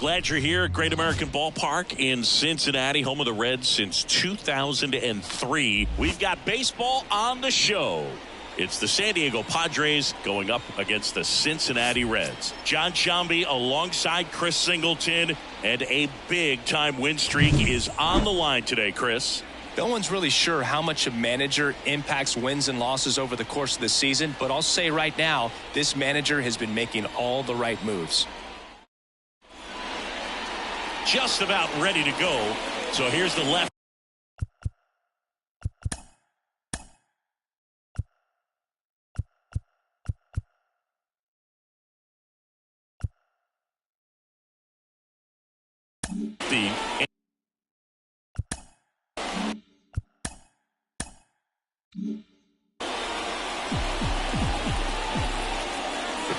Glad you're here at Great American Ballpark in Cincinnati, home of the Reds since 2003. We've got baseball on the show. It's the San Diego Padres going up against the Cincinnati Reds. John Sciambi alongside Chris Singleton, and a big-time win streak is on the line today, Chris. No one's really sure how much a manager impacts wins and losses over the course of the season, but I'll say right now, this manager has been making all the right moves. Just about ready to go. So here's the left. The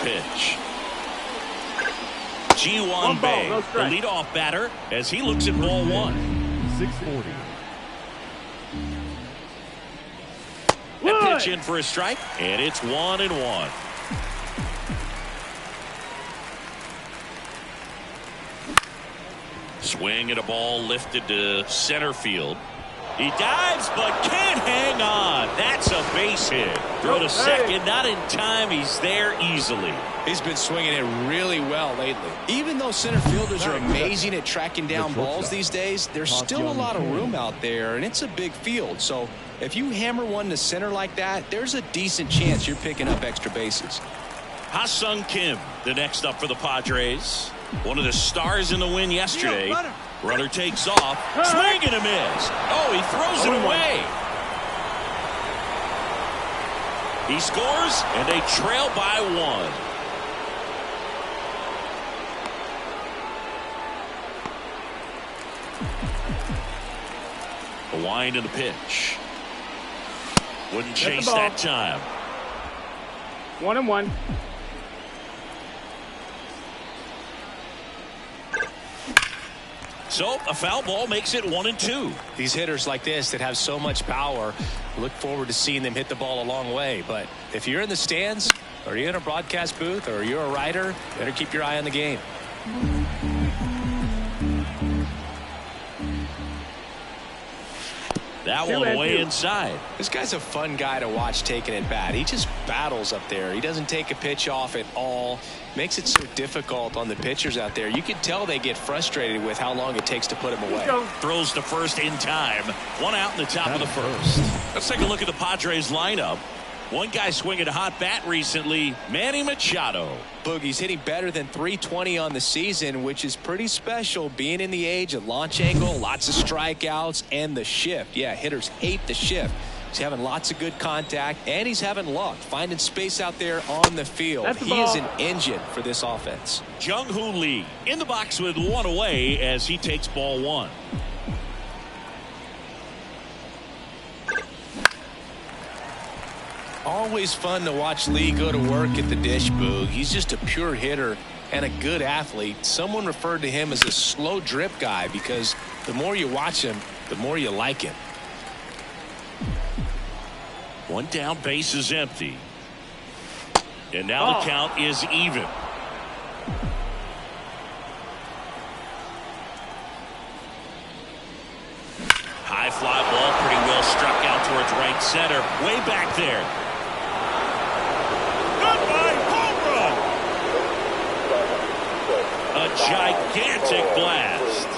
pitch. Ji-Hwan Bae, no the leadoff batter, as he looks at ball one. 640. That pitch in for a strike, and it's 1-1. Swing and a ball lifted to center field. He dives but can't hang on. That's a base hit. Throw to second, not in time. He's there easily. He's been swinging it really well lately. Even though center fielders are amazing at tracking down balls these days, there's still a lot of room out there, and it's a big field. So if you hammer one to center like that, there's a decent chance you're picking up extra bases. Ha-Sung Kim, the next up for the Padres. One of the stars in the win yesterday. Runner takes off. Swing and a miss. Oh, he throws it away. He scores, and they trail by one. The wind and the pitch. Wouldn't chase that time. 1-1. So a foul ball makes it 1-2. These hitters like this that have so much power, look forward to seeing them hit the ball a long way. But if you're in the stands, or you're in a broadcast booth, or you're a writer, better keep your eye on the game. That one way inside. This guy's a fun guy to watch taking at bat. He just battles up there. He doesn't take a pitch off at all. Makes it so difficult on the pitchers out there. You can tell they get frustrated with how long it takes to put him away. Throws to first in time. One out in the top of the first. Let's take a look at the Padres lineup. One guy swinging a hot bat recently, Manny Machado. Boogie's hitting better than .320 on the season, which is pretty special being in the age of launch angle, lots of strikeouts, and the shift. Yeah, hitters hate the shift. He's having lots of good contact, and he's having luck finding space out there on the field. He is an engine for this offense. Jung-Hoo Lee in the box with one away as he takes ball one. Always fun to watch Lee go to work at the dish, Boog. He's just a pure hitter and a good athlete. Someone referred to him as a slow drip guy because the more you watch him, the more you like him. One down, base is empty. And now the count is even. High fly ball, pretty well struck out towards right center. Way back there. Goodbye, home run! A gigantic blast.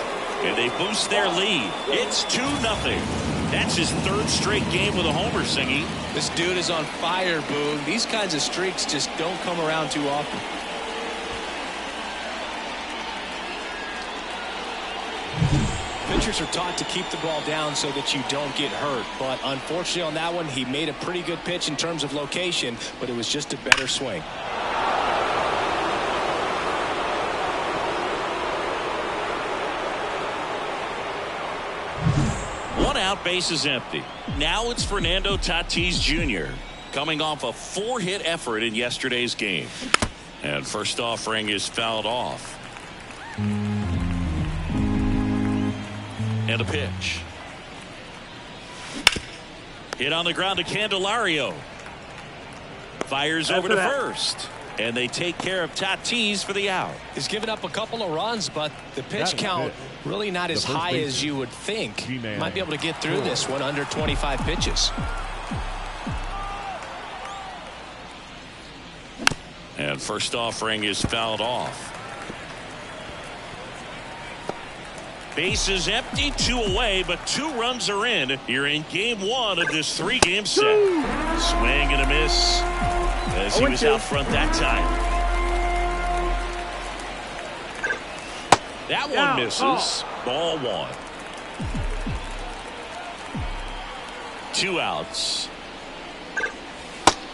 And they boost their lead. It's 2-0. That's his third straight game with a homer, Singy. This dude is on fire, Boog. These kinds of streaks just don't come around too often. Pitchers are taught to keep the ball down so that you don't get hurt. But unfortunately on that one, he made a pretty good pitch in terms of location, but it was just a better swing. One out, base is empty. Now it's Fernando Tatis Jr. coming off a 4-hit effort in yesterday's game. And first offering is fouled off. And a pitch. Hit on the ground to Candelario. Fires over to first. And they take care of Tatis for the out. He's given up a couple of runs, but the pitch count really not as high as you would think. Might be able to get through this one under 25 pitches. And first offering is fouled off. Bases empty, 2 away, but 2 runs are in here in game 1 of this 3-game set. Swing and a miss as he was out front that time. That one misses. Ball 1. 2 outs.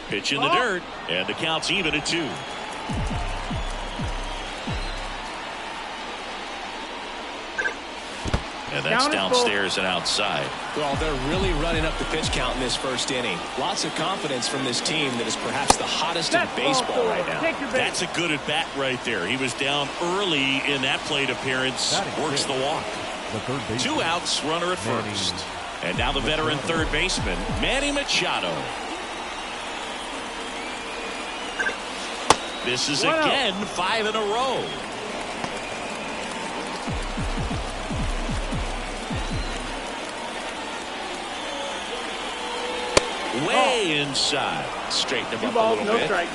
Pitch in the dirt, and the count's even at 2. And that's downstairs and outside. Well, they're really running up the pitch count in this first inning. Lots of confidence from this team that is perhaps the hottest in baseball right now. That's a good at bat right there. He was down early in that plate appearance. Works the walk. 2 outs, runner at first. And now the veteran third baseman, Manny Machado. This is again 5 in a row. Way inside. Straighten him up a little bit. Strike.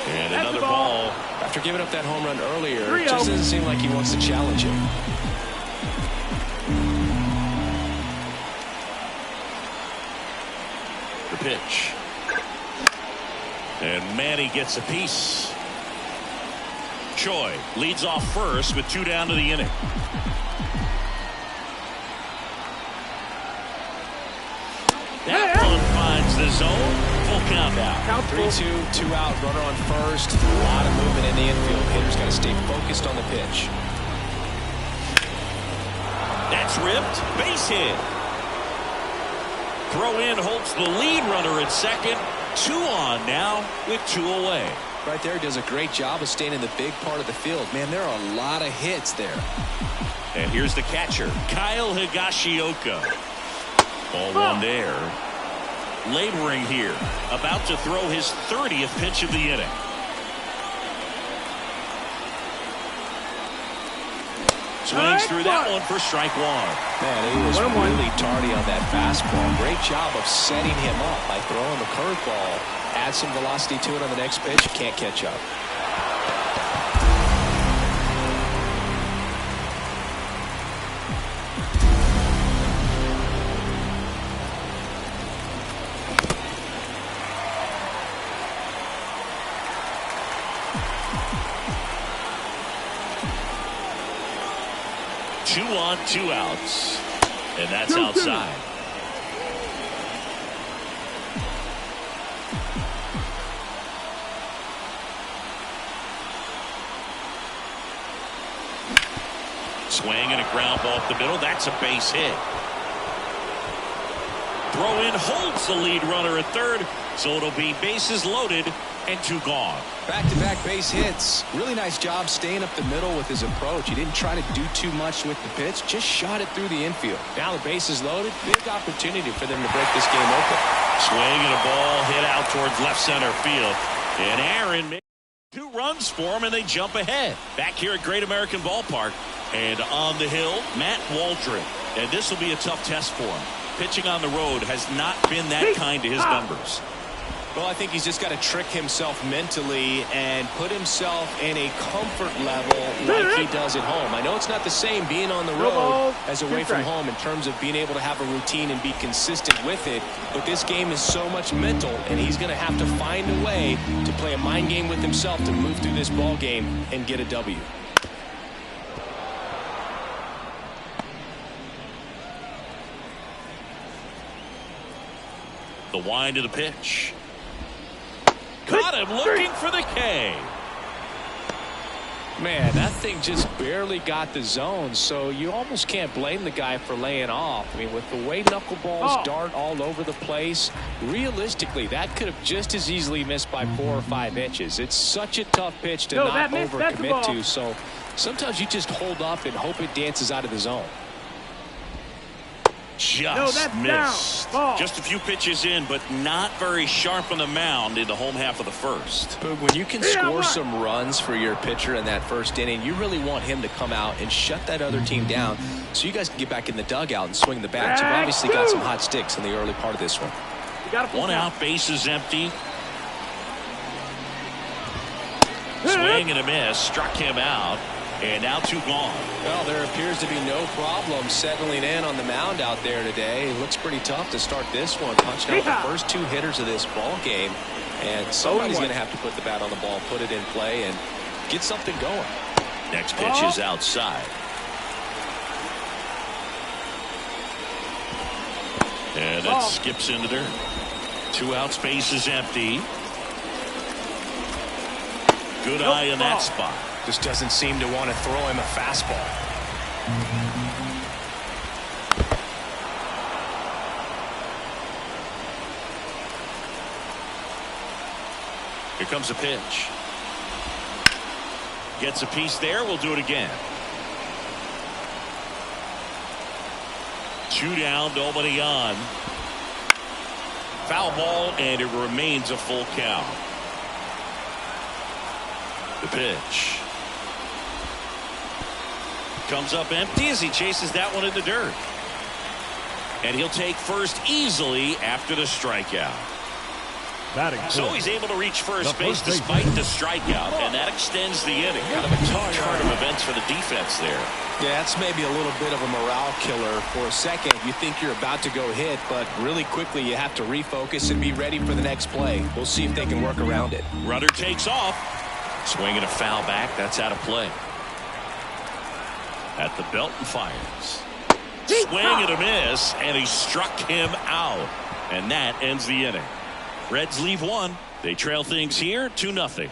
And another ball. After giving up that home run earlier, it just doesn't seem like he wants to challenge him. The pitch. And Manny gets a piece. Choi leads off first with 2 down to the inning. That one finds the zone. Full count now. 3-2, 2 out, runner on first. A lot of movement in the infield. Hitter's got to stay focused on the pitch. That's ripped. Base hit. Throw in holds the lead runner at second. 2 on now with 2 away. Right there, does a great job of staying in the big part of the field. Man, there are a lot of hits there. And here's the catcher, Kyle Higashioka. Ball 1 there. Laboring here. About to throw his 30th pitch of the inning. Swings through that one for strike 1. Man, he was really tardy on that fastball. Great job of setting him up by throwing the curveball. Add some velocity to it on the next pitch. Can't catch up. Two on, 2 outs. And that's outside. Swing and a ground ball up the middle. That's a base hit. Throw in holds the lead runner at third. So it'll be bases loaded and 2 gone. Back-to-back base hits. Really nice job staying up the middle with his approach. He didn't try to do too much with the pitch. Just shot it through the infield. Now the bases loaded. Big opportunity for them to break this game open. Swing and a ball hit out towards left center field. And Aaron made 2 runs for him, and they jump ahead. Back here at Great American Ballpark. And on the hill, Matt Waldron. And this will be a tough test for him. Pitching on the road has not been that kind to his numbers. Well, I think he's just got to trick himself mentally and put himself in a comfort level like he does at home. I know it's not the same being on the road as away from home in terms of being able to have a routine and be consistent with it. But this game is so much mental, and he's going to have to find a way to play a mind game with himself to move through this ball game and get a W. The wind of the pitch. Caught him looking for the K. Man, that thing just barely got the zone, so you almost can't blame the guy for laying off. I mean, with the way knuckleballs dart all over the place, realistically, that could have just as easily missed by 4 or 5 inches. It's such a tough pitch to not overcommit to, so sometimes you just hold up and hope it dances out of the zone. Just missed. Just a few pitches in, but not very sharp on the mound in the home half of the first. But when you can score some runs for your pitcher in that first inning, you really want him to come out and shut that other team down so you guys can get back in the dugout and swing the bats. You've obviously got some hot sticks in the early part of this one. One out, bases empty. Swing and a miss, struck him out. And now 2 gone. Well, there appears to be no problem settling in on the mound out there today. It looks pretty tough to start this one. Punched out the first 2 hitters of this ball game. And somebody's going to have to put the bat on the ball, put it in play, and get something going. Next pitch is outside. And that skips into there. 2 outs, base is empty. Good eye in that spot. Just doesn't seem to want to throw him a fastball. Here comes a pitch. Gets a piece there. We'll do it again. 2 down, nobody on. Foul ball, and it remains a full count. The pitch. Comes up empty as he chases that one in the dirt. And he'll take first easily after the strikeout. So he's able to reach first base despite the strikeout, and that extends the inning. Kind of a tough turn of events for the defense there. Yeah, that's maybe a little bit of a morale killer. For a second, you think you're about to go hit, but really quickly you have to refocus and be ready for the next play. We'll see if they can work around it. Runner takes off. Swinging a foul back. That's out of play. At the belt and fires. Swing and a miss, and he struck him out. And that ends the inning. Reds leave 1. They trail things here 2-0.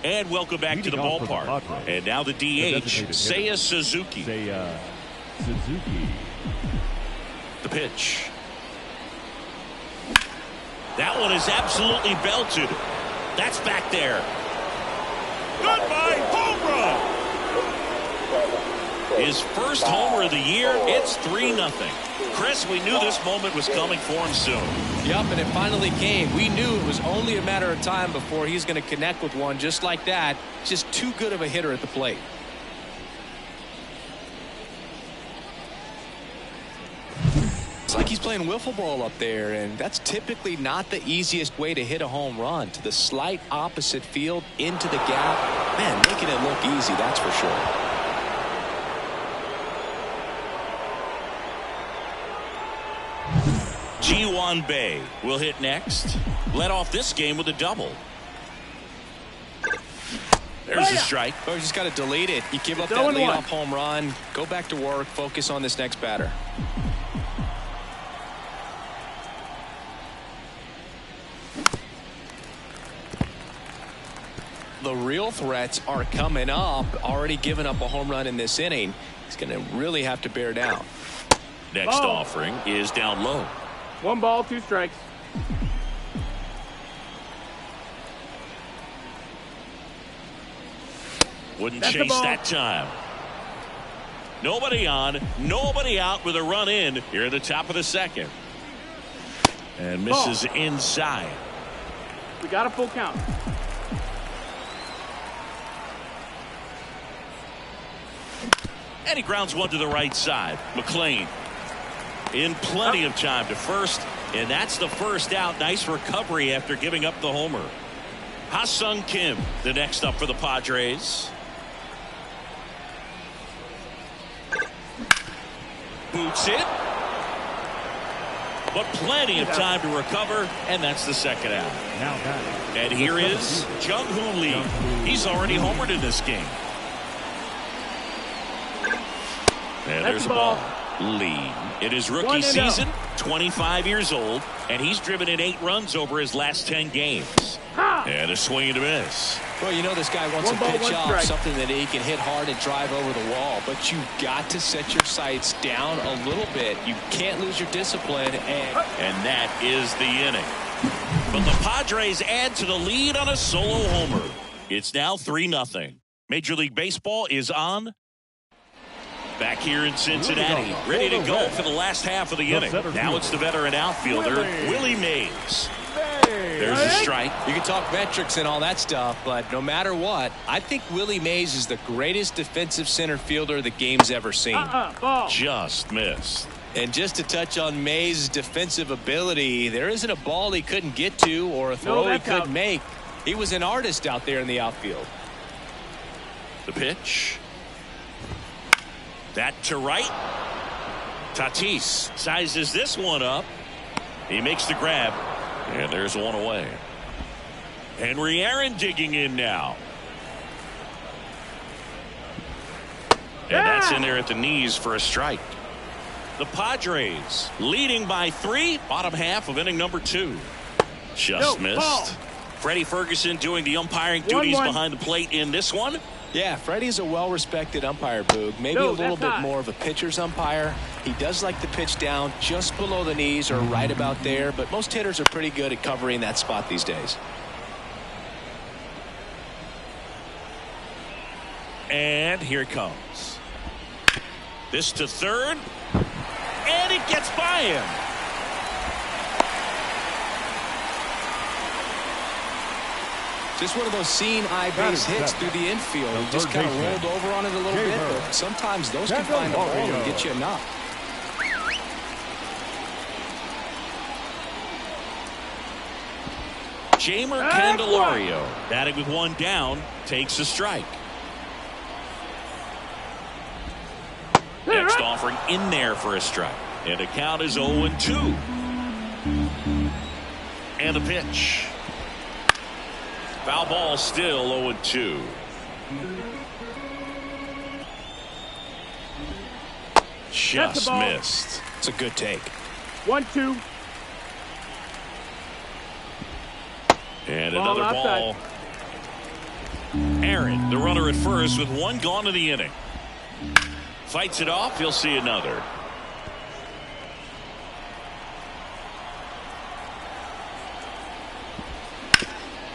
And welcome back to the ballpark. And now the DH, Seiya Suzuki. The pitch. That one is absolutely belted. That's back there. Goodbye, home run. His first homer of the year. It's 3-0. Chris, we knew this moment was coming for him soon. Yep, and it finally came. We knew it was only a matter of time before he's going to connect with one just like that. Just too good of a hitter at the plate. It's like he's playing wiffle ball up there, and that's typically not the easiest way to hit a home run. To the slight opposite field, into the gap. Man, making it look easy, that's for sure. Ji-Hwan Bae will hit next. Led off this game with a double. There's a strike. Oh, you just got to delete it. You give up that leadoff home run. Go back to work. Focus on this next batter. The real threats are coming up. Already given up a home run in this inning. He's going to really have to bear down. Next offering is down low. 1 ball, 2 strikes. Wouldn't chase that time. Nobody on, nobody out with a run in here at the top of the second. And misses inside. We got a full count. And he grounds one to the right side. McLean in plenty of time to first, and that's the first out. Nice recovery after giving up the homer. Ha-Sung Kim, the next up for the Padres. Boots it. But plenty of time to recover, and that's the second out. And here is Jung-Hoo Lee. He's already homered in this game. And there's a ball. Lee, in his rookie season, 25 years old, and he's driven in 8 runs over his last 10 games. And a swing and a miss. Well, you know this guy wants to pitch off something that he can hit hard and drive over the wall, but you've got to set your sights down a little bit. You can't lose your discipline. And that is the inning. but the Padres add to the lead on a solo homer. It's now 3-0. Major League Baseball is on. Back here in Cincinnati, ready to go for the last half of the inning. Now it's the veteran outfielder, Willie Mays. There's a strike. You can talk metrics and all that stuff, but no matter what, I think Willie Mays is the greatest defensive center fielder the game's ever seen. Just missed. And just to touch on Mays' defensive ability, there isn't a ball he couldn't get to or a throw he couldn't make. He was an artist out there in the outfield. The pitch. That to right. Tatis sizes this one up. He makes the grab. And there's one away. Henry Aaron digging in now. And that's in there at the knees for a strike. The Padres leading by 3. Bottom half of inning number 2. Just missed. Freddie Ferguson doing the umpiring duties behind the plate in this one. Yeah, Freddie's a well-respected umpire, Boog. Maybe a little bit more of a pitcher's umpire. He does like the pitch down just below the knees or right about there, but most hitters are pretty good at covering that spot these days. And here it comes. This to third. And it gets by him. Just one of those seeing eye base hits through the infield. He just kind of rolled over on it a little bit, but sometimes those can find the ball and get you enough. Jamer Candelario, batting with one down, takes a strike. Next offering in there for a strike. And the count is 0-2. And the pitch. Foul ball, still 0-2. Just missed. It's a good take. 1-2. And another ball. Aaron, the runner at first, with one gone in the inning. Fights it off. He'll see another.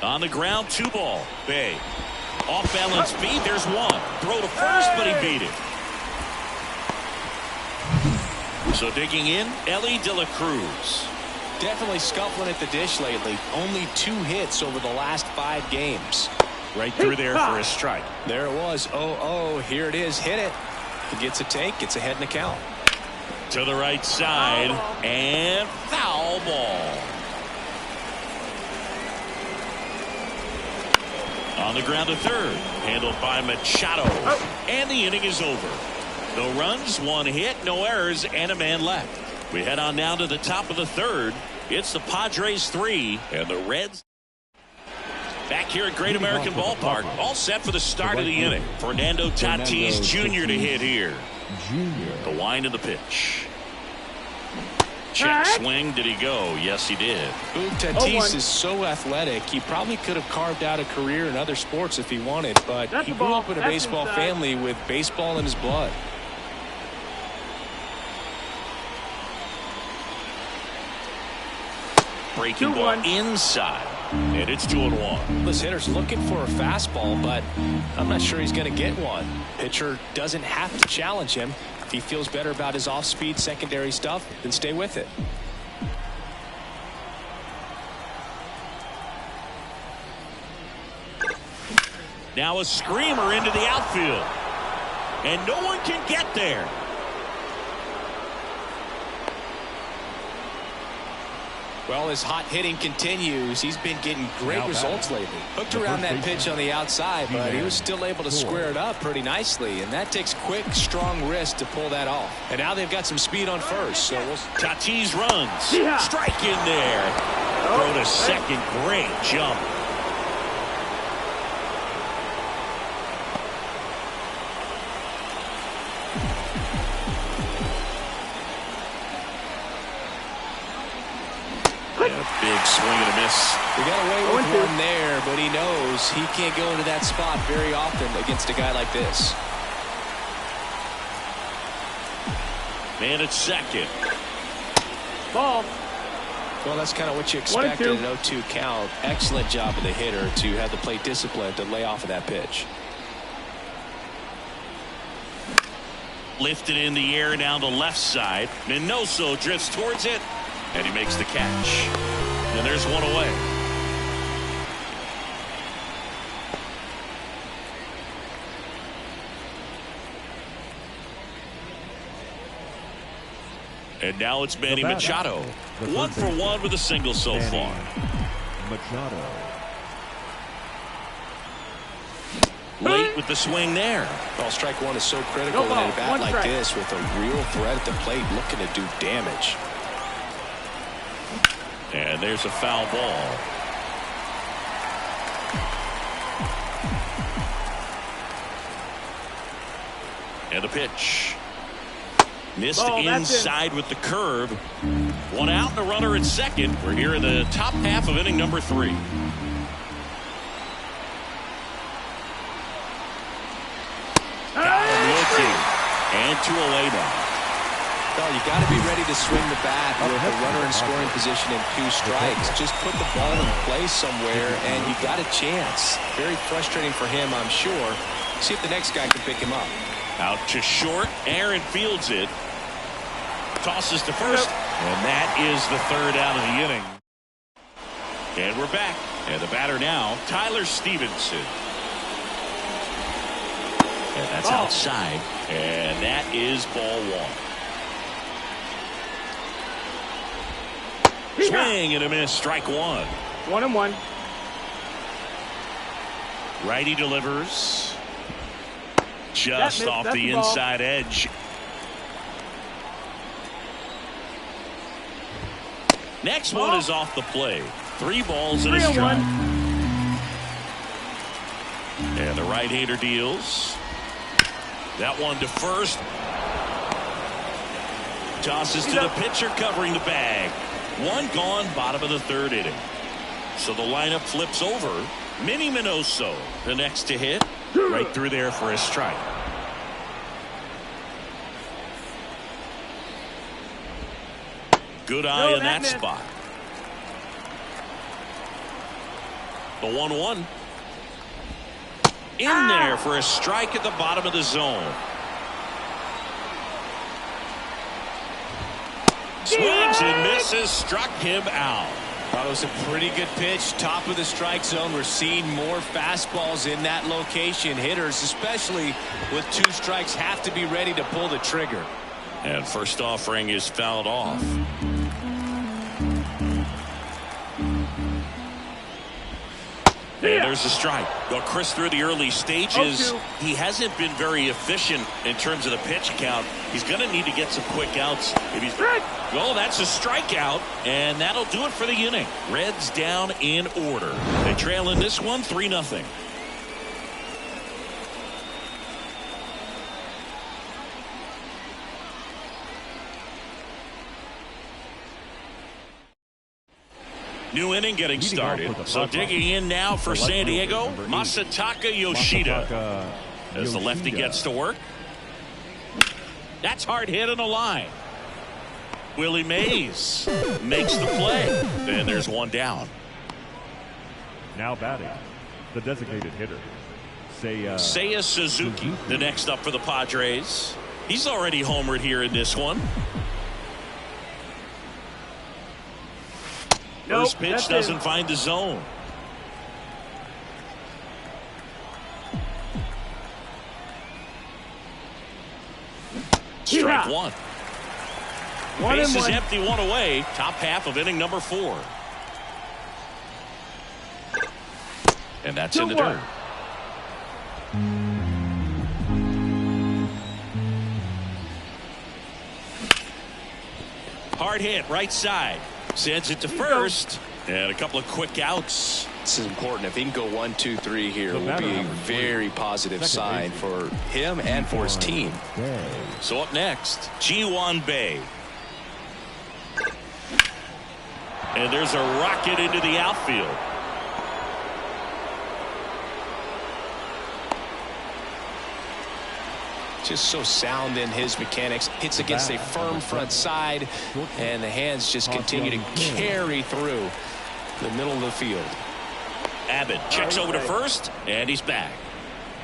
On the ground, 2-ball. Bay. Off balance beat. There's one. Throw to first, but he beat it. So digging in, Ellie De La Cruz. Definitely scuffling at the dish lately. Only 2 hits over the last 5 games. Right through there for a strike. There it was. 0-0. Here it is. Hit it. He gets a take. Gets ahead in the count. To the right side. And foul ball. On the ground to third. Handled by Machado. And the inning is over. No runs, 1 hit, no errors, and a man left. We head on now to the top of the third. It's the Padres 3 and the Reds. Back here at Great American Ballpark, all set for the start of the inning. Fernando Tatis Jr. to hit here. The wind of the pitch. Check swing. Did he go? Yes, he did. Tatis is so athletic. He probably could have carved out a career in other sports if he wanted, but he grew up in a baseball family with baseball in his blood. Breaking ball inside, and it's 2-1. This hitter's looking for a fastball, but I'm not sure he's going to get one. Pitcher doesn't have to challenge him. If he feels better about his off-speed secondary stuff, then stay with it. Now a screamer into the outfield, and no one can get there. Well, his hot hitting continues. He's been getting great results lately. Hooked around that pitch on the outside, but he was still able to square it up pretty nicely. And that takes quick, strong wrist to pull that off. And now they've got some speed on first. So Tatis runs. Strike in there. Throw to second. Great jump. Big swing and a miss. He got away with one there, but he knows he can't go into that spot very often against a guy like this. Man at second. Ball. Well, that's kind of what you expect in an 0-2 count. Excellent job of the hitter to have the plate discipline to lay off of that pitch. Lifted in the air down the left side. Minoso drifts towards it, and he makes the catch. And there's one away. And now it's Manny Machado. 1 for 1 with a single so far. Machado. Late with the swing there. Well, strike one is so critical in a bat like this with a real threat at the plate looking to do damage. And there's a foul ball. And the pitch. Missed inside with the curve. One out and a runner at second. We're here in the top half of inning number 3. Got him looking. And 2 away now. Well, you got to be ready to swing the bat with a runner in scoring position and 2 strikes. Just put the ball in place somewhere and you got a chance. Very frustrating for him, I'm sure. See if the next guy can pick him up. Out to short. Aaron fields it. Tosses to first. And that is the 3rd out of the inning. And we're back. And the batter now, Tyler Stevenson. And that's outside. And that is ball 1. Swing and a miss. Strike 1. 1-1. Righty delivers. Just off the inside edge. Next one is off the plate. 3 balls and a strike. And the right-hander deals. That one to first. Tosses to the pitcher covering the bag. 1 gone, bottom of the 3rd inning. So the lineup flips over. Minnie Minoso, the next to hit. Right through there for a strike. Good eye in that spot. The 1-1. In there for a strike at the bottom of the zone. Swings and misses. Struck him out. That was a pretty good pitch. Top of the strike zone. We're seeing more fastballs in that location. Hitters, especially with 2 strikes, have to be ready to pull the trigger. And first offering is fouled off. And there's the strike. Well, Chris, through the early stages, he hasn't been very efficient in terms of the pitch count. He's going to need to get some quick outs. Well, that's a strikeout, and that'll do it for the inning. Reds down in order. They trail in this one 3-0. New inning getting started. So digging in now for San Diego, Masataka Yoshida. As the lefty gets to work. That's hard hit on the line. Willie Mays makes the play. Then there's 1 down. Now batting, the designated hitter, Seiya Suzuki, the next up for the Padres. He's already homered here in this one. First pitch doesn't find the zone. Strike 1. Base is empty, 1 away. Top half of inning number 4. And that's in the dirt. Hard hit, right side. Sends it to first. And a couple of quick outs. This is important. If he can go 1, 2, 3 here, it will be a very positive sign for him and for his team. So up next, Ji-Hwan Bae. And there's a rocket into the outfield. Just so sound in his mechanics. Hits against a firm front side, and the hands just continue to carry through the middle of the field. Abbott checks over to first, and he's back.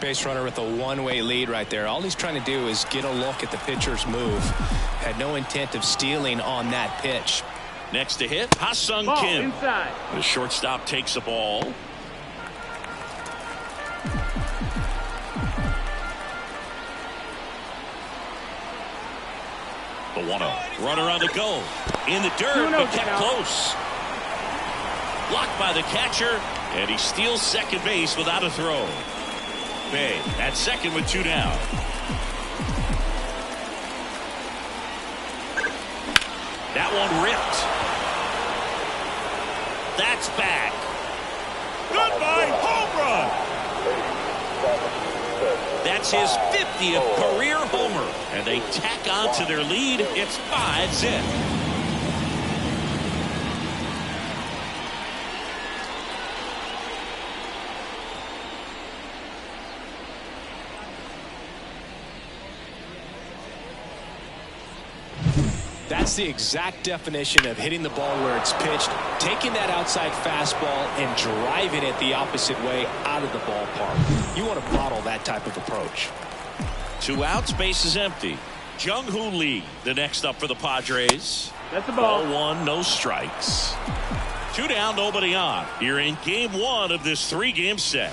Base runner with a one-way lead right there. All he's trying to do is get a look at the pitcher's move. Had no intent of stealing on that pitch. Next to hit, Ha-Sung Kim. Inside. The shortstop takes the ball. The 1-0. Runner on the go. In the dirt, but kept close. Blocked by the catcher, and he steals second base without a throw. Bay at second with 2 down. That one ripped. That's back. Goodbye, home run. That's his 50th career homer. And they tack on to their lead. It's 5-zip. That's the exact definition of hitting the ball where it's pitched, taking that outside fastball and driving it the opposite way out of the ballpark. You want to bottle that type of approach. 2 outs, base is empty. Jung-Hoo Lee, the next up for the Padres. That's the ball. Ball 1, no strikes. 2 down, nobody on. You're in game 1 of this 3-game set.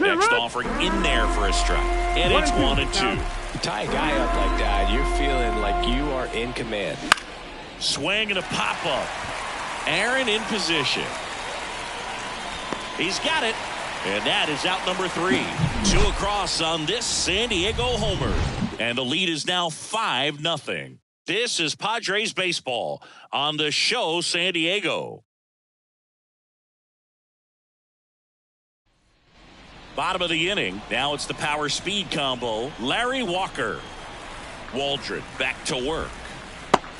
Next offering in there for a strike. And it's 1-2. You tie a guy up like that, you're feeling like you are in command. Swing and a pop-up. Aaron in position. He's got it. And that is out number 3. 2 across on this San Diego homer. And the lead is now 5-0. This is Padres baseball on the show San Diego. Bottom of the inning. Now it's the power speed combo. Larry Walker. Waldron back to work.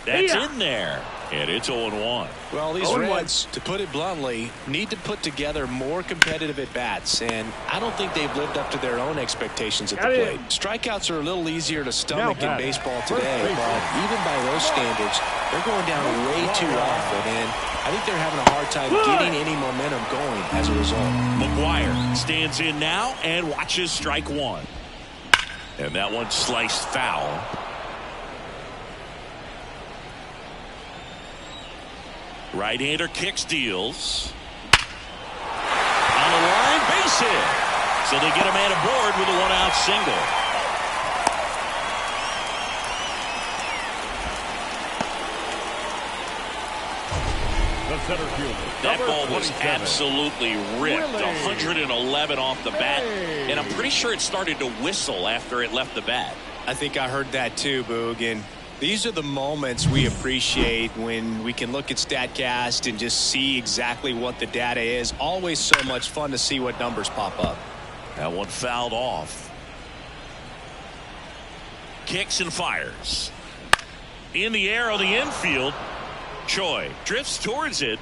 That's in there. And it's 0-1. Well, these Reds, to put it bluntly, need to put together more competitive at-bats, and I don't think they've lived up to their own expectations at the plate. Strikeouts are a little easier to stomach in baseball today, but even by those standards, they're going down way too often, and I think they're having a hard time getting any momentum going as a result. McGuire stands in now and watches strike 1. And that one sliced foul. Right-hander kicks, deals. On the line, base hit. So they get a man aboard with a 1-out single. The center fielder. That ball was 27. absolutely ripped. Really? 111 off the bat. And I'm pretty sure it started to whistle after it left the bat. I think I heard that too, Boog. And these are the moments we appreciate when we can look at StatCast and just see exactly what the data is. Always so much fun to see what numbers pop up. That one fouled off. Kicks and fires. In the air on the infield. Choi drifts towards it.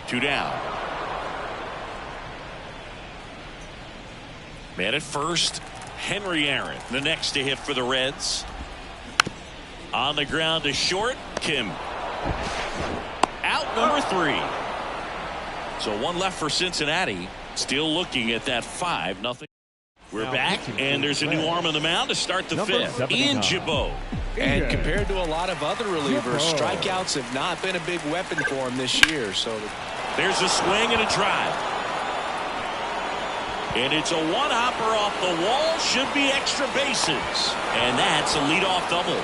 2 down. Man at first, Henry Aaron, the next to hit for the Reds. On the ground to short, Kim. Out number 3. So 1 left for Cincinnati. Still looking at that 5-0. We're back, and there's a new arm on the mound to start the 5th. Ian Jabot. And compared to a lot of other relievers, strikeouts have not been a big weapon for him this year. So there's a swing and a drive. And it's a 1-hopper off the wall. Should be extra bases. And that's a leadoff double.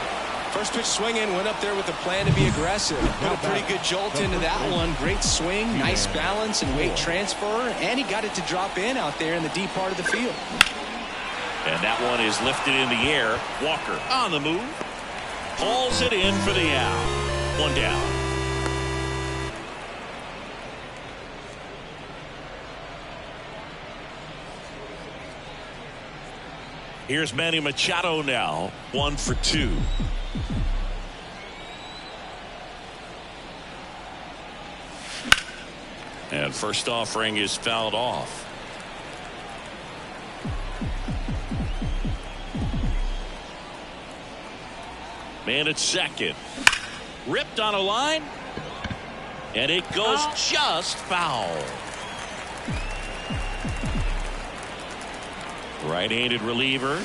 First pitch swinging, went up there with a plan to be aggressive. Put a pretty good jolt into that one. Great swing, nice balance and weight transfer. And he got it to drop in out there in the deep part of the field. And that one is lifted in the air. Walker on the move. Hauls it in for the out. 1 down. Here's Manny Machado now. 1 for 2. And first offering is fouled off. Man at second. Ripped on a line. And it goes just foul. Right-handed reliever.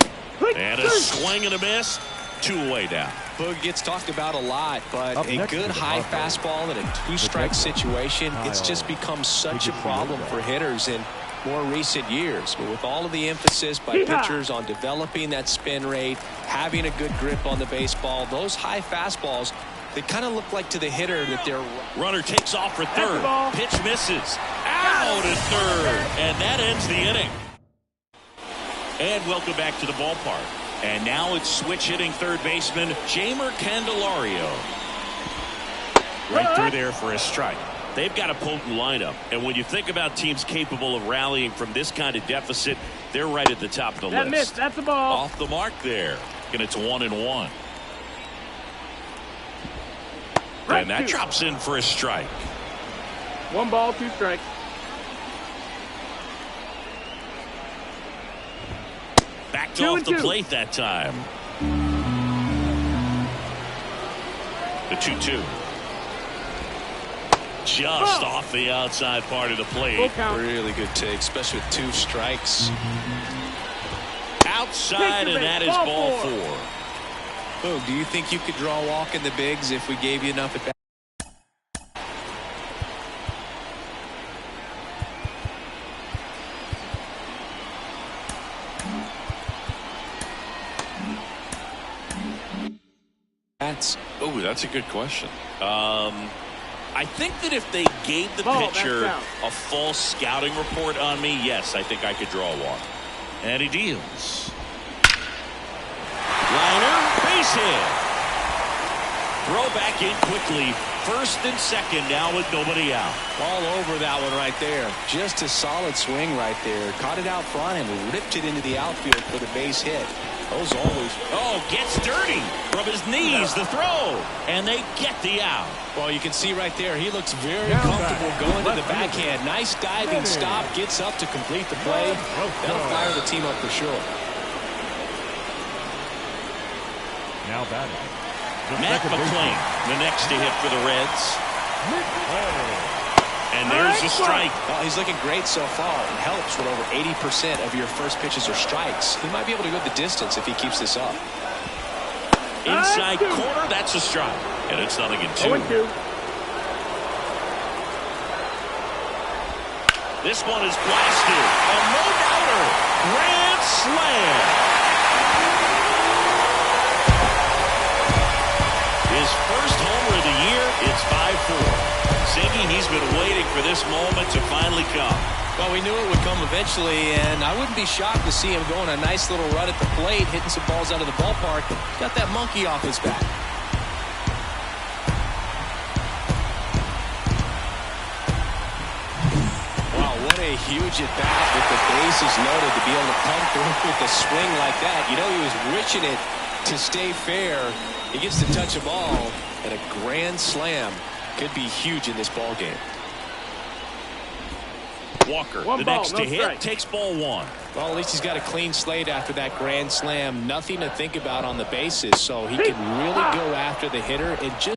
And a swing and a miss. 2 away down. Boog gets talked about a lot, but a good high fastball in a 2-strike situation, it's just become such a problem for hitters in more recent years. But with all of the emphasis by pitchers on developing that spin rate, having a good grip on the baseball, those high fastballs, they kind of look like to the hitter that they're... Runner takes off for third. Pitch misses. Out at third. And that ends the inning. And welcome back to the ballpark. And now it's switch hitting third baseman Jeimer Candelario. Right through there for a strike. They've got a potent lineup. And when you think about teams capable of rallying from this kind of deficit, they're right at the top of the list. Missed. That's the ball. Off the mark there. And it's 1-1. And that drops in for a strike. 1 ball, 2 strikes. Backed off the plate that time. The 2-2. Just off the outside part of the plate. Really good take, especially with 2 strikes. Outside, and that is ball 4. Boog, do you think you could draw a walk in the bigs if we gave you enough at bat? That's a good question. I think that if they gave the pitcher a false scouting report on me, yes, I think I could draw a walk. And he deals. Liner, base hit. Throw back in quickly. First and second now with nobody out. All over that one right there. Just a solid swing right there. Caught it out front and ripped it into the outfield for the base hit. Those always... Oh, gets dirty from his knees, the throw. And they get the out. Well, you can see right there, he looks very comfortable going to the backhand. Nice diving stop, gets up to complete the play. That'll fire the team up for sure. Now batting. Matt McClain, the next to hit for the Reds. And there's a strike. Well, he's looking great so far. It helps when over 80% of your first pitches are strikes. He might be able to go the distance if he keeps this up. Inside corner, that's a strike. And it's 0-2. This one is blasted. A no-doubter. Grand slam. His first homer of the year, it's 5-4. Singing he's been waiting for this moment to finally come. Well, we knew it would come eventually, and I wouldn't be shocked to see him go on a nice little run at the plate, hitting some balls out of the ballpark. Got that monkey off his back. Wow, what a huge at-bat with the bases loaded to be able to come through with a swing like that. You know, he was reaching it to stay fair. He gets to touch a ball, and a grand slam could be huge in this ball game. Walker, the next to hit, takes ball 1. Well, at least he's got a clean slate after that grand slam. Nothing to think about on the bases, so he can really go after the hitter and just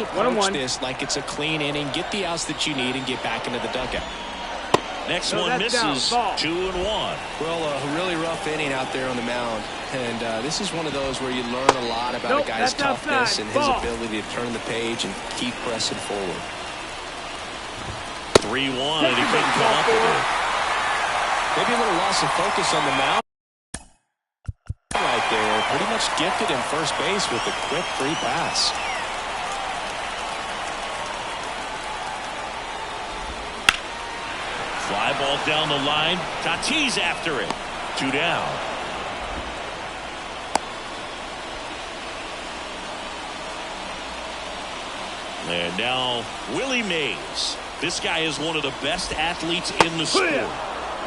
approach this like it's a clean inning, get the outs that you need, and get back into the dugout. Next one misses. 2-1. Well, a really rough inning out there on the mound. And this is one of those where you learn a lot about a guy's toughness and his ability to turn the page and keep pressing forward. 3-1, and he couldn't come up with it. Maybe a little loss of focus on the mound. Right there, pretty much gifted him first base with a quick free pass. Fly ball down the line. Tatis after it. 2 down. And now Willie Mays. This guy is one of the best athletes in the sport.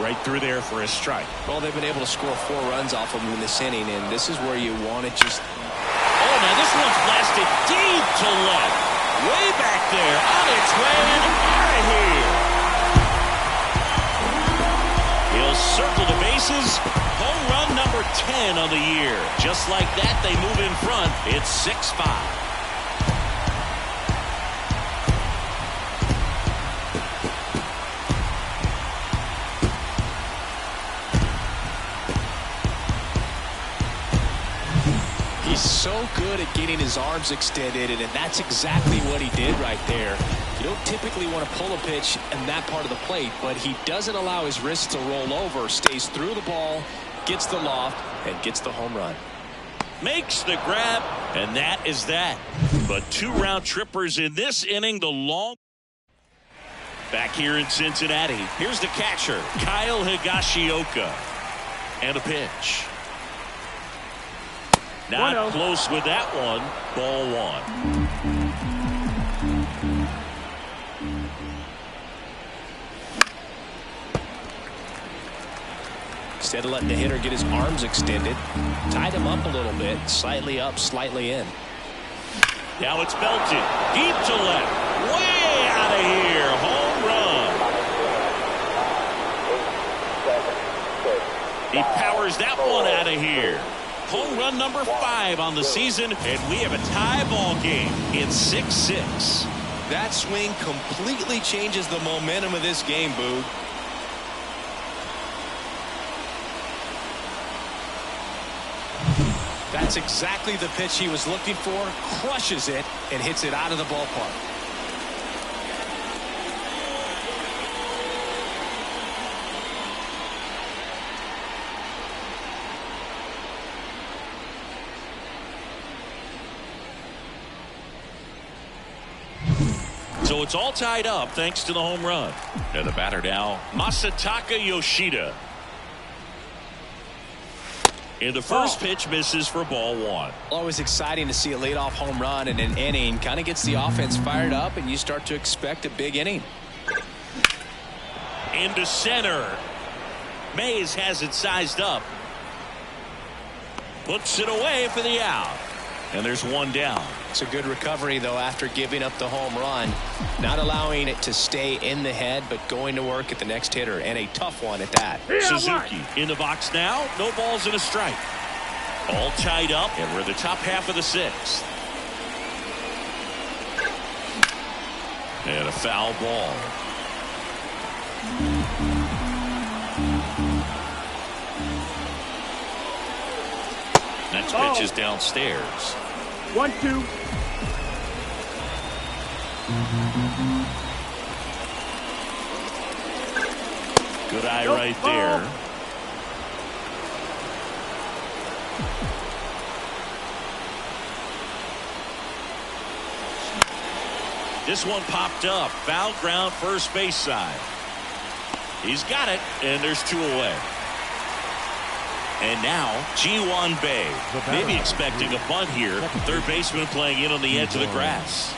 Right through there for a strike. Well, they've been able to score 4 runs off of him in this inning, and this is where you want to just... Oh, now this one's blasted deep to left. Way back there on its way. bases. Home run number 10 on the year. Just like that, they move in front. It's 6-5. He's so good at getting his arms extended, and that's exactly what he did right there. You don't typically want to pull a pitch in that part of the plate, but he doesn't allow his wrists to roll over, stays through the ball, gets the loft, and gets the home run. Makes the grab, and that is that. But 2 round trippers in this inning. The long back here in Cincinnati. Here's the catcher, Kyle Higashioka. And a pitch. Not 1-0. close with that one. Ball 1. Instead of letting the hitter get his arms extended, tied him up a little bit, slightly up, slightly in. Now it's belted deep to left, way out of here. Home run. He powers that one out of here. Home run number 5 on the season, and we have a tie ball game. It's 6-6. That swing completely changes the momentum of this game, Boog. That's exactly the pitch he was looking for. Crushes it and hits it out of the ballpark. So it's all tied up thanks to the home run. And the batter now, Masataka Yoshida. And the first pitch misses for ball 1. Always exciting to see a leadoff home run in an inning. Kind of gets the offense fired up, and you start to expect a big inning. Into center. Mays has it sized up. Puts it away for the out. And there's one down. It's a good recovery, though, after giving up the home run. Not allowing it to stay in the head, but going to work at the next hitter, and a tough one at that. Suzuki in the box now. No balls and a strike. All tied up, and we're in the top half of the 6th. And a foul ball. Next pitch is downstairs. 1-2. Good eye right there. This one popped up. Foul ground, first base side. He's got it, and there's 2 away. And now, Ji-Hwan Bae. Maybe expecting a bunt here. Third baseman playing in on the edge of the grass.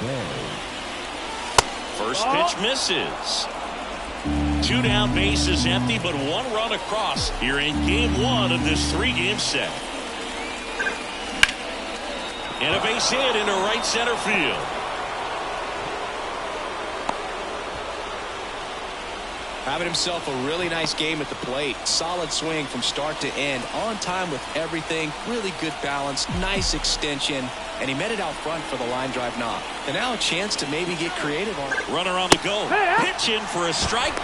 First pitch misses. 2 down, bases empty, but 1 run across here in game 1 of this 3-game set. And a base hit into right center field. Having himself a really nice game at the plate. Solid swing from start to end. On time with everything. Really good balance. Nice extension. And he met it out front for the line drive knock. And now a chance to maybe get creative on it. Runner on the go. Pitch in for a strike.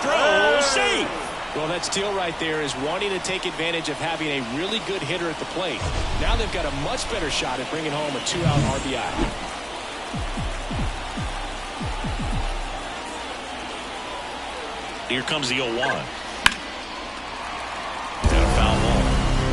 Throw safe. Well, that steal right there is wanting to take advantage of having a really good hitter at the plate. Now they've got a much better shot at bringing home a 2-out RBI. Here comes the 0-1. And a foul ball.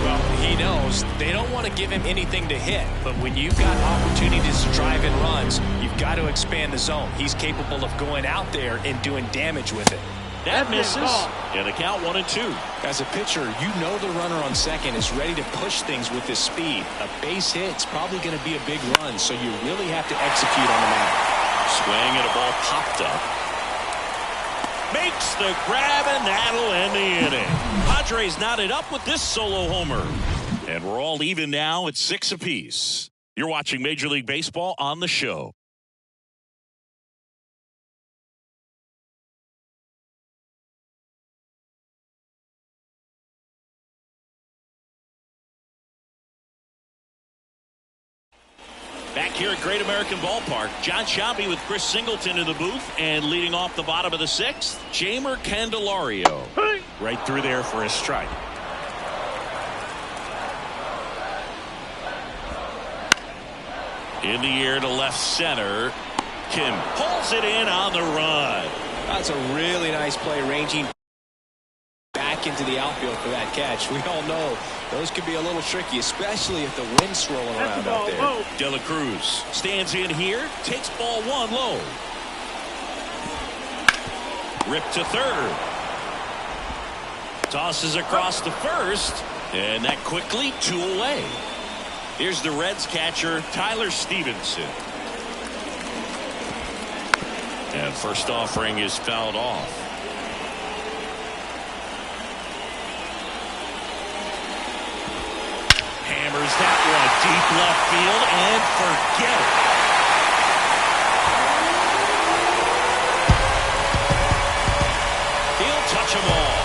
Well, he knows they don't want to give him anything to hit, but when you've got opportunities to drive in runs, you've got to expand the zone. He's capable of going out there and doing damage with it. That misses. And the count 1-2. As a pitcher, you know the runner on second is ready to push things with his speed. A base hit's probably going to be a big run, so you really have to execute on the mound. Swing and a ball popped up. Makes the grab, and that'll end the inning. Padres knotted up with this solo homer. And we're all even now at 6 apiece. You're watching Major League Baseball on the show. Back here at Great American Ballpark, John Sciambi with Chris Singleton in the booth, and leading off the bottom of the sixth, Jeimer Candelario. Right through there for a strike. In the air to left center. Kim pulls it in on the run. That's a really nice play, ranging back into the outfield for that catch. We all know those can be a little tricky, especially if the wind's swirling around out there. De La Cruz stands in here, takes ball one low. Ripped to third. Tosses across to first, and that quickly 2 away. Here's the Reds catcher, Tyler Stevenson. And first offering is fouled off. Hammers that one deep left field and forget it. He'll touch them all.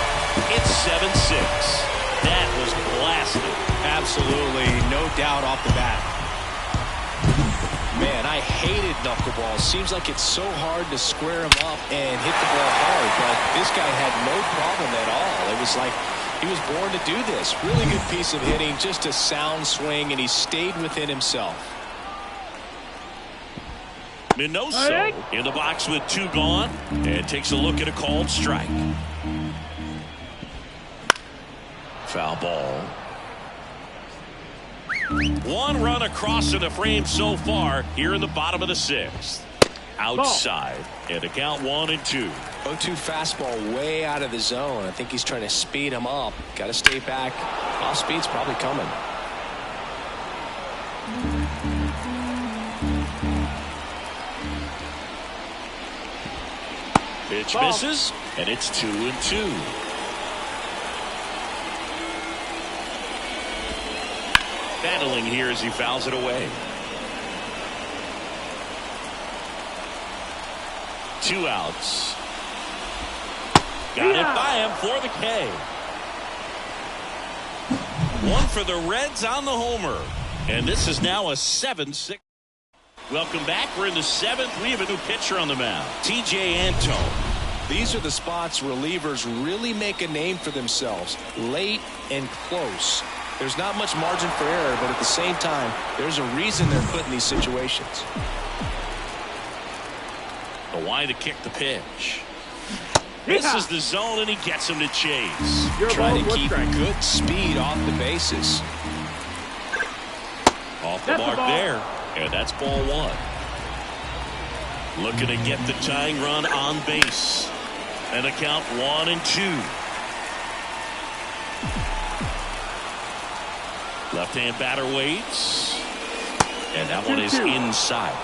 It's 7-6. That was blasted. Absolutely, no doubt off the bat. Man, I hated knuckleball. Seems like it's so hard to square him up and hit the ball hard, but this guy had no problem at all. It was like he was born to do this. Really good piece of hitting, just a sound swing, and he stayed within himself. Minoso in the box with 2 gone, and takes a look at a called strike. Foul ball. 1 run across in the frame so far here in the bottom of the 6th. Outside, and a count 1-2. 0-2 fastball way out of the zone. I think he's trying to speed him up. Got to stay back. Off speed's probably coming. Pitch misses, and it's 2-2. Battling here as he fouls it away. 2 outs. Got it by him for the K. 1 for the Reds on the homer. And this is now a 7-6. Welcome back. We're in the 7th. We have a new pitcher on the mound, TJ Antone. These are the spots relievers really make a name for themselves. Late and close. There's not much margin for error, but at the same time, there's a reason they're put in these situations. The wide to kick the pitch. Misses the zone, and he gets him to chase. Trying to keep good speed off the bases. Off the mark there, and that's ball 1. Looking to get the tying run on base. And a count 1-2. Left-hand batter waits. And that one is inside.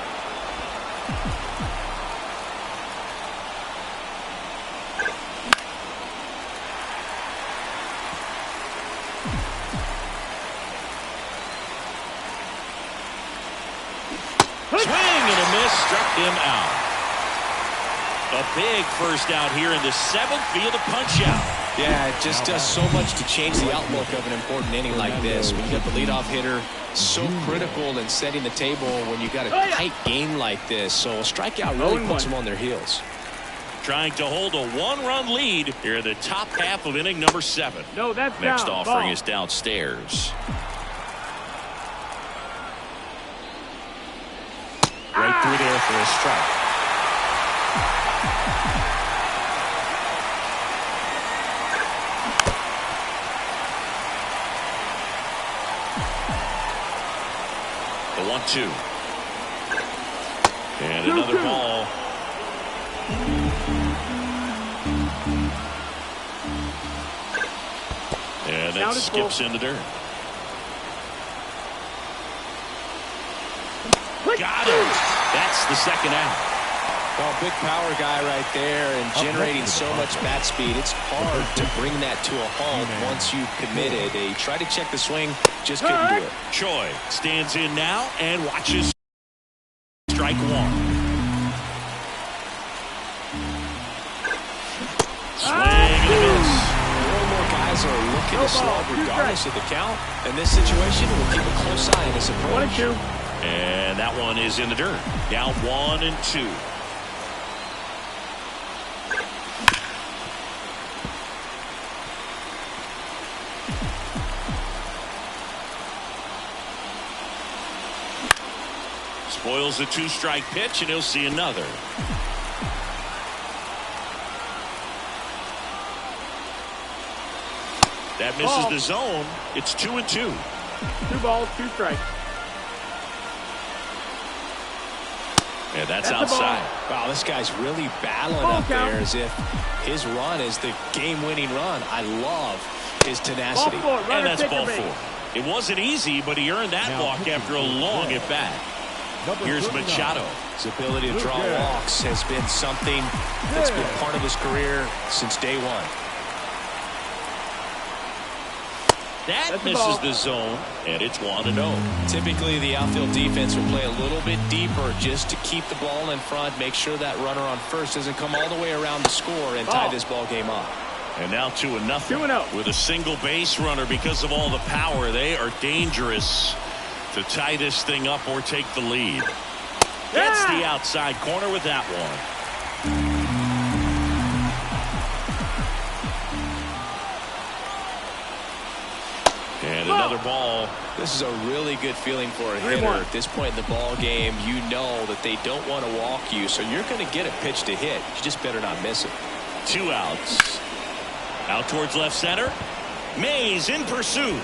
Swing and a miss, struck him out. A big first out here in the 7th via the punch out. Yeah, it just does so much to change the outlook of an important inning like this. When you got the leadoff hitter, so critical in setting the table when you got a tight game like this. So a strikeout really puts them on their heels. Trying to hold a 1-run lead here in the top half of inning number 7. No, that's Next down. offering Ball. is downstairs. Right through there for a strike. The 1-2. And another ball. And that skips in the dirt. Got it. That's the second out. Well, big power guy right there and generating so much bat speed. It's hard to bring that to a halt once you've committed. He tried to check the swing, just couldn't do it. Choi stands in now and watches strike 1. Swing and a miss. More and more guys are looking to slug regardless of the count. In this situation, we'll keep a close eye on this approach. 1-2. And that one is in the dirt. Now 1-2. Spoils the 2-strike pitch, and he'll see another. That misses the zone. It's 2-2. 2 balls, 2 strikes. And that's outside. Wow, this guy's really battling up there as if his run is the game-winning run. I love his tenacity. And that's ball 4. It wasn't easy, but he earned that walk after a long at-bat. Here's Machado. His ability to draw walks has been something that's been part of his career since day one. That misses the zone, and it's 1-0. Typically, the outfield defense will play a little bit deeper just to keep the ball in front, make sure that runner on first doesn't come all the way around the score and tie this ball game up. And now 2-0. 2-0. With a single base runner because of all the power. They are dangerous to tie this thing up or take the lead. Gets the outside corner with that one. And another ball. This is a really good feeling for a hitter at this point in the ball game. You know that they don't want to walk you, so you're going to get a pitch to hit. You just better not miss it. 2 outs. Out towards left center. Mays in pursuit.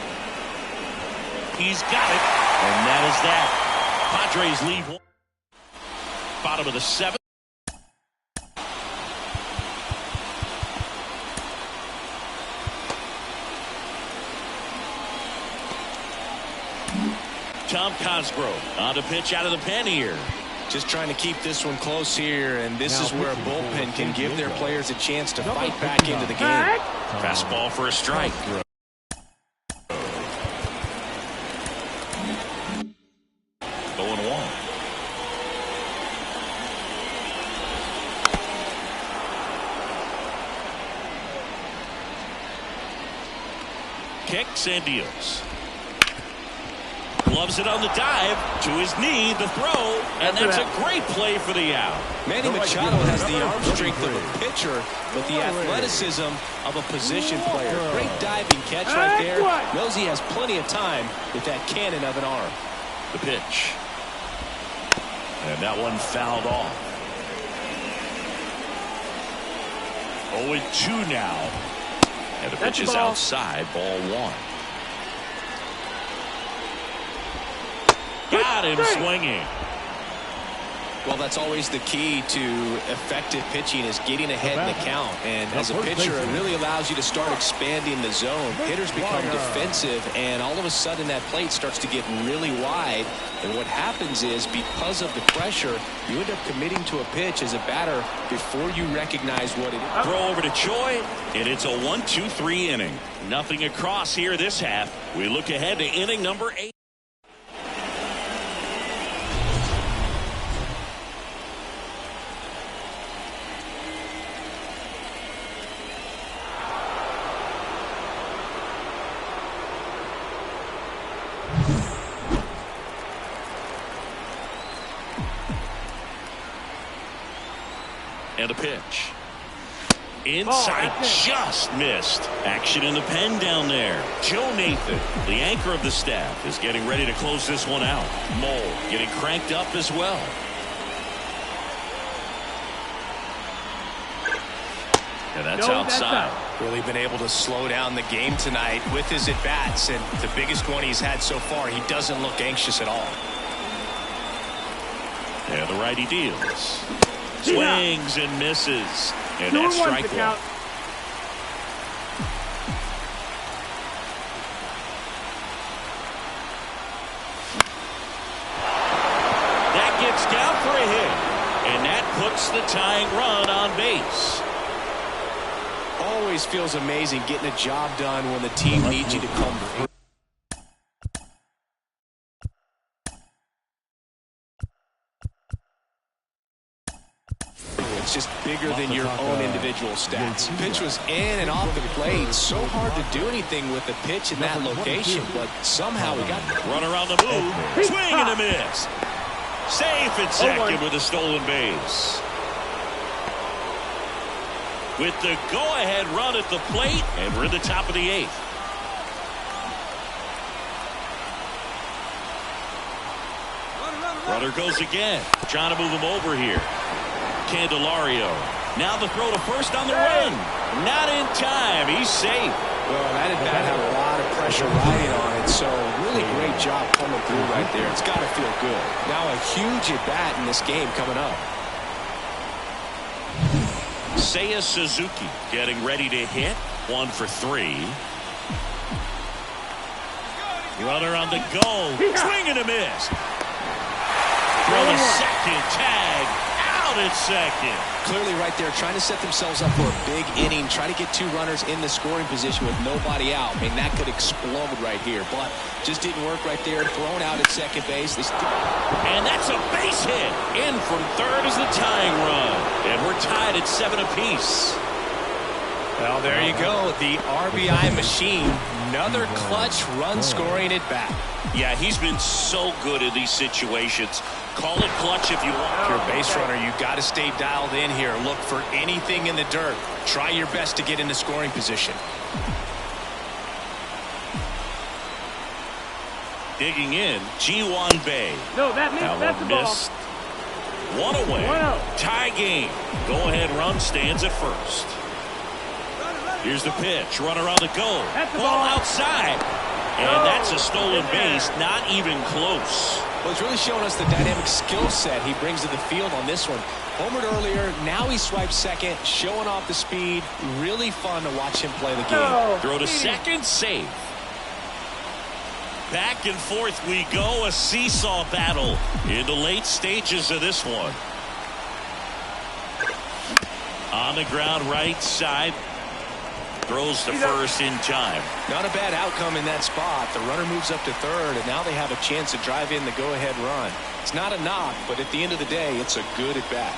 He's got it. And that is that. Padres lead 1. Bottom of the 7th. Tom Cosgrove on to pitch out of the pen here. Just trying to keep this one close here, and this is where a bullpen can give their players a chance to fight back into the game. Fastball for a strike. 0-1. Kicks and deals. Loves it on the dive to his knee, the throw, and that's a great play for the out. Manny Machado has the arm strength of a pitcher, but the athleticism of a position player. Great diving catch right there. Knows he has plenty of time with that cannon of an arm. The pitch. And that one fouled off. 0-2 now. And the pitch is outside, ball 1. Got him swinging. Well, that's always the key to effective pitching is getting ahead in the count. And as a pitcher, it really allows you to start expanding the zone. Hitters become defensive, and all of a sudden that plate starts to get really wide. And what happens is, because of the pressure, you end up committing to a pitch as a batter before you recognize what it is. Throw over to Choi, and it's a 1-2-3 inning. Nothing across here this half. We look ahead to inning number 8. And a pitch. Inside, just missed. Action in the pen down there. Joe Nathan, the anchor of the staff, is getting ready to close this one out. Mole getting cranked up as well. And that's outside. Really been able to slow down the game tonight with his at-bats, and the biggest one he's had so far, he doesn't look anxious at all. And the righty deals. Swings and misses. And that's strike 1. That gets down for a hit. And that puts the tying run on base. Always feels amazing getting a job done when the team needs you to come through. it's just bigger than your own individual stats. Pitch was in and off the plate. So hard to do anything with the pitch in that location, but somehow he got it. Run around the move. Swing and a miss. Safe at second with a stolen base. With the go-ahead run at the plate, and we're in the top of the 8th. Runner goes again. Trying to move him over here. Candelario. Now the throw to first on the run. Not in time. He's safe. Well, that at bat had a lot of pressure riding on it, so really great job coming through right there. It's got to feel good. Now a huge at bat in this game coming up. Seiya Suzuki getting ready to hit. 1 for 3. Runner on the go. Swing and a miss. Throw to second. Tag. Out at second. Clearly right there trying to set themselves up for a big inning. Try to get 2 runners in the scoring position with nobody out. I mean, that could explode right here, but just didn't work right there. Thrown out at second base. And that's a base hit. In from third is the tying run. And we're tied at 7 apiece. Well, there you go. The RBI machine. Another clutch run scoring at bat. Yeah, he's been so good in these situations. Call it clutch if you want. If you're a base runner, you've got to stay dialed in here. Look for anything in the dirt. Try your best to get in the scoring position. Digging in, Ji-Hwan Bae. No, that means that's the ball. Missed. 1 away. 1-0. Tie game. Go-ahead run stands at first. Here's the pitch. Runner on the go. That's the ball ball. outside. And that's a stolen base. Not even close. Well, it's really showing us the dynamic skill set he brings to the field on this one. Homered earlier, now he swipes second, showing off the speed. Really fun to watch him play the game. No. Throw to second, safe. Back and forth we go, a seesaw battle in the late stages of this one. On the ground, right side. Throws to first in time. Not a bad outcome in that spot. The runner moves up to third, and now they have a chance to drive in the go-ahead run. It's not a knock, but at the end of the day, it's a good at-bat.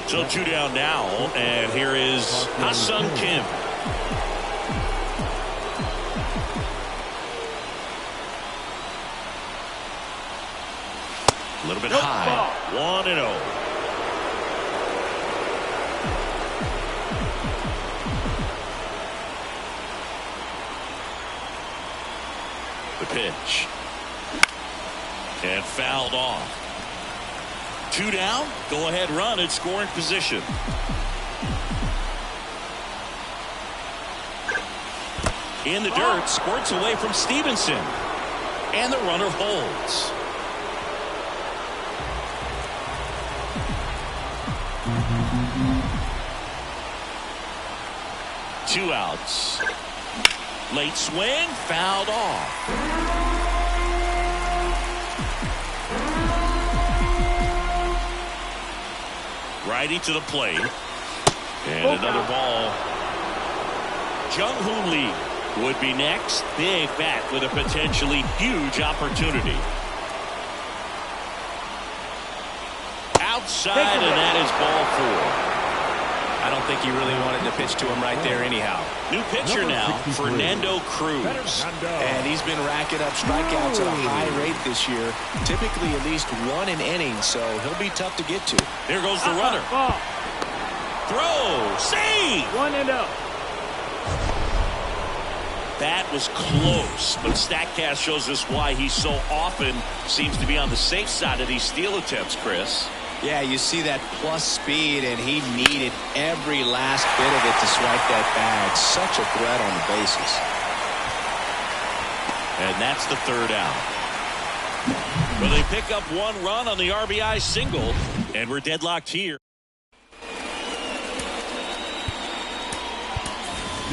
So 2 down now, and here is Ha-Seong Kim. A little bit high. 1-0. The pitch. And fouled off. 2 down. Go ahead run at scoring position. In the dirt. Squirts away from Stevenson. And the runner holds. Two outs. Late swing, fouled off. Righty to the plate. And another ball. Jung-Hoo Lee would be next. Big bat with a potentially huge opportunity. Outside, and that is ball 4. I don't think he really wanted to pitch to him right there anyhow. New pitcher now, Fernando Cruz. And he's been racking up strikeouts at a high rate this year. Typically at least 1 an inning, so he'll be tough to get to. There goes the runner. Throw. Save. 1-0. That was close, but StatCast shows us why he so often seems to be on the safe side of these steal attempts, Chris. Yeah, you see that plus speed, and he needed every last bit of it to swipe that bag. Such a threat on the bases. And that's the 3rd out. Well, they pick up 1 run on the RBI single, and we're deadlocked here.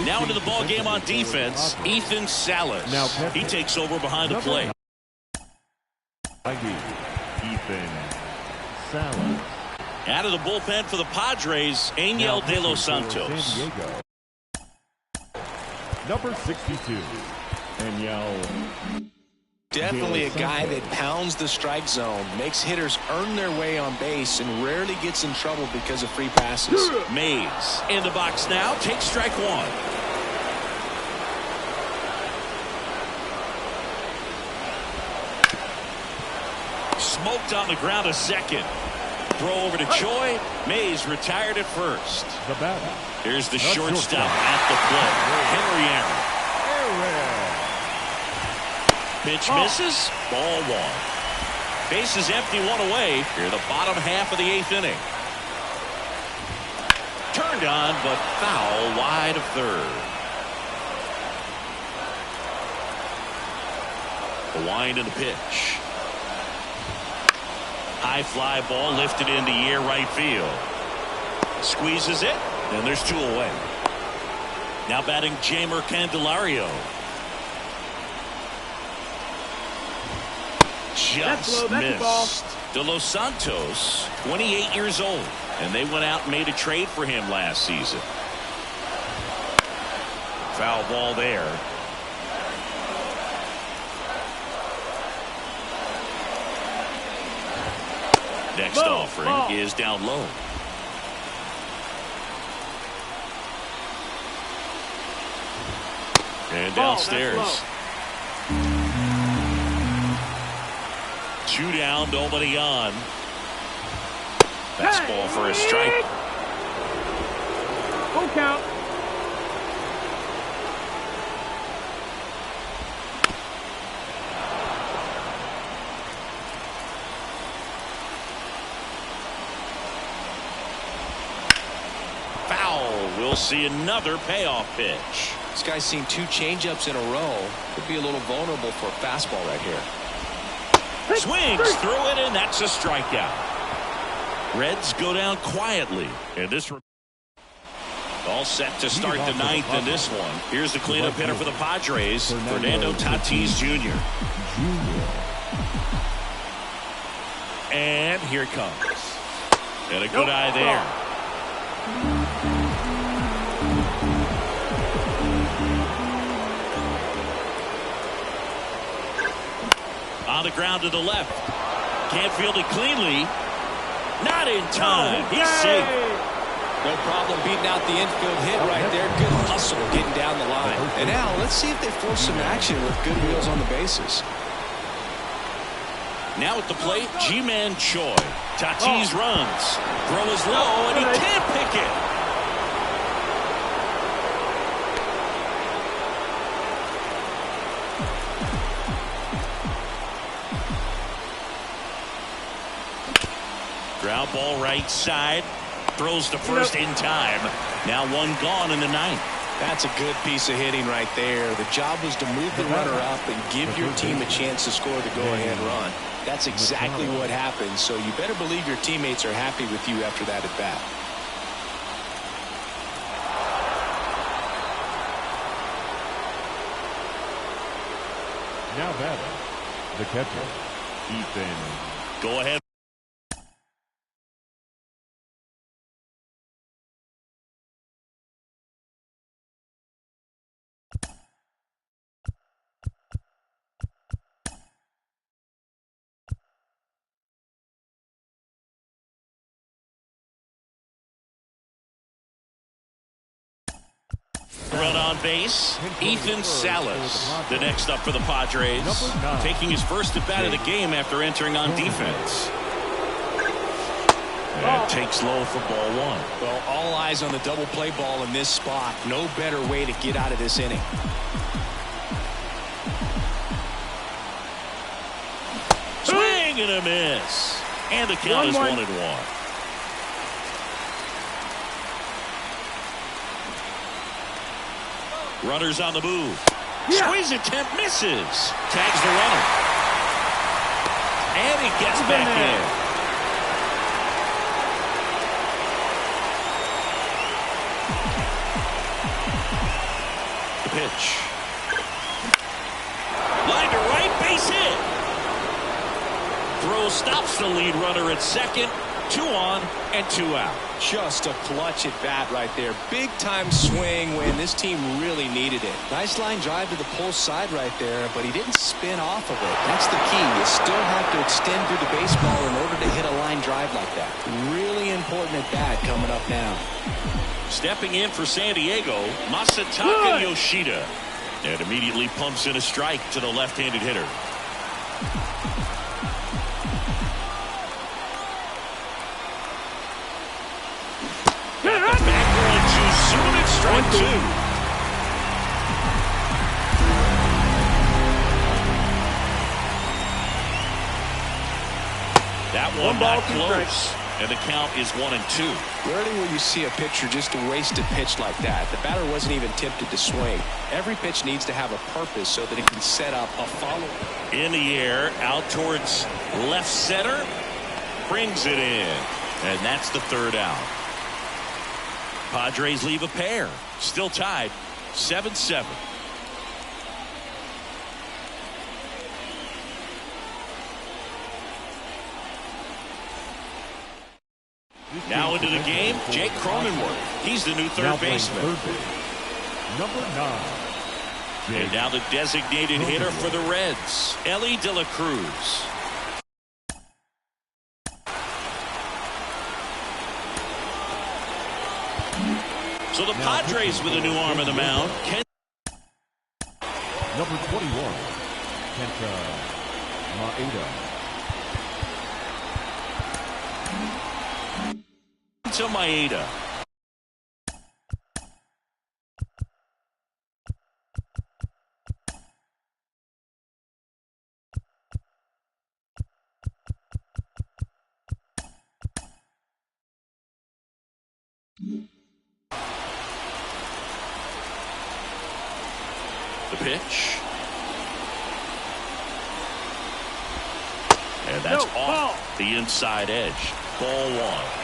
Now into the ball game on defense, Ethan Salas. He takes over behind the plate. Ethan Salas. Out of the bullpen for the Padres, Angel De Los Santos. Number 62, Angel Definitely a guy that pounds the strike zone, makes hitters earn their way on base, and rarely gets in trouble because of free passes. Mays in the box now, takes strike one. Smoked on the ground a second. Throw over to Choi. Mays retired at first. The batter. Here's the shortstop at the plate. Henry Aaron. Pitch misses. Ball one. Bases empty, one away. Here the bottom half of the 8th inning. Turned on, but foul wide of third. The wind and the pitch. High fly ball lifted in the air right field. Squeezes it, and there's 2 away. Now batting Jamer Candelario. Just missed. De Los Santos, 28 years old, and they went out and made a trade for him last season. Foul ball there. Next offering is down low. And downstairs. 2 down, nobody on. Fastball for a strike. Full count. Foul. We'll see another payoff pitch. This guy's seen 2 changeups in a row. Could be a little vulnerable for a fastball right here. Swings through it, and that's a strikeout. Reds go down quietly. And this all set to start the 9th in this one. Here's the cleanup hitter for the Padres, Fernando Tatis Jr. And here it comes. And a good eye there. On the ground to the left. Can't field it cleanly. Not in time. He's safe. No problem beating out the infield hit right there. Good hustle getting down the line. And now let's see if they force some action with good wheels on the bases. Now at the plate, Ji-Man Choi. Tatis runs. Throw is low, and he can't pick it. Ground ball right side. Throws to first in time. Now 1 gone in the 9th. That's a good piece of hitting right there. The job was to move the runner up and give your team a chance to score the go-ahead run. That's exactly what happened, so you better believe your teammates are happy with you after that at bat. Now batting, the catcher, Ethan. Go ahead. Run on base, Ethan Salas, the next up for the Padres, taking his first at bat of the game after entering on defense. And takes low for ball 1. Well, all eyes on the double play ball in this spot. No better way to get out of this inning. Swing and a miss. And the count is 1-1. Runners on the move. Squeeze attempt misses. Tags the runner. And he gets back in. The pitch. Line to right, base hit. Throw stops the lead runner at second. 2 on and 2 out. Just a clutch at bat right there. Big time swing when this team really needed it. Nice line drive to the pull side right there, but he didn't spin off of it. That's the key. You still have to extend through the baseball in order to hit a line drive like that. Really important at bat coming up now. Stepping in for San Diego, Masataka Yoshida. And immediately pumps in a strike to the left-handed hitter. Back going too soon. It's strike 2. That one not close. And the count is 1-2. Rarely will you see a pitcher just waste a pitch like that. The batter wasn't even tempted to swing. Every pitch needs to have a purpose so that it can set up a follow. In the air, out towards left center. Brings it in. And that's the 3rd out. Padres leave a pair. Still tied. 7-7. Now into the game, Jake Cronenworth. He's the new third baseman. Number 9. And now the designated hitter for the Reds, Ellie De La Cruz. So the Padres with a new arm in the mound. Number 21, Kenta Maeda. To Maeda. The pitch. And that's off the inside edge. Ball 1.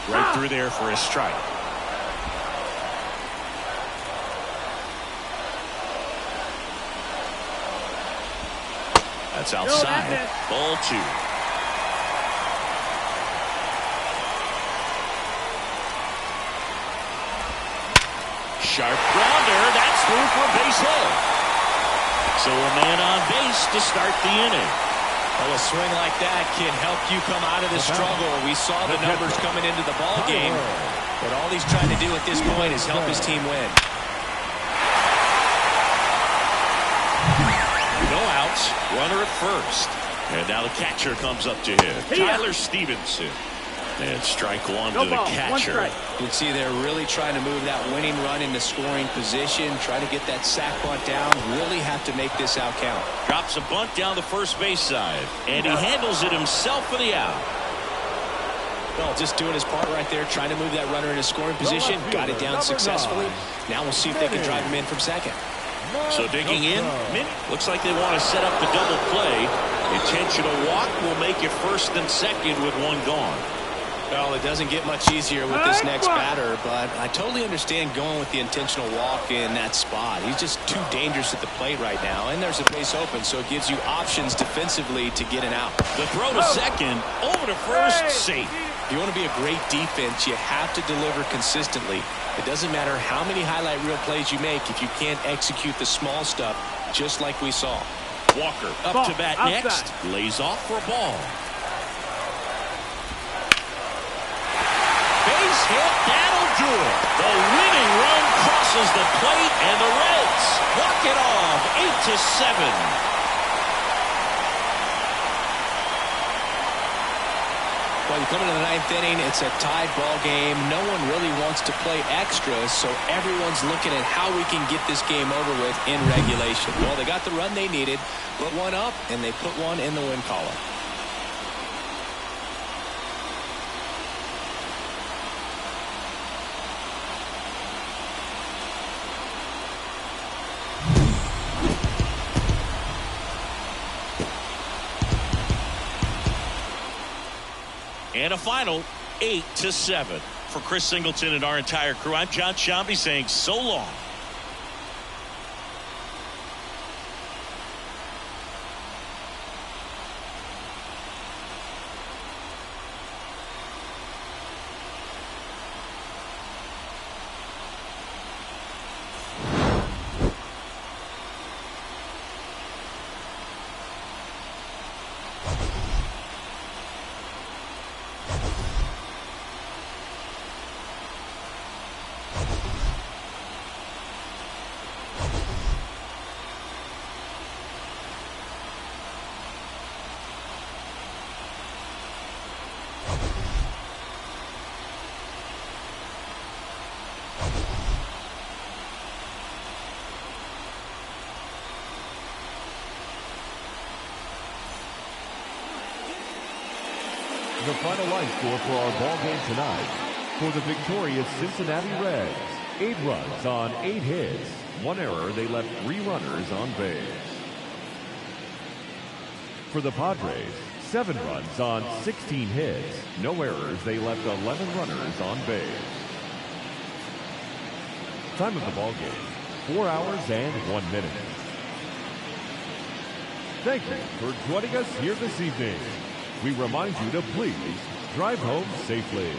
Right through there for a strike. That's outside. Ball 2. Sharp grounder. That's through for a base hit. So a man on base to start the inning. Well, a swing like that can help you come out of the struggle. We saw the numbers coming into the ball game, but all he's trying to do at this point is help his team win. No outs, runner at first. And now the catcher comes up to him. Tyler Stevenson. And strike 1 to the catcher. You can see they're really trying to move that winning run into scoring position, try to get that sac bunt down, really have to make this out count. Drops a bunt down the first base side, and he handles it himself for the out. Well, just doing his part right there, trying to move that runner into scoring position, got it down successfully. Now we'll see if they can drive him in from second. So digging in, looks like they want to set up the double play. Intentional walk will make you first and second with 1 gone. Well, it doesn't get much easier with this next batter, but I totally understand going with the intentional walk in that spot. He's just too dangerous at the plate right now, and there's a base open, so it gives you options defensively to get an out. The throw to second, over to first, safe. If you want to be a great defense, you have to deliver consistently. It doesn't matter how many highlight reel plays you make if you can't execute the small stuff, just like we saw. Walker up to bat next, lays off for a ball. Base hit, that'll do it. The winning run crosses the plate, and the Reds walk it off 8-7. Well, you come into the 9th inning, it's a tied ball game. No one really wants to play extra, so everyone's looking at how we can get this game over with in regulation. Well, they got the run they needed, put 1 up, and they put 1 in the win column. And a final 8-7 for Chris Singleton and our entire crew. I'm John Shambi saying so long. The final line score for our ball game tonight. For the victorious Cincinnati Reds, 8 runs on 8 hits. 1 error, they left 3 runners on base. For the Padres, 7 runs on 16 hits. No errors, they left 11 runners on base. Time of the ball game, 4 hours and 1 minute. Thank you for joining us here this evening. We remind you to please drive home safely.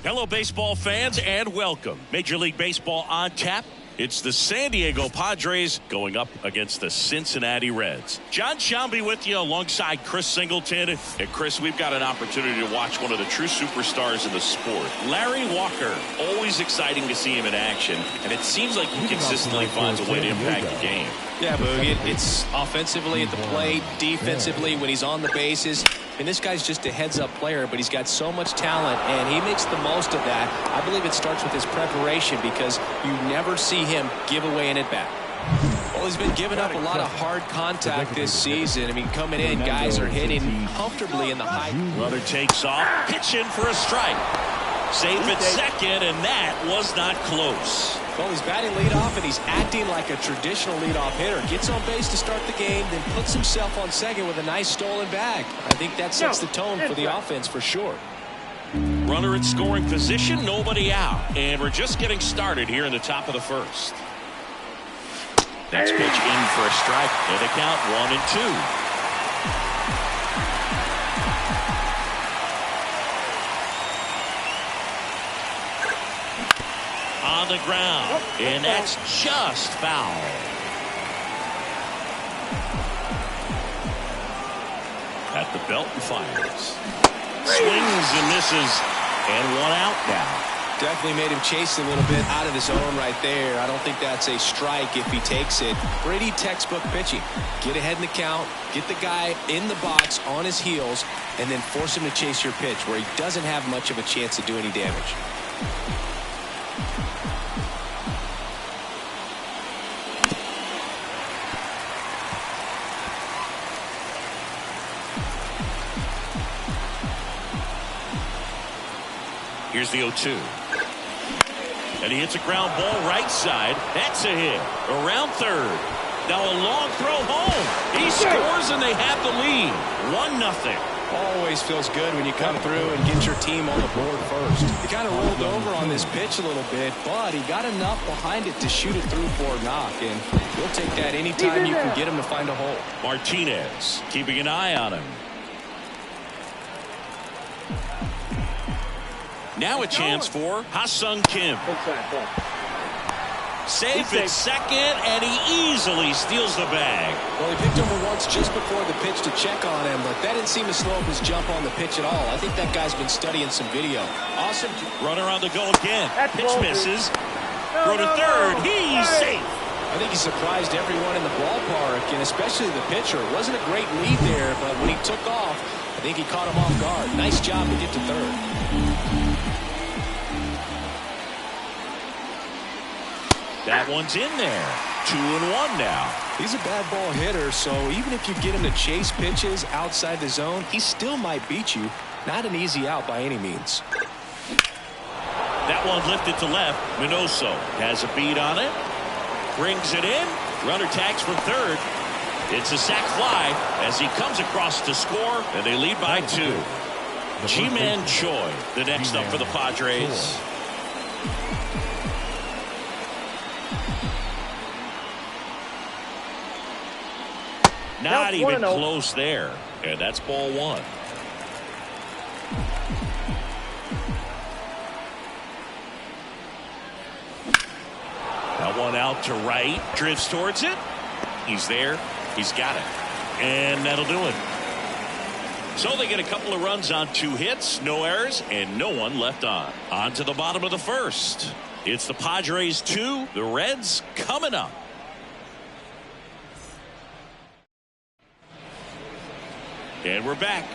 Hello, baseball fans, and welcome. Major League Baseball on tap. It's the San Diego Padres going up against the Cincinnati Reds. John Shambi with you alongside Chris Singleton. And Chris, we've got an opportunity to watch one of the true superstars in the sport. Larry Walker, always exciting to see him in action. And it seems like he consistently finds a way to impact the game. Yeah, Boogie, it's offensively at the plate, defensively when he's on the bases. And this guy's just a heads-up player, but he's got so much talent, and he makes the most of that. I believe it starts with his preparation because you never see him give away an at-bat. Well, he's been giving up a lot of hard contact this season. I mean, coming in, guys are hitting comfortably in the high. Runner takes off, pitching for a strike. Safe at second, and that was not close. Well, he's batting leadoff, and he's acting like a traditional leadoff hitter. Gets on base to start the game, then puts himself on second with a nice stolen bag. I think that sets the tone for the offense for sure. Runner in scoring position, nobody out. And we're just getting started here in the top of the first. Next pitch in for a strike. And the count 1-2. On the ground, and that's just foul. At the belt and fires. Swings and misses, and 1 out now. Definitely made him chase a little bit out of the zone right there. I don't think that's a strike if he takes it. Pretty textbook pitching. Get ahead in the count, get the guy in the box on his heels, and then force him to chase your pitch where he doesn't have much of a chance to do any damage. Here's the 0-2. And he hits a ground ball right side. That's a hit. Around third. Now a long throw home. He scores and they have the lead. 1-0. Always feels good when you come through and get your team on the board first. He kind of rolled over on this pitch a little bit, but he got enough behind it to shoot it through for a knock. And you'll take that anytime you can get him to find a hole. Martinez keeping an eye on him. Now a chance for Ha-Sung Kim. Safe at second, and he easily steals the bag. Well, he picked over once just before the pitch to check on him, but that didn't seem to slow up his jump on the pitch at all. I think that guy's been studying some video. Awesome. Runner on the go again. Pitch misses. Throw to third. He's safe. I think he surprised everyone in the ballpark, and especially the pitcher. It wasn't a great lead there, but when he took off, I think he caught him off guard. Nice job to get to third. That one's in there. 2-1 now. He's a bad ball hitter, so even if you get him to chase pitches outside the zone, he still might beat you. Not an easy out by any means. That one lifted to left. Minoso has a beat on it. Brings it in. Runner tags for third. It's a sac fly as he comes across to score, and they lead by 2. Ji-Man Choi, the next up for the Padres. Not even close there. And that's ball 1. That one out to right. Drifts towards it. He's there. He's got it. And that'll do it. So they get a couple of runs on 2 hits, no errors, and no one left on. On to the bottom of the first. It's the Padres 2, the Reds coming up. And we're back.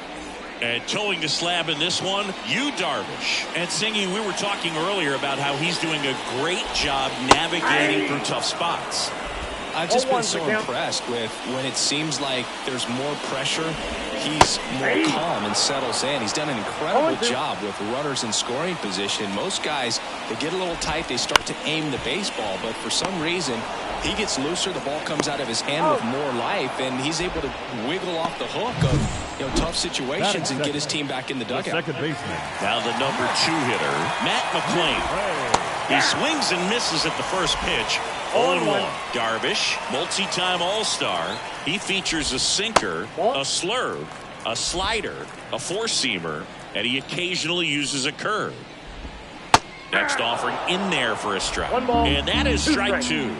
And towing the slab in this one, Yu Darvish. And Singy, we were talking earlier about how he's doing a great job navigating through tough spots. I've just been so impressed with when it seems like there's more pressure, he's more calm and settles in. He's done an incredible job with runners in scoring position. Most guys, they get a little tight, they start to aim the baseball, but for some reason, he gets looser, the ball comes out of his hand with more life, and he's able to wiggle off the hook of tough situations and get his team back in the dugout. Second baseman. Now the number 2 hitter, Matt McClain. He swings and misses at the first pitch. 0-1. Darvish, multi-time All-Star. He features a sinker, a slurve, a slider, a 4-seamer, and he occasionally uses a curve. Next offering in there for a strike. And that is strike 2.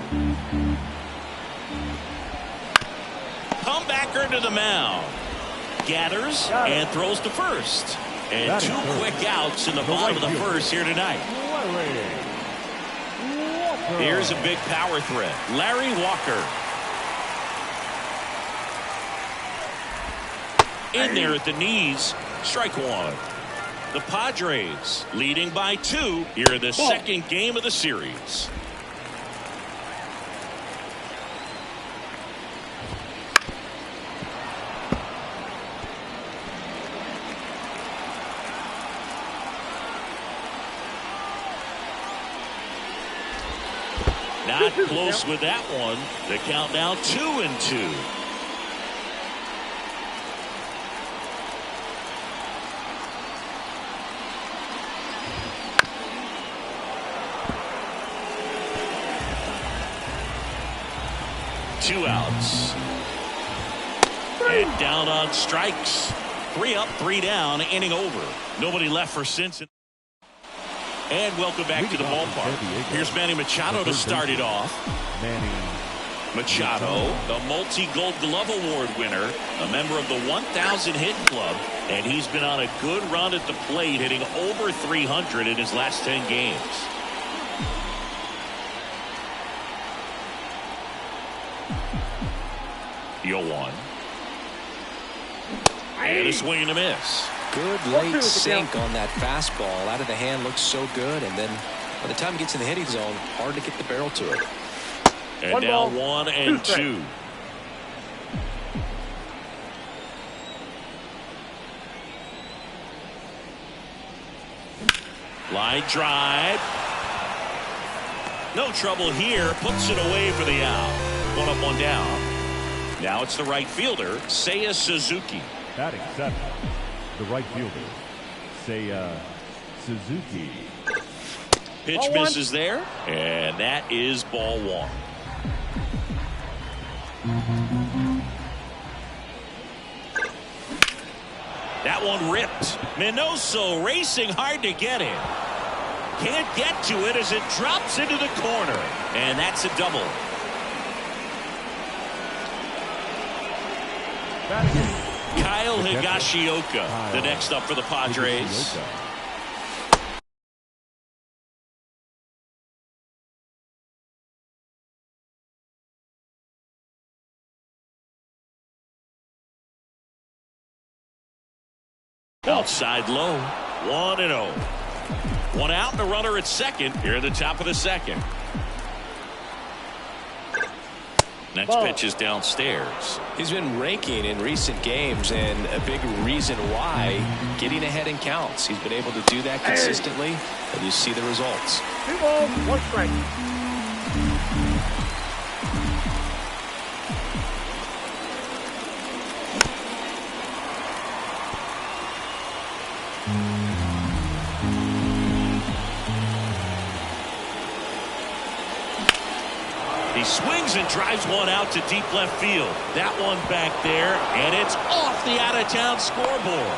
Comebacker to the mound. Gathers and throws to first. And 2 quick outs in the bottom of the first here tonight. Here's a big power threat. Larry Walker. In there at the knees. Strike 1. The Padres leading by 2 here in the second game of the series. Not close with that one. The count now 2-2. Two outs. And down on strikes. 3 up, 3 down, inning over. Nobody left for Cincinnati. And welcome back to the ballpark. Here's Manny Machado to start it off. Machado, the multi-Gold Glove Award winner, a member of the 1,000 hit club, And he's been on a good run at the plate, hitting over 300 in his last 10 games. Deal one. And a swing and a miss. Good late sink on that fastball. Out of the hand, looks so good. And then by the time it gets in the hitting zone, hard to get the barrel to it. And now 1-2. Line drive. No trouble here. Puts it away for the out. 1 up, 1 down. Now it's the right fielder, Seiya Suzuki. Batting seventh, the right fielder, Seiya Suzuki. Pitch misses there, and that is ball 1. That one ripped. Minoso racing hard to get in. Can't get to it as it drops into the corner. And that's a double. Kyle Higashioka, the next up for the Padres. Outside low, 1-0. 1 out and a runner at second here at the top of the second. Next pitch is downstairs. He's been raking in recent games, and a big reason why, getting ahead in counts. He's been able to do that consistently, and you see the results. 2 balls, 1 strike. He swings and drives one out to deep left field. That one back there, and it's off the out-of-town scoreboard.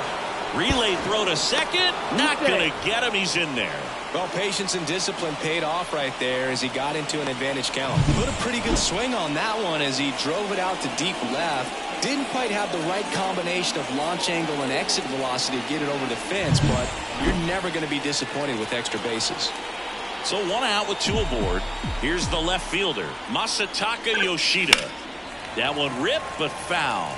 Relay throw to second. Not going to get him. He's in there. Well, patience and discipline paid off right there as he got into an advantage count. Put a pretty good swing on that one as he drove it out to deep left. Didn't quite have the right combination of launch angle and exit velocity to get it over the fence, but you're never going to be disappointed with extra bases. So 1 out with 2 aboard. Here's the left fielder, Masataka Yoshida. That one ripped but foul.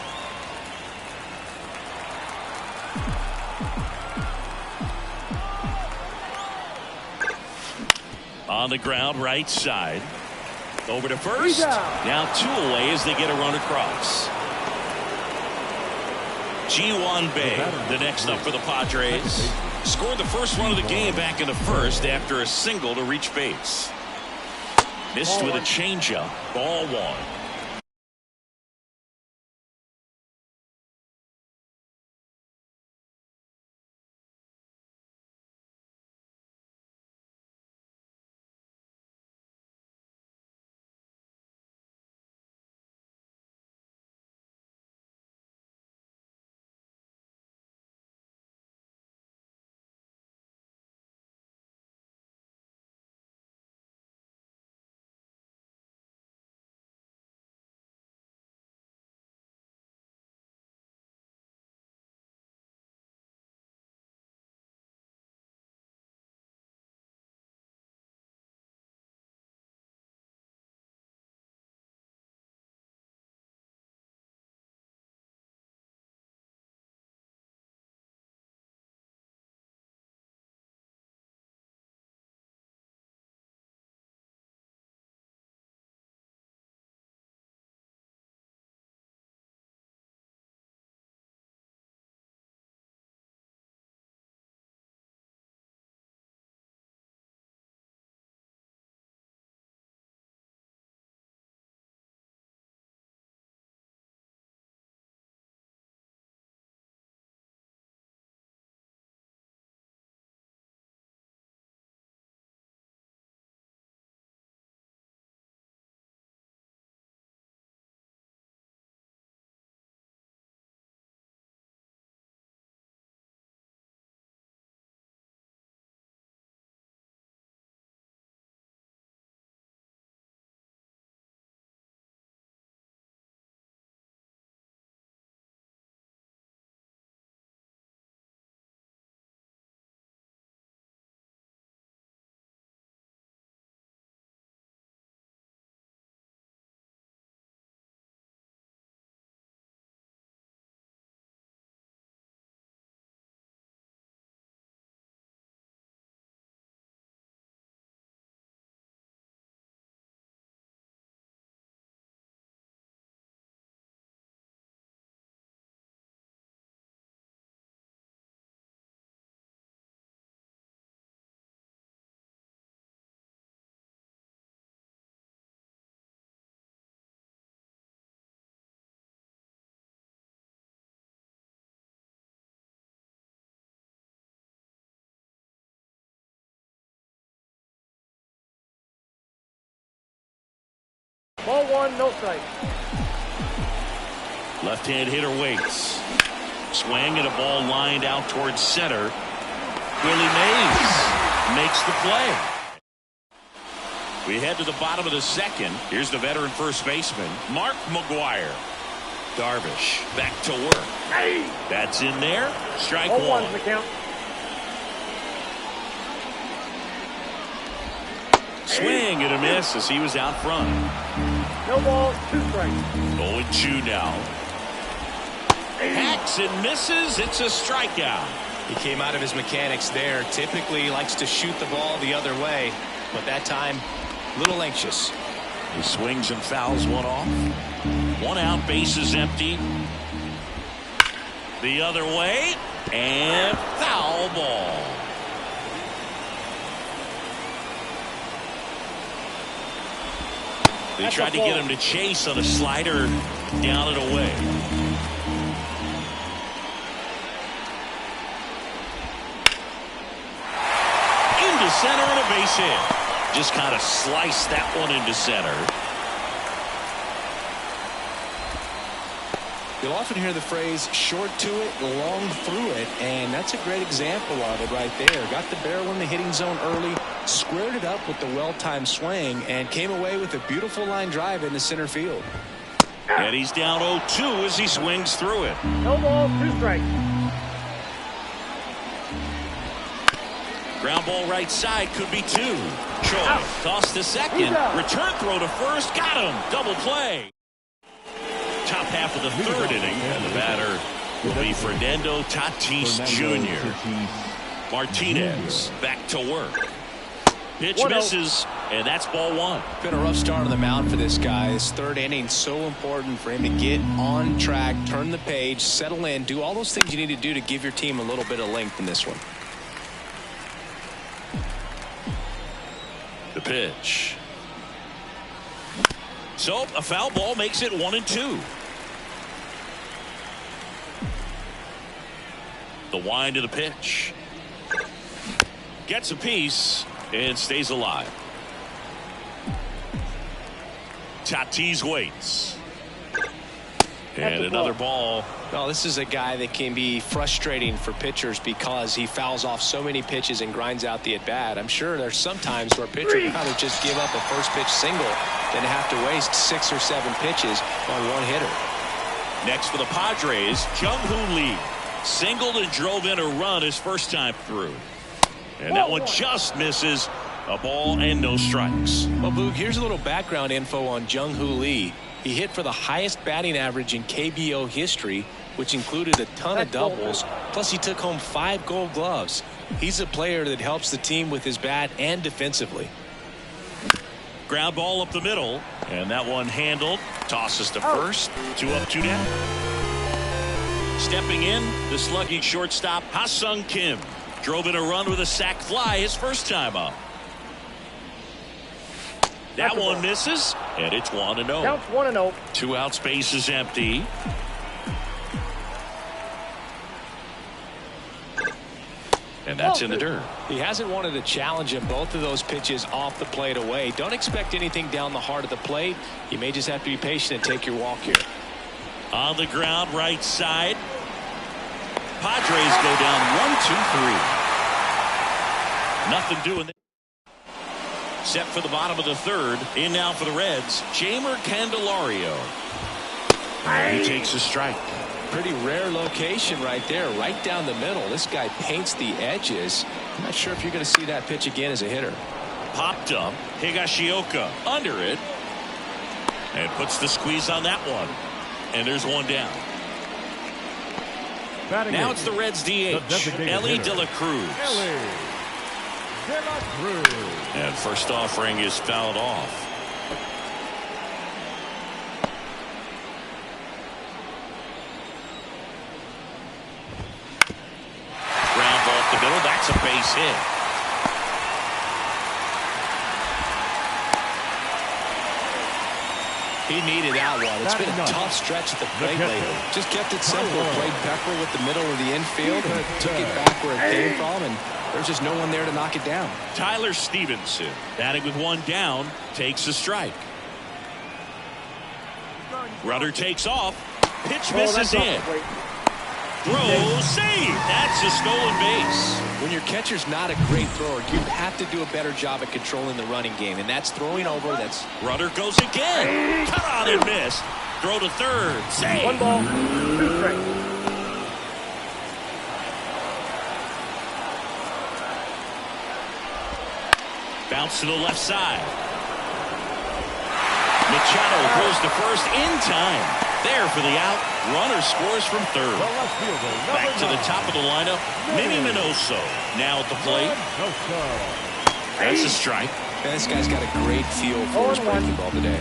On the ground, right side. Over to first. Now 2 away as they get a run across. Ji-hwan Bae, the next up for the Padres. Scored the first run of the game back in the first after a single to reach base. Missed with a changeup. Ball 1. Ball one, no strike. Left-hand hitter waits. Swing and a ball lined out towards center. Willie Mays makes the play. We head to the bottom of the second. Here's the veteran first baseman, Mark McGwire. Darvish back to work. Hey! That's in there. Strike Ball one. one's the count. Swing and a miss as he was out front. No ball, 2 strikes. 0-2 now. Hacks and misses. It's a strikeout. He came out of his mechanics there. Typically likes to shoot the ball the other way, but that time a little anxious. He swings and fouls one off. 1 out, bases empty. The other way, and foul ball. They tried to get him to chase on a slider down and away. Into center and a base hit. Just kind of sliced that one into center. You'll often hear the phrase short to it, long through it, and that's a great example of it right there. Got the barrel in the hitting zone early, squared it up with the well-timed swing, and came away with a beautiful line drive into center field. And he's down 0-2 as he swings through it. No ball, 2 strikes. Ground ball right side, could be 2. Choi toss to second, return throw to first, got him, double play. Top half of the third inning, and the batter will be Fernando Tatis Jr. Martinez back to work. Pitch misses, and that's ball 1. Been a rough start on the mound for this guy. His third inning so important for him to get on track, turn the page, settle in, do all those things you need to do to give your team a little bit of length in this one. The pitch. So a foul ball makes it 1-2. The wind of the pitch. Gets a piece and stays alive. Tatis waits. And another ball. Well, this is a guy that can be frustrating for pitchers because he fouls off so many pitches and grinds out the at-bat. I'm sure there's some times where a pitcher would rather just give up a first pitch single than have to waste 6 or 7 pitches on one hitter. Next for the Padres, Jung-Hoo Lee. Singled and drove in a run his first time through. And that one just misses. A ball and no strikes. Well, Boog, here's a little background info on Jung-Hoo Lee. He hit for the highest batting average in KBO history, which included a ton of doubles. Plus, he took home 5 Gold Gloves. He's a player that helps the team with his bat and defensively. Ground ball up the middle, and that one handled. Tosses to first. 2 up, 2 down. Stepping in, the slugging shortstop, Ha-Sung Kim. Drove in a run with a sac fly his first time up. That one misses, and it's 1-0. Counts 1-0. 2 outs, base is empty. And that's in the dirt. He hasn't wanted to challenge him. Both of those pitches off the plate away. Don't expect anything down the heart of the plate. You may just have to be patient and take your walk here. On the ground, right side. Padres go down 1-2-3. Nothing doing there. Set for the bottom of the third. In now for the Reds, Jeimer Candelario. He takes a strike. Pretty rare location right there, right down the middle. This guy paints the edges. I'm not sure if you're going to see that pitch again as a hitter. Popped up. Higashioka under it. And puts the squeeze on that one. And there's one down. Now it's the Reds DH, Ellie De La Cruz. And first offering is fouled off. Ground ball up the middle. That's a base hit. He needed that one. It's been a tough stretch at the plate lately. Just kept it simple. Played Pepper with the middle of the infield and took it back where it came from, and there's just no one there to knock it down. Tyler Stevenson, batting with one down, takes a strike. Runner takes off. Pitch Oh, misses that's in. off the plate. Throw, save. That's a stolen base. When your catcher's not a great thrower, you have to do a better job at controlling the running game, and that's throwing over. That's Runner goes again. Cut on and miss. Throw to third. Save. 1 ball, 2 strikes. Bounce to the left side. Machado throws to first in time. There for the out. Runner scores from third. The left fielder, number Back to the 9. top of the lineup. Minnie Minoso now at the plate. That's a strike. Man, this guy's got a great feel for his breaking ball today.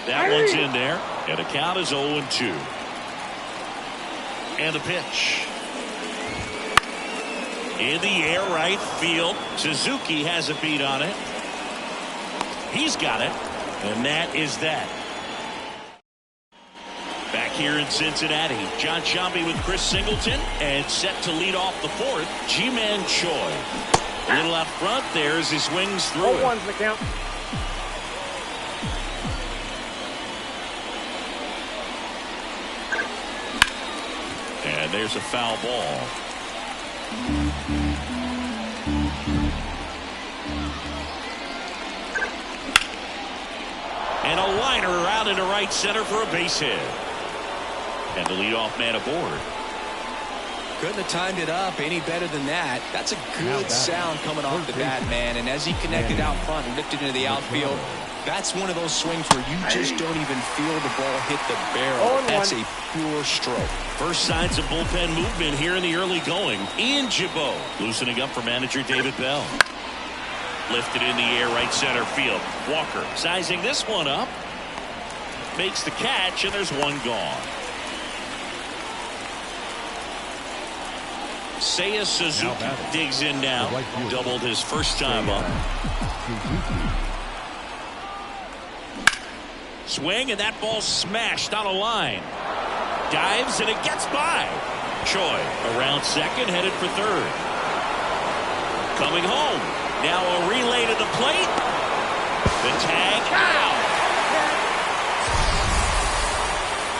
That one's in there. And the count is 0-2. And the pitch. In the air, right field. Suzuki has a beat on it. He's got it. And that is that. Back here in Cincinnati, John Shambi with Chris Singleton, and set to lead off the fourth, Ji-Man Choi. A little out front there as he swings through it. 0-1's the count. And there's a foul ball. And a liner out into right center for a base hit. And the leadoff man aboard. Couldn't have timed it up any better than that. That's a good sound coming off the bat, man. And as he connected out front and lifted into the outfield, that's one of those swings where you just don't even feel the ball hit the barrel. That's a pure stroke. First signs of bullpen movement here in the early going. Ian Gibaut loosening up for manager David Bell. Lifted in the air, right center field. Walker sizing this one up. Makes the catch, and there's one gone. Seiya Suzuki digs in now. Doubled his first time up. Swing, and that ball smashed on a line. Dives, and it gets by. Choi around second, headed for third. Coming home. Now a relay to the plate. The tag out.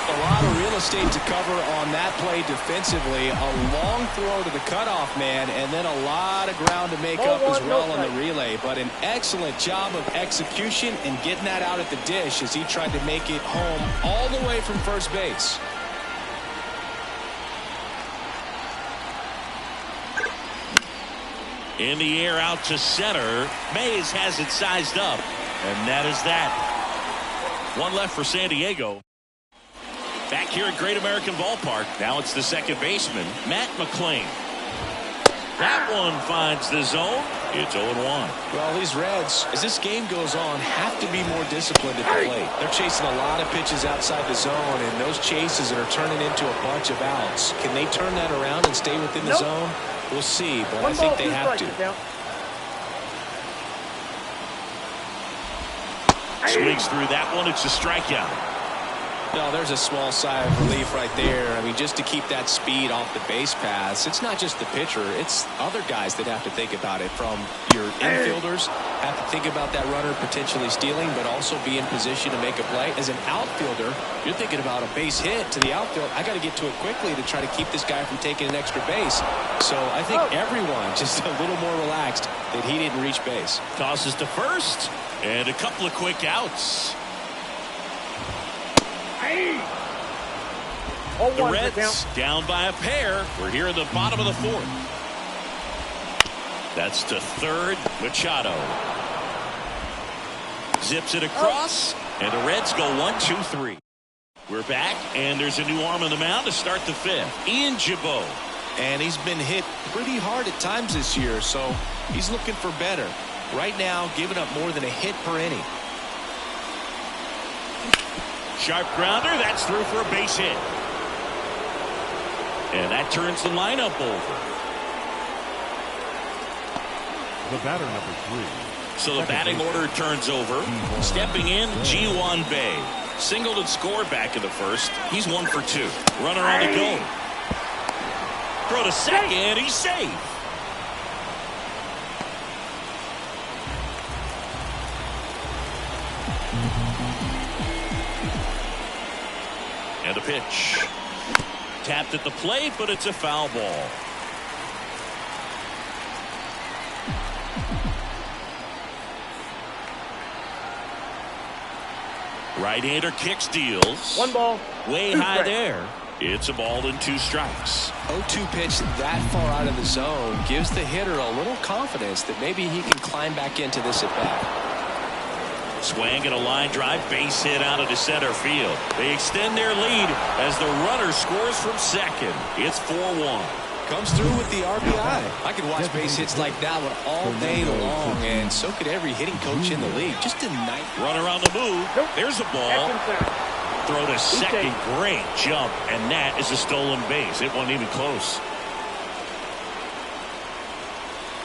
A lot of real estate to cover on that play defensively. A long throw to the cutoff man, and then a lot of ground to make up as well on the relay. But an excellent job of execution and getting that out at the dish as he tried to make it home all the way from first base. In the air out to center. Mays has it sized up. And that is that. One left for San Diego. Back here at Great American Ballpark. Now it's the second baseman, Matt McClain. That one finds the zone. It's 0-1. Well, these Reds, as this game goes on, have to be more disciplined at the plate. They're chasing a lot of pitches outside the zone, and those chases are turning into a bunch of outs. Can they turn that around and stay within the zone? We'll see, but I think they have to. Swings through that one. It's a strikeout. No, there's a small sigh of relief right there. I mean, just to keep that speed off the base paths. It's not just the pitcher. It's other guys that have to think about it. From your infielders, have to think about that runner potentially stealing, but also be in position to make a play. As an outfielder, you're thinking about a base hit to the outfield. I got to get to it quickly to try to keep this guy from taking an extra base. So I think everyone just a little more relaxed that he didn't reach base. Tosses to first, and a couple of quick outs. The Reds down by a pair. We're here in the bottom of the fourth. That's to third. Machado zips it across, and the Reds go 1-2-3. We're back, and there's a new arm on the mound to start the fifth. Ian Gibaut. And he's been hit pretty hard at times this year, so he's looking for better. Right now, giving up more than a hit per inning. Sharp grounder, that's through for a base hit. And that turns the lineup over. The batter, number 3. So the batting order turns over. Stepping in, Ji-Hwan Bae. Singled and scored back in the first. He's 1 for 2. Runner on the go. Throw to second, he's safe. And a pitch. Tapped at the plate, but it's a foul ball. Right-hander kicks, deals. 1 ball. Way 2 high strikes. there. It's a ball and 2 strikes. 0-2 pitch that far out of the zone gives the hitter a little confidence that maybe he can climb back into this at bat. Swing and a line drive, base hit out into center field. They extend their lead as the runner scores from second. It's 4-1. Comes through with the RBI. I could watch base hits like that one all day long, and so could every hitting coach in the league. Just a night. Runner on the move. There's a ball. Throw to second. Great jump, and that is a stolen base. It wasn't even close.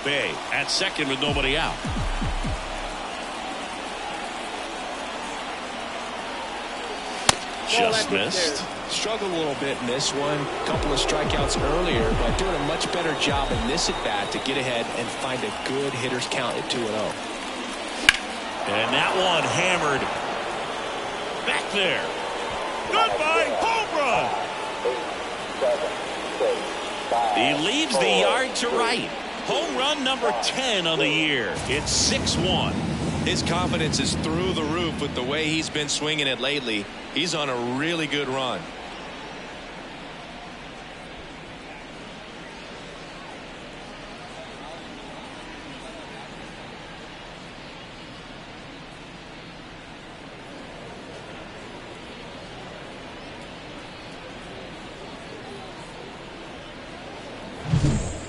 Bay at second with nobody out. Just missed. Struggled a little bit in this one. Couple of strikeouts earlier, but doing a much better job in this at bat to get ahead and find a good hitter's count at 2-0. And that one hammered back there. Goodbye, home run. He leaves the yard to right. Home run number 10 on the year. It's 6-1. His confidence is through the roof with the way he's been swinging it lately. He's on a really good run.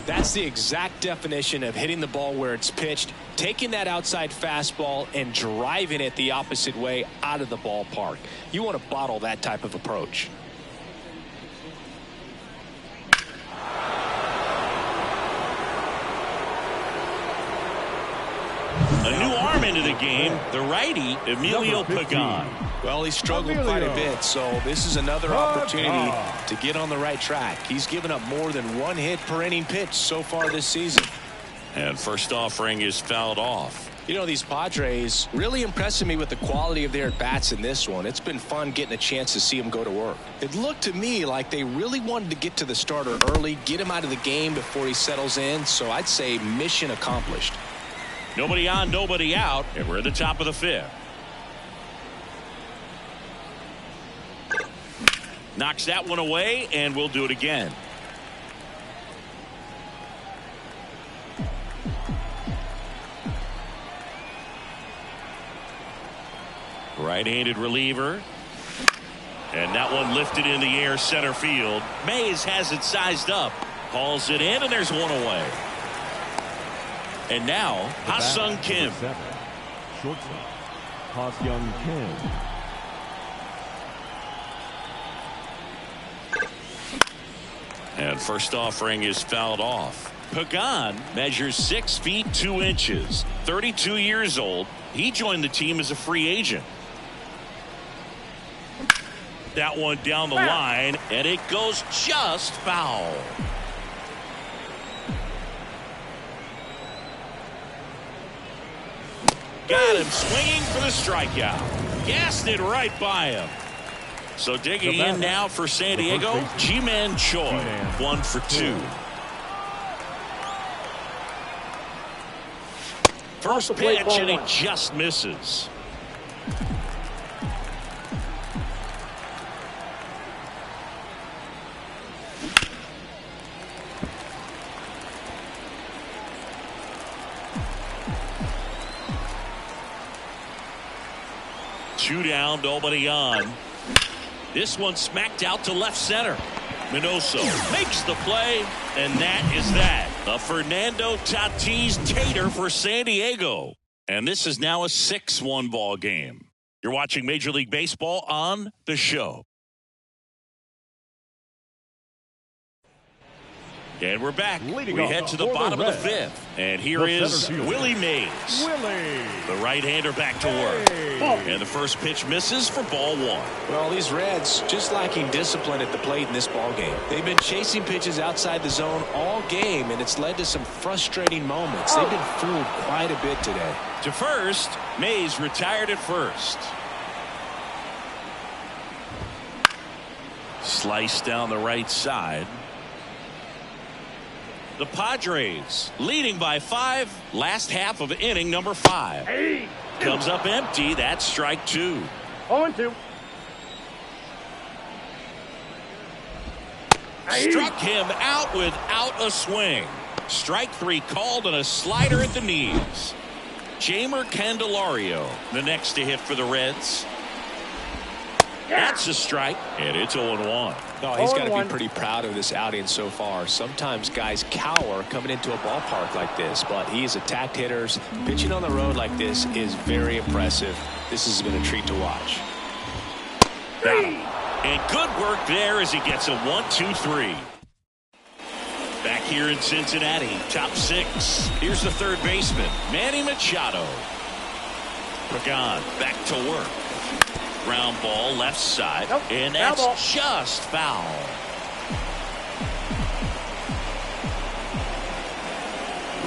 That's the exact definition of hitting the ball where it's pitched, taking that outside fastball and driving it the opposite way out of the ballpark. You want to bottle that type of approach. A new arm into the game, the righty, Emilio Pagan. Well, he struggled quite a bit, so this is another opportunity to get on the right track. He's given up more than 1 hit per inning pitch so far this season. And first offering is fouled off. You know, these Padres really impressing me with the quality of their at-bats in this one. It's been fun getting a chance to see them go to work. It looked to me like they really wanted to get to the starter early, get him out of the game before he settles in, so I'd say mission accomplished. Nobody on, nobody out, and we're at the top of the 5th. Knocks that one away, and we'll do it again. Right-handed reliever. And that one lifted in the air center field. Mays has it sized up. Hauls it in, and there's one away. And now, Ha-Sung Kim. Shortstop, Ha-Sung Kim. And first offering is fouled off. Pagan measures 6 feet 2 inches. 32 years old. He joined the team as a free agent. That one down the line, and it goes just foul. Got him swinging for the strikeout. Gassed it right by him. So digging in now for San Diego, Ji-Man Choi, 1 for 2. First pitch, and it just misses. Two down, nobody on. This one smacked out to left center. Minoso makes the play, and that is that. A Fernando Tatis tater for San Diego. And this is now a 6-1 ball game. You're watching Major League Baseball on The Show. And we're back. Leading We off head to the for the bottom of the Reds, fifth. And here the is center fielder, Willie Mays. Willie. The right-hander back to work. And the first pitch misses for ball one. Well, these Reds just lacking discipline at the plate in this ball game. They've been chasing pitches outside the zone all game, and it's led to some frustrating moments. They've been fooled quite a bit today. To first, Mays retired at first. Slice down the right side. The Padres leading by 5. Last half of inning number 5. Hey. Comes up empty. That's strike 2. 0-2. Struck him out without a swing. Strike 3 called on a slider at the knees. Jamer Candelario, the next to hit for the Reds. That's a strike, and it's 0-1. Oh, he's got to be pretty proud of this outing so far. Sometimes guys cower coming into a ballpark like this, but he's attacked hitters. Pitching on the road like this is very impressive. This has been a treat to watch. Got him. And good work there as he gets a 1-2-3. Back here in Cincinnati, top 6. Here's the third baseman, Manny Machado. Pagan back to work. Ground ball left side, and that's just foul.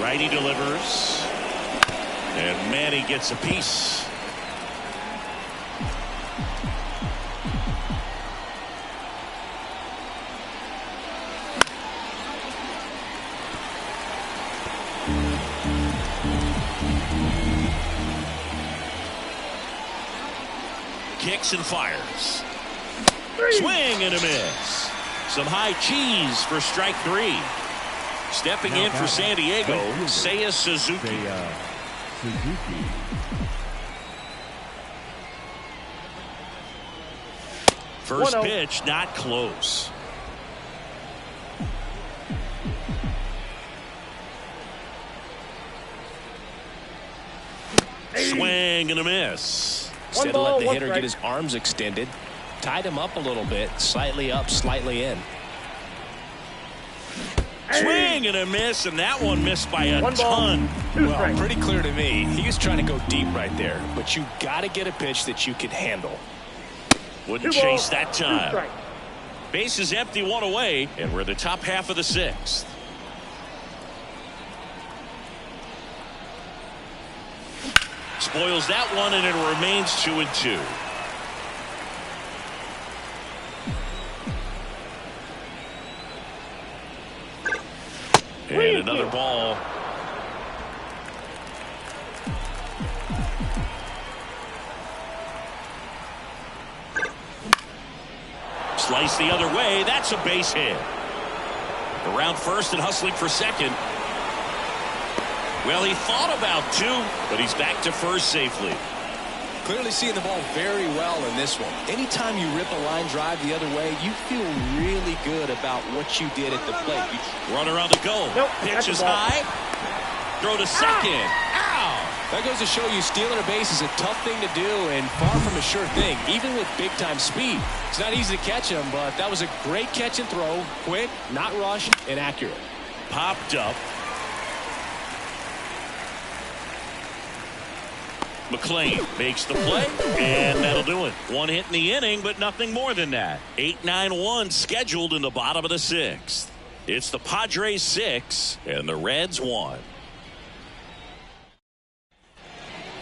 Righty delivers, and Manny gets a piece. Kicks and fires. Swing and a miss. Some high cheese for strike 3. Stepping in for San Diego, Seiya Suzuki. First pitch not close. Swing and a miss. Instead of letting the hitter get his arms extended, tied him up a little bit, slightly up, slightly in. Swing and a miss, and that one missed by a ton. Well, pretty clear to me. He was trying to go deep right there, but you got to get a pitch that you can handle. Wouldn't chase that time. Base is empty, 1 away, and we're in the top half of the 6th. Spoils that one, and it remains 2-2. And another ball. Slice the other way. That's a base hit. Around first and hustling for second. Well, he thought about 2, but he's back to first safely. Clearly seeing the ball very well in this one. Anytime you rip a line drive the other way, you feel really good about what you did at the plate. Runner on the go. Pitch is high. Throw to second. Ow! That goes to show you stealing a base is a tough thing to do and far from a sure thing, even with big-time speed. It's not easy to catch him, but that was a great catch and throw. Quick, not rushed, and accurate. Popped up. McClain makes the play, and that'll do it. 1 hit in the inning, but nothing more than that. 8-9-1 scheduled in the bottom of the 6th. It's the Padres 6 and the Reds 1.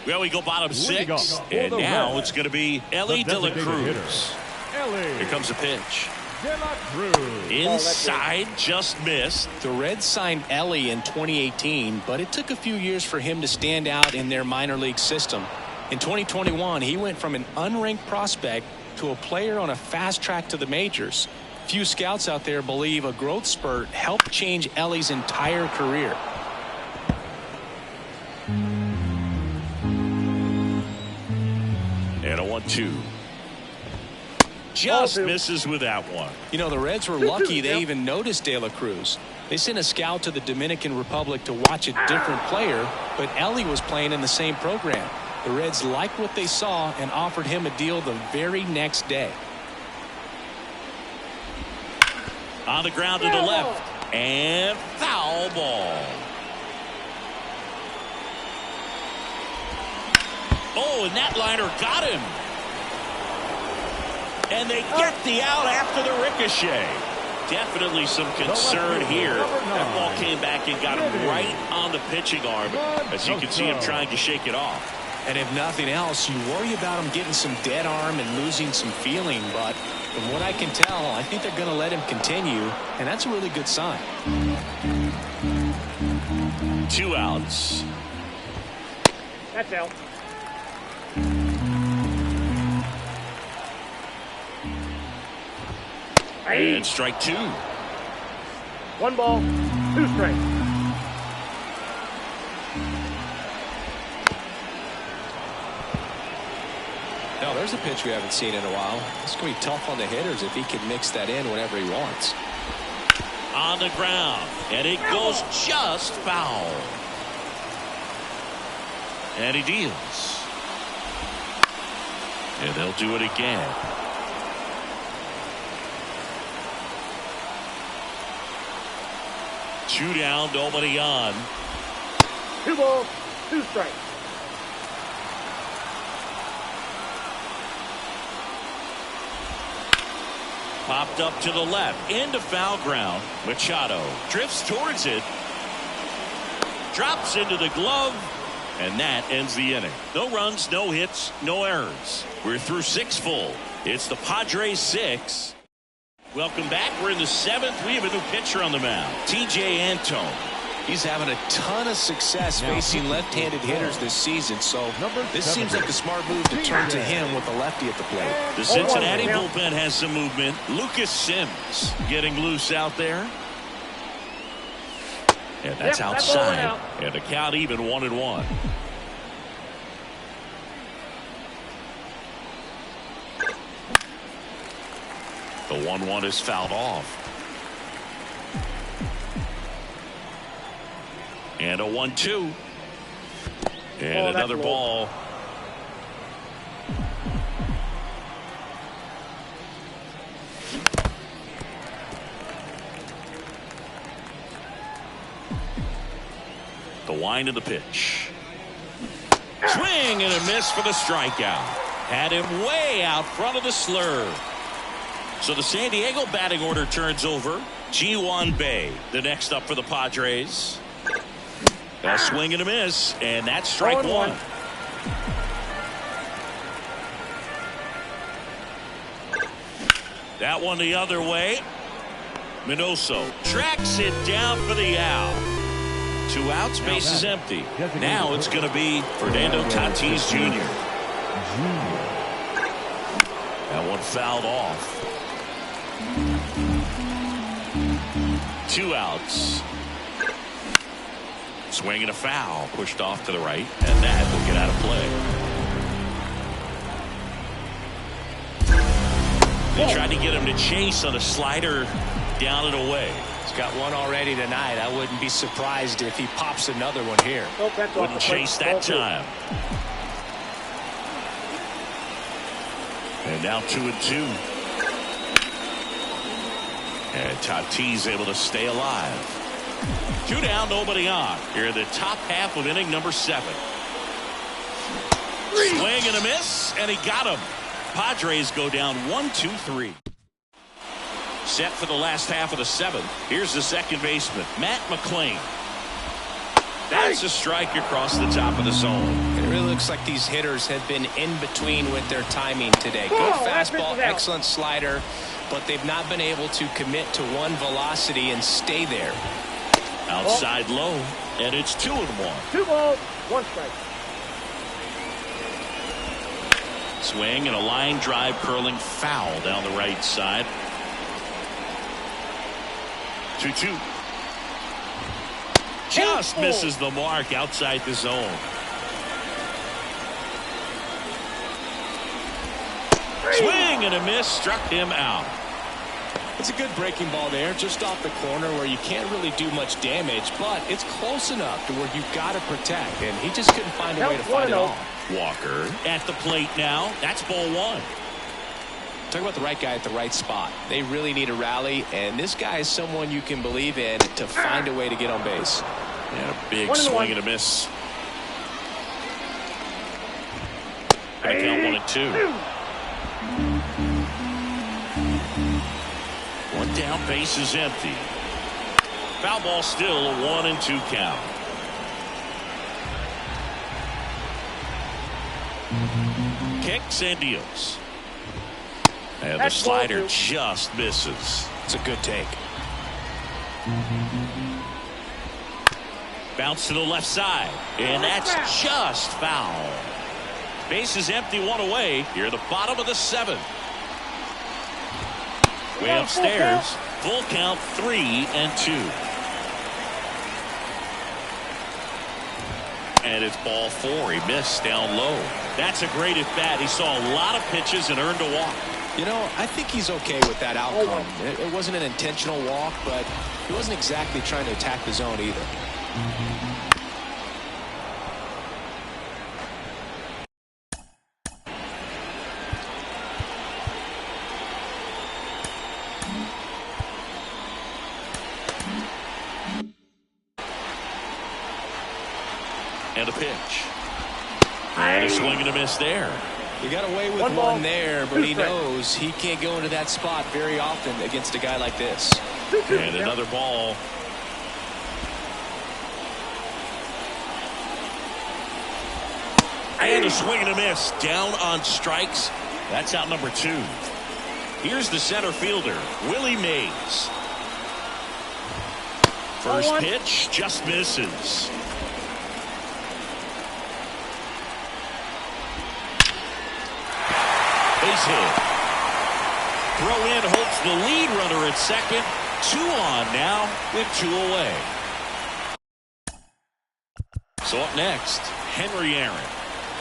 Well, we go bottom 6, and now it's going to be Elly De La Cruz. Here comes a pitch. Inside, just missed. The Reds signed Elly in 2018, but it took a few years for him to stand out in their minor league system. In 2021, he went from an unranked prospect to a player on a fast track to the majors. Few scouts out there believe a growth spurt helped change Elly's entire career. And a 1-2. Just misses with that one. You know, the Reds were lucky they even noticed De La Cruz. They sent a scout to the Dominican Republic to watch a different player, but Elly was playing in the same program. The Reds liked what they saw and offered him a deal the very next day. On the ground to the left. And foul ball. Oh, and that liner got him. And they get the out after the ricochet. Definitely some concern here. That ball came back and got him right on the pitching arm. As you can see him trying to shake it off. And if nothing else, you worry about him getting some dead arm and losing some feeling. But from what I can tell, I think they're going to let him continue. And that's a really good sign. 2 outs. That's out. And strike 2. 1 ball, 2 strikes. Now, there's a pitch we haven't seen in a while. It's going to be tough on the hitters if he can mix that in whenever he wants. On the ground, and it goes just foul. And he deals. And they'll do it again. Two down, nobody on. 2 balls, 2 strikes. Popped up to the left, into foul ground. Machado drifts towards it. Drops into the glove. And that ends the inning. No runs, no hits, no errors. We're through 6 full. It's the Padres 6. Welcome back. We're in the 7th. We have a new pitcher on the mound, T.J. Antone. He's having a ton of success facing left-handed hitters this season, so this seems like a smart move to turn to him with a lefty at the plate. The Cincinnati bullpen has some movement. Lucas Sims getting loose out there. And that's outside. And the count even 1-1. The 1-1 is fouled off. And a 1-2. And another ball. The wind of the pitch. Swing and a miss for the strikeout. Had him way out front of the slur. So the San Diego batting order turns over. Ji-hwan Bae, the next up for the Padres. A swing and a miss, and that's strike 1. That one the other way. Minoso tracks it down for the out. 2 outs, bases empty. Now it's going to be Fernando Tatis Jr. That one fouled off. 2 outs. Swing and a foul, pushed off to the right, and that will get out of play. They tried to get him to chase on a slider down and away. He's got one already tonight. I wouldn't be surprised if he pops another one here. Wouldn't chase that time. And now 2-2. And Tatis able to stay alive. 2 down, nobody on. Here in the top half of inning number 7. Swing and a miss, and he got him. Padres go down 1-2-3. Set for the last half of the 7th. Here's the second baseman, Matt McClain. That's a strike across the top of the zone. It really looks like these hitters have been in between with their timing today. Good fastball, excellent slider, but they've not been able to commit to one velocity and stay there. Outside low, and it's 2-1. 2 balls, 1 strike. Swing and a line drive curling foul down the right side. 2-2. Just misses the mark outside the zone. Swing and a miss, struck him out. It's a good breaking ball there, just off the corner where you can't really do much damage, but it's close enough to where you've got to protect, and he just couldn't find a way to fight it off. Walker at the plate now. That's ball 1. Talk about the right guy at the right spot. They really need a rally, and this guy is someone you can believe in to find a way to get on base. And a big swing and a miss. Gonna count 1-2. One down, base is empty. Foul ball, still a 1-2 count. Kicks and deals. And the slider just misses. It's a good take. Bounce to the left side. And that's just foul. Base is empty, one away. Here at the bottom of the 7th. Way upstairs. Full count, 3-2. And it's ball 4. He missed down low. That's a great at bat. He saw a lot of pitches and earned a walk. You know, I think he's okay with that outcome. It wasn't an intentional walk, but he wasn't exactly trying to attack the zone either. And a pitch. And a swing and a miss there. He got away with one there, but he knows he can't go into that spot very often against a guy like this. And another ball. And a swing and a miss. Down on strikes. That's out number 2. Here's the center fielder, Willie Mays. First pitch just misses. Base hit. Throw in holds the lead runner at second. 2 on now with 2 away. So up next, Henry Aaron.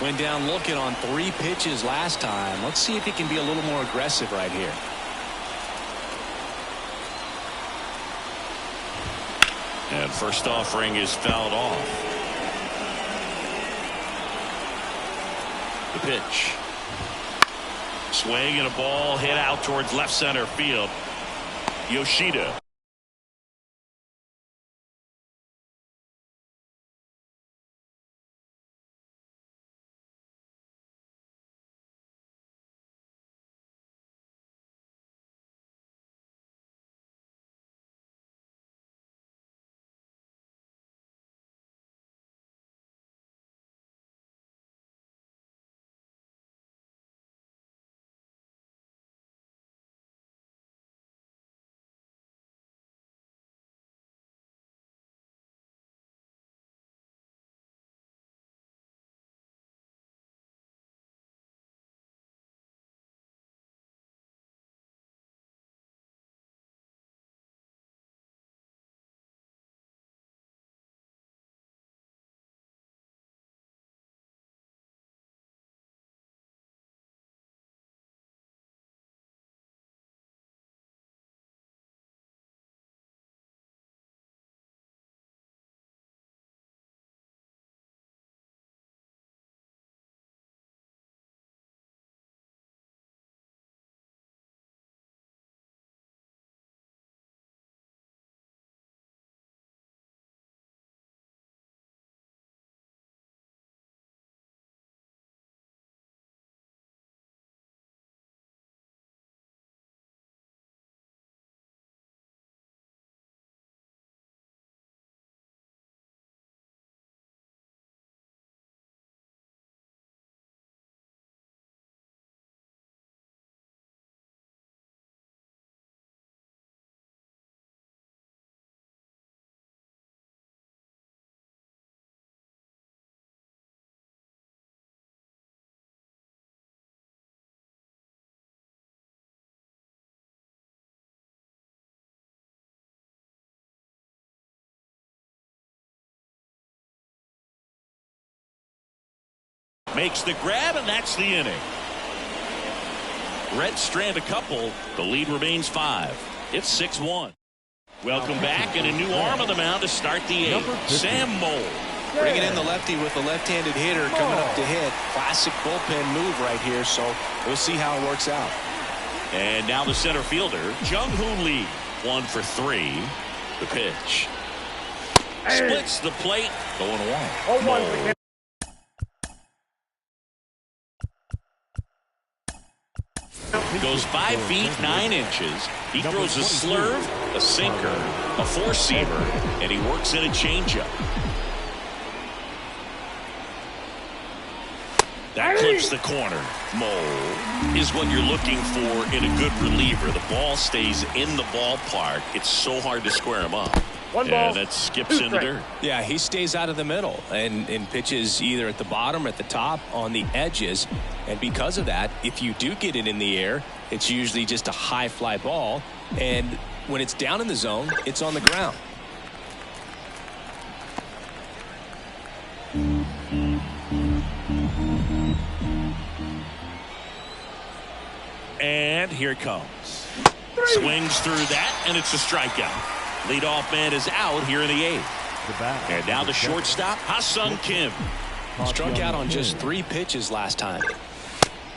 Went down looking on 3 pitches last time. Let's see if he can be a little more aggressive right here. And first offering is fouled off. The pitch. Swing and a ball hit out towards left center field. Yoshida. Makes the grab, and that's the inning. Reds strand a couple. The lead remains 5. It's 6-1. Welcome back, and a new arm on the mound to start the 8th. Sam Moll. Bringing in the lefty with the left-handed hitter coming up to hit. Classic bullpen move right here, so we'll see how it works out. And now the center fielder, Jung-Hoo Lee, 1 for 3. The pitch. Splits the plate. Going one. 0-1. Goes 5 feet 9 inches. He throws a slurve, a sinker, a four-seamer, and he works in a changeup. That clips the corner. Mole is what you're looking for in a good reliever. The ball stays in the ballpark. It's so hard to square him up. One ball, and that skips in the dirt. Yeah, he stays out of the middle and pitches either at the bottom or at the top on the edges. And because of that, if you do get it in the air, it's usually just a high fly ball. And when it's down in the zone, it's on the ground. And here it comes. Swings through that, and it's a strikeout. Leadoff man is out here in the 8th. And now the shortstop, Ha-Sung Kim. Struck out on just 3 pitches last time.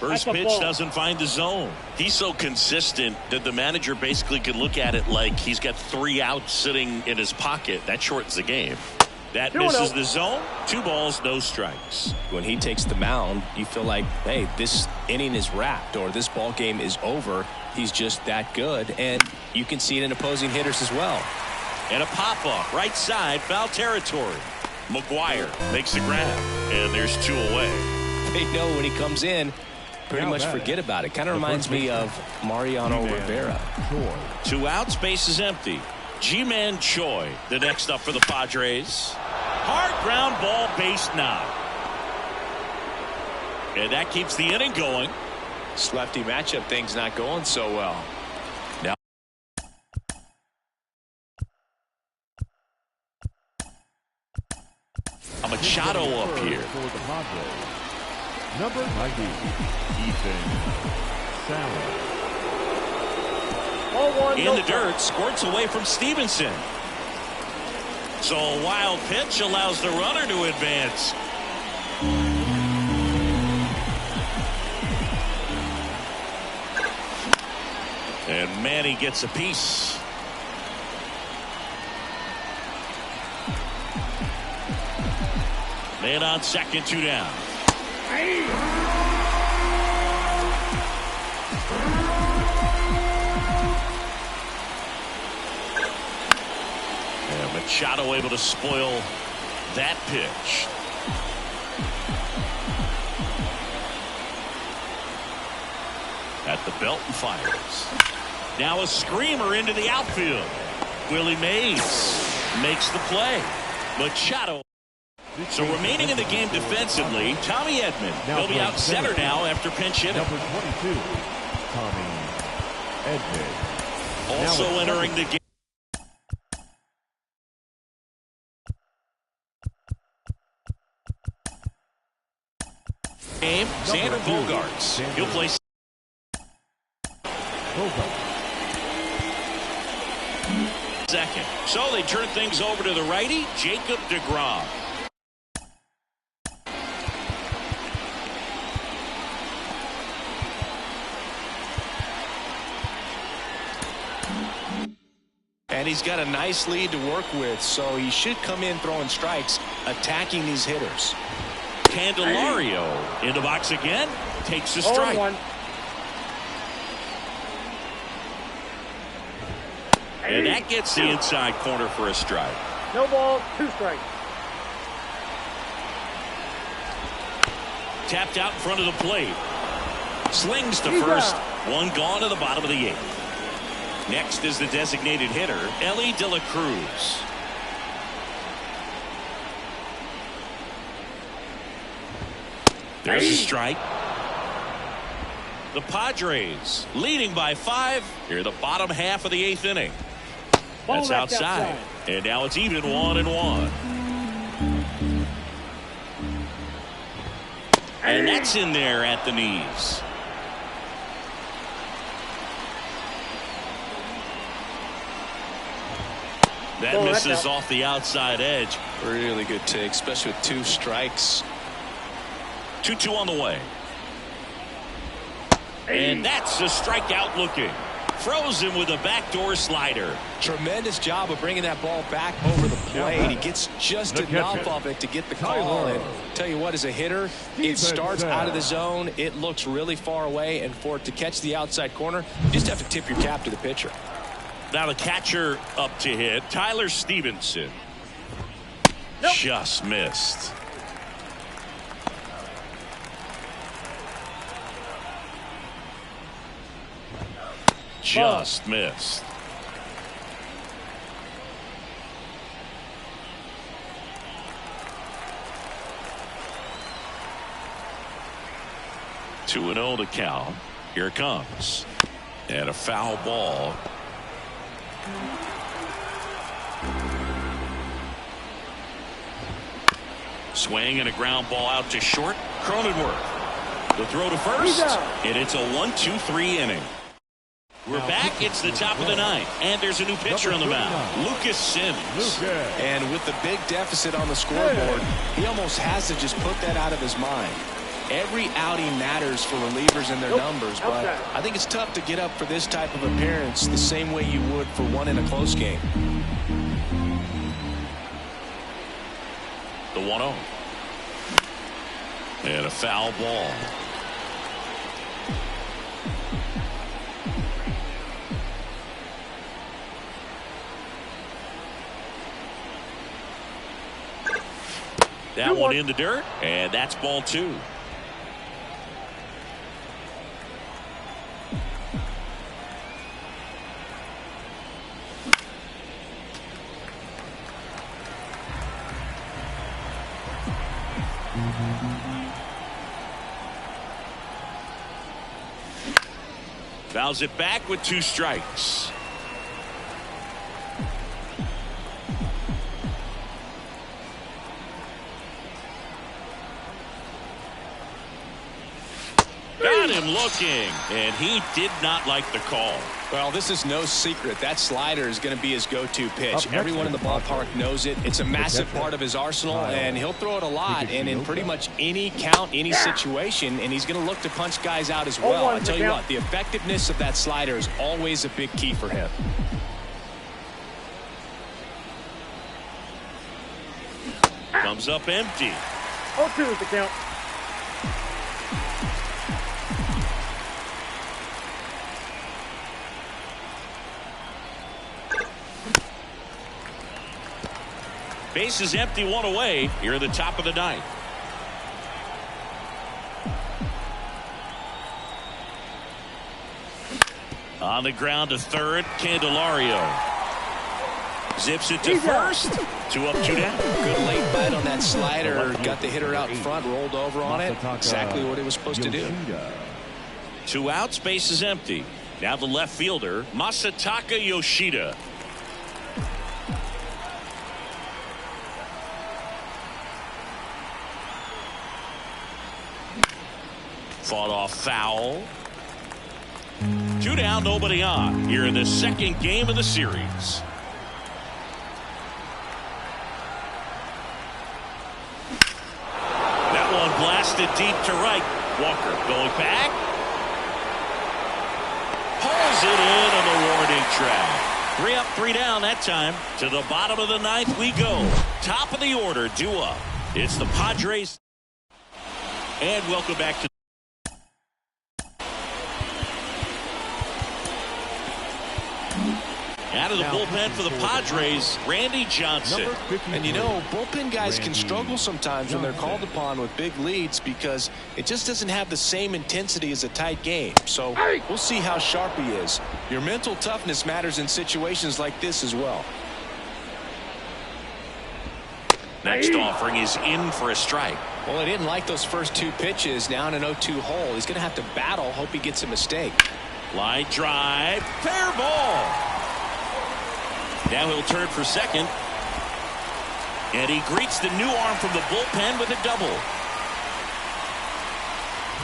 First pitch doesn't find the zone. He's so consistent that the manager basically could look at it like he's got 3 outs sitting in his pocket. That shortens the game. That misses the zone. 2 balls, no strikes. When he takes the mound, you feel like, hey, this inning is wrapped or this ball game is over. He's just that good, and you can see it in opposing hitters as well. And a pop-up, right side, foul territory. McGuire makes the grab, and there's 2 away. They know when he comes in, pretty much forget about it. Kind of reminds me of Mariano Rivera. 2 outs, base is empty. Ji-Man Choi, the next up for the Padres. Hard ground ball, base knock. And that keeps the inning going. This lefty matchup thing's not going so well. Now a Machado up here. Number 90, Ethan Sally. In the dirt, squirts away from Stevenson. So a wild pitch allows the runner to advance. And Manny gets a piece. Man on second, 2 down. And Machado able to spoil that pitch. At the belt and fires. Now a screamer into the outfield. Willie Mays makes the play. Machado. So remaining in the game defensively, Tommy Edman. He'll be out center now after pinch hitting. Number 22, Tommy Edman. Also entering the game. Xander Bogaerts. He'll play second. So they turn things over to the righty, Jacob deGrom. and he's got a nice lead to work with, so he should come in throwing strikes, attacking these hitters. Candelario in the box again, takes a strike. 0-1. And that gets the inside corner for a strike. No ball, 2 strikes. Tapped out in front of the plate. Slings to first. One gone to the bottom of the 8th. Next is the designated hitter, Ellie De La Cruz. There's a strike. The Padres leading by 5 here in the bottom half of the 8th inning. That's outside. And now it's even 1-1. And that's in there at the knees. That misses off the outside edge. Really good take, especially with 2 strikes. 2-2 on the way. And that's a strikeout looking. Throws him with a backdoor slider. Tremendous job of bringing that ball back over the plate. He gets just enough of it to get the call. And tell you what, as a hitter, it starts out of the zone. It looks really far away. And for it to catch the outside corner, you just have to tip your cap to the pitcher. Now the catcher up to hit, Tyler Stevenson. Just missed. Just missed. Two and 0 to count. Here it comes. And a foul ball. Swing and a ground ball out to short. Cronenworth. The throw to first. And it's a 1-2-3 inning. We're back. It's the top of the ninth. And there's a new pitcher on the mound. Lucas Sims. And with the big deficit on the scoreboard, he almost has to just put that out of his mind. Every outing matters for relievers and their numbers, but I think it's tough to get up for this type of appearance the same way you would for one in a close game. The 1-0. And a foul ball. That one in the dirt, and that's ball 2. Fouls it back with 2 strikes. Got him looking, and he did not like the call. Well, this is no secret. That slider is going to be his go-to pitch. Everyone in the ballpark knows it. It's a massive part of his arsenal, and he'll throw it a lot, and in pretty much any count, any situation, and he's going to look to punch guys out as well. I tell you what, the effectiveness of that slider is always a big key for him. Comes up empty. 0-2 is the count. Base is empty, 1 away. Here at the top of the ninth. On the ground to third, Candelario. Zips it to first. 2 up, 2 down. Good late bite on that slider. Got the hitter out in front, rolled over on it. Exactly what it was supposed to do. 2 outs, base is empty. Now the left fielder, Masataka Yoshida. Fought off foul. 2 down, nobody on. Here in the second game of the series. That one blasted deep to right. Walker going back. Pulls it in on the warning track. 3 up, 3 down that time. To the bottom of the ninth we go. Top of the order, due up. It's the Padres. And welcome back to out of the bullpen for the Padres, Randy Johnson. And you know, bullpen guys can struggle sometimes when they're called upon with big leads because it just doesn't have the same intensity as a tight game. So we'll see how sharp he is. Your mental toughness matters in situations like this as well. Next offering is in for a strike. Well, he didn't like those first 2 pitches. Now in an 0-2 hole. He's going to have to battle. Hope he gets a mistake. Line drive. Fair ball. Now he'll turn for second. And he greets the new arm from the bullpen with a double.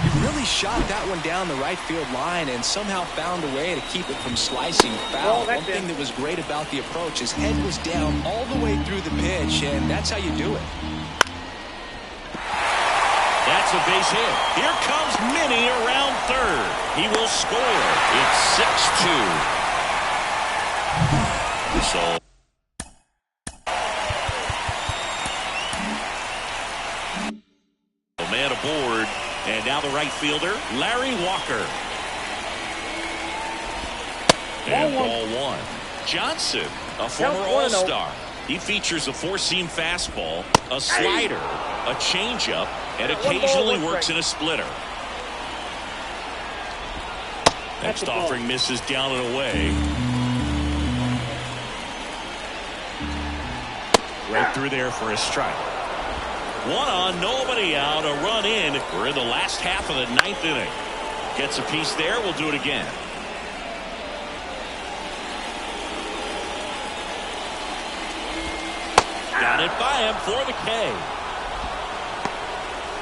He really shot that one down the right field line and somehow found a way to keep it from slicing foul. One thing that was great about the approach, his head was down all the way through the pitch, and that's how you do it. That's a base hit. Here comes Minnie around third. He will score. It's 6-2. So man aboard, and now the right fielder, Larry Walker. And ball one. Johnson, a former All-Star. He features a four-seam fastball, a slider, a changeup, and occasionally works in a splitter. Next offering misses down and away. Right through there for a strike. One on, nobody out, a run in. We're in the last half of the ninth inning. Gets a piece there, we'll do it again. Got it by him for the K.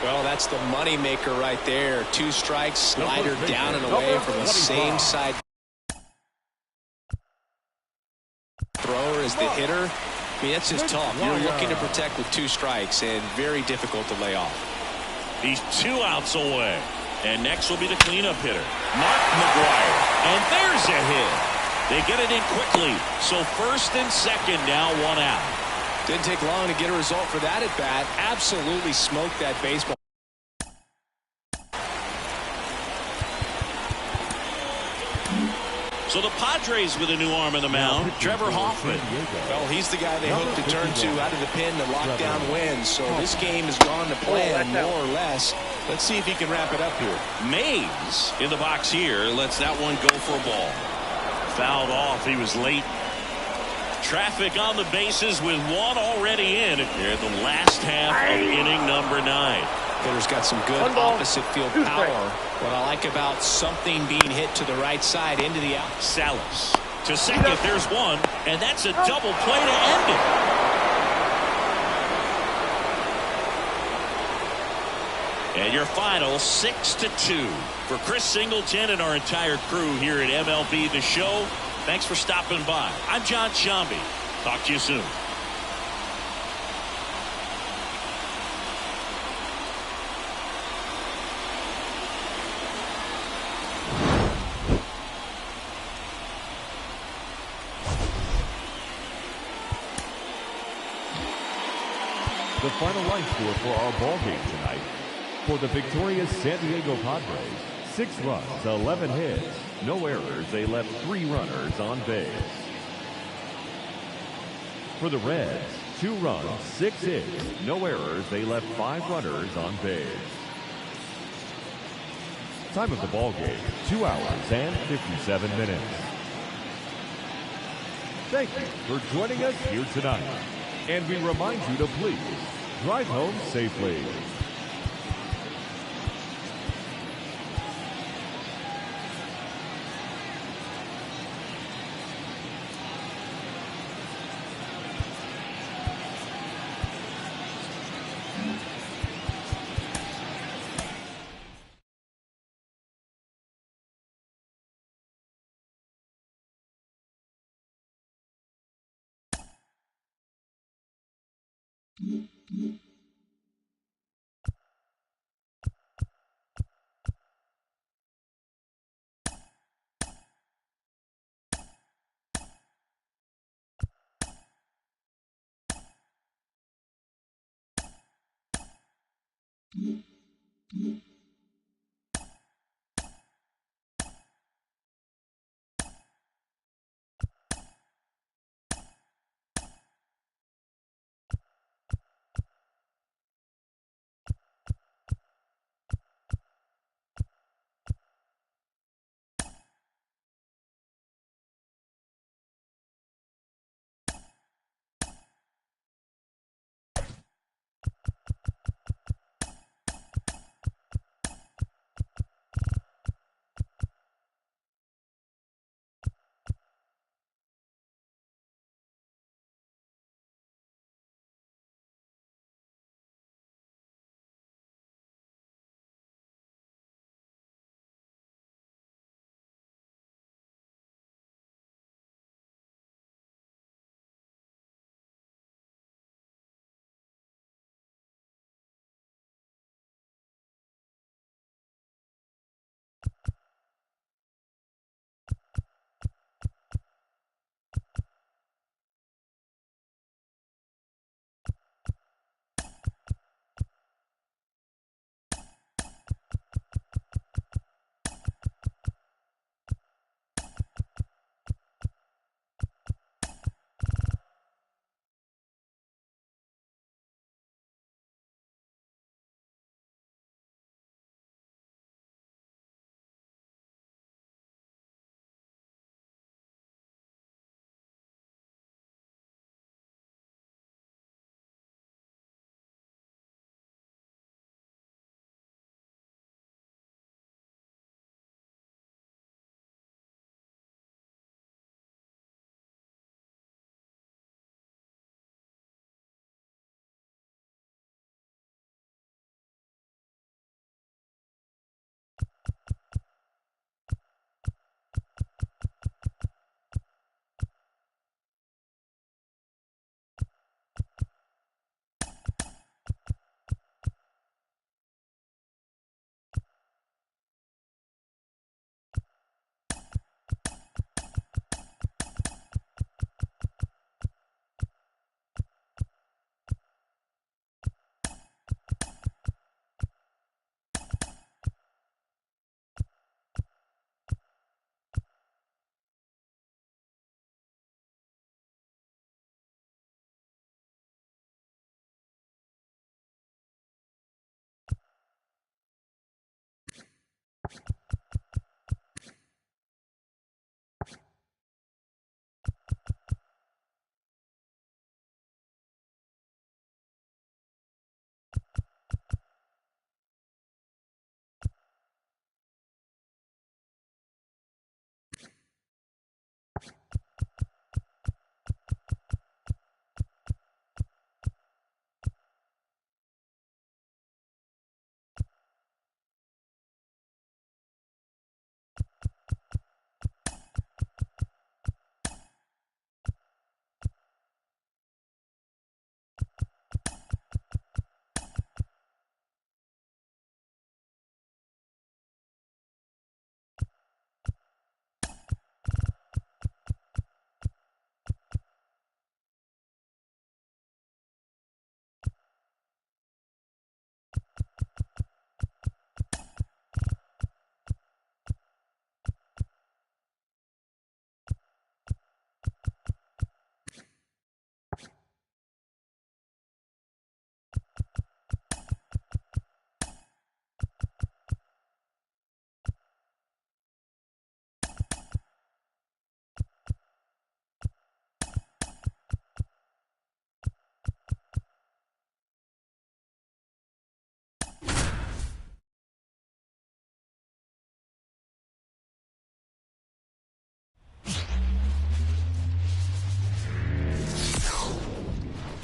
Well, that's the money maker right there. 2 strikes, slider down and away from the same side. Thrower is the hitter. I mean, that's just tough. You're looking to protect with 2 strikes and very difficult to lay off. He's 2 outs away. And next will be the cleanup hitter, Mark McGuire. And there's a hit. They get it in quickly. So first and second, now 1 out. Didn't take long to get a result for that at bat. Absolutely smoked that baseball. So the Padres with a new arm in the mound, Trevor Hoffman. Well, he's the guy they hope to turn to out of the pen to lock down wins. So this game has gone to plan more or less. Let's see if he can wrap it up here. Mays in the box here lets that one go for a ball. Fouled off. He was late. Traffic on the bases with 1 already in. Here at the last half of inning number 9. Hitter's got some good opposite field power. What I like about something being hit to the right side into the out. Salas to second. There's one, and that's a double play to end it. And your final 6-2 for Chris Singleton and our entire crew here at MLB The Show. Thanks for stopping by. I'm John Shambi. Talk to you soon. The final line score for our ball game tonight. For the victorious San Diego Padres, 6 runs, 11 hits, no errors. They left 3 runners on base. For the Reds, 2 runs, 6 hits, no errors. They left 5 runners on base. Time of the ball game, 2 hours and 57 minutes. Thank you for joining us here tonight. And we remind you to please drive home safely.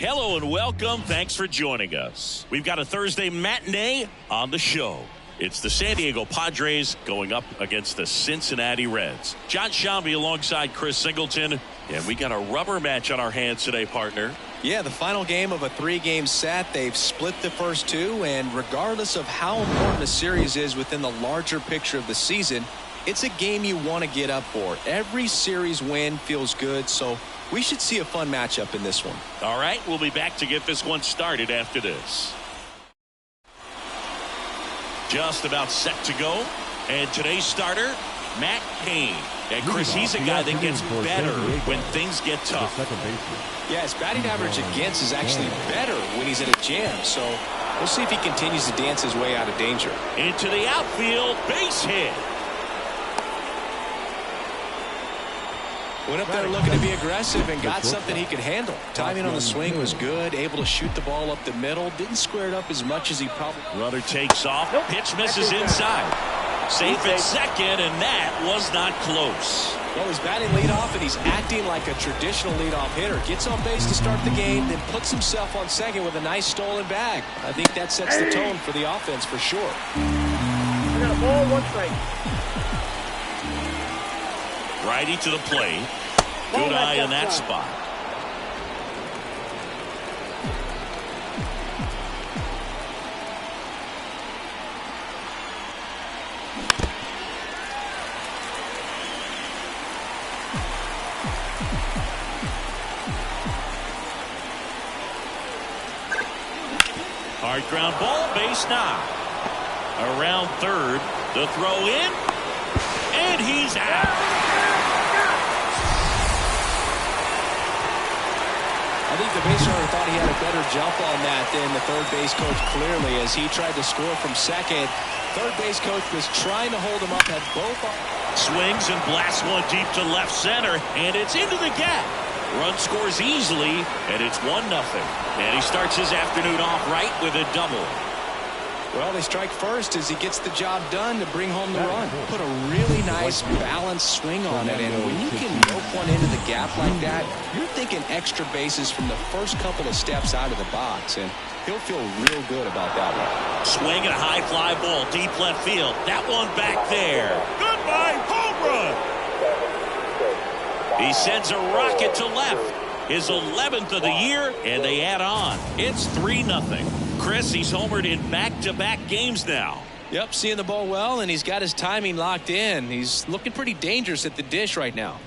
Hello and welcome. Thanks for joining us. We've got a Thursday matinee on the show. It's the San Diego Padres going up against the Cincinnati Reds. John Shambi alongside Chris Singleton. And we got a rubber match on our hands today, partner. Yeah, the final game of a 3-game set. They've split the first 2, and regardless of how important a series is within the larger picture of the season, it's a game you want to get up for. Every series win feels good, so we should see a fun matchup in this one. All right, we'll be back to get this one started after this. Just about set to go. And today's starter, Matt Cain. And Chris, he's a guy that gets better when things get tough. Yeah, his batting average against is actually better when he's in a jam. So we'll see if he continues to dance his way out of danger. Into the outfield, base hit. Went up there looking to be aggressive and got something he could handle. Timing on the swing was good, able to shoot the ball up the middle. Didn't square it up as much as he probably... Runner takes off. Pitch misses inside. Safe at second, and that was not close. Well, he's batting leadoff, and he's acting like a traditional leadoff hitter. Gets on base to start the game, then puts himself on second with a nice stolen bag. I think that sets the tone for the offense for sure. I got a ball, 1 strike. Righty to the plate. Good eye on that spot. Hard ground ball, base knock. Around third, the throw in, and he's out. I think the base runner thought he had a better jump on that than the third base coach clearly as he tried to score from second. Third base coach was trying to hold him up, had both. Swings and blasts one deep to left center, and it's into the gap. Run scores easily, and it's 1-0. And he starts his afternoon off right with a double. Well, they strike first as he gets the job done to bring home the run. Put a really nice balanced swing on it, and when you can rope one into the gap like that, you're thinking extra bases from the first couple of steps out of the box, and he'll feel real good about that one. Swing and a high fly ball deep left field. That one back there. Goodbye, home run. He sends a rocket to left. His 11th of the year, and they add on. It's 3-0. Chris, he's homered in back-to-back games now. Yep, seeing the ball well, and he's got his timing locked in. He's looking pretty dangerous at the dish right now.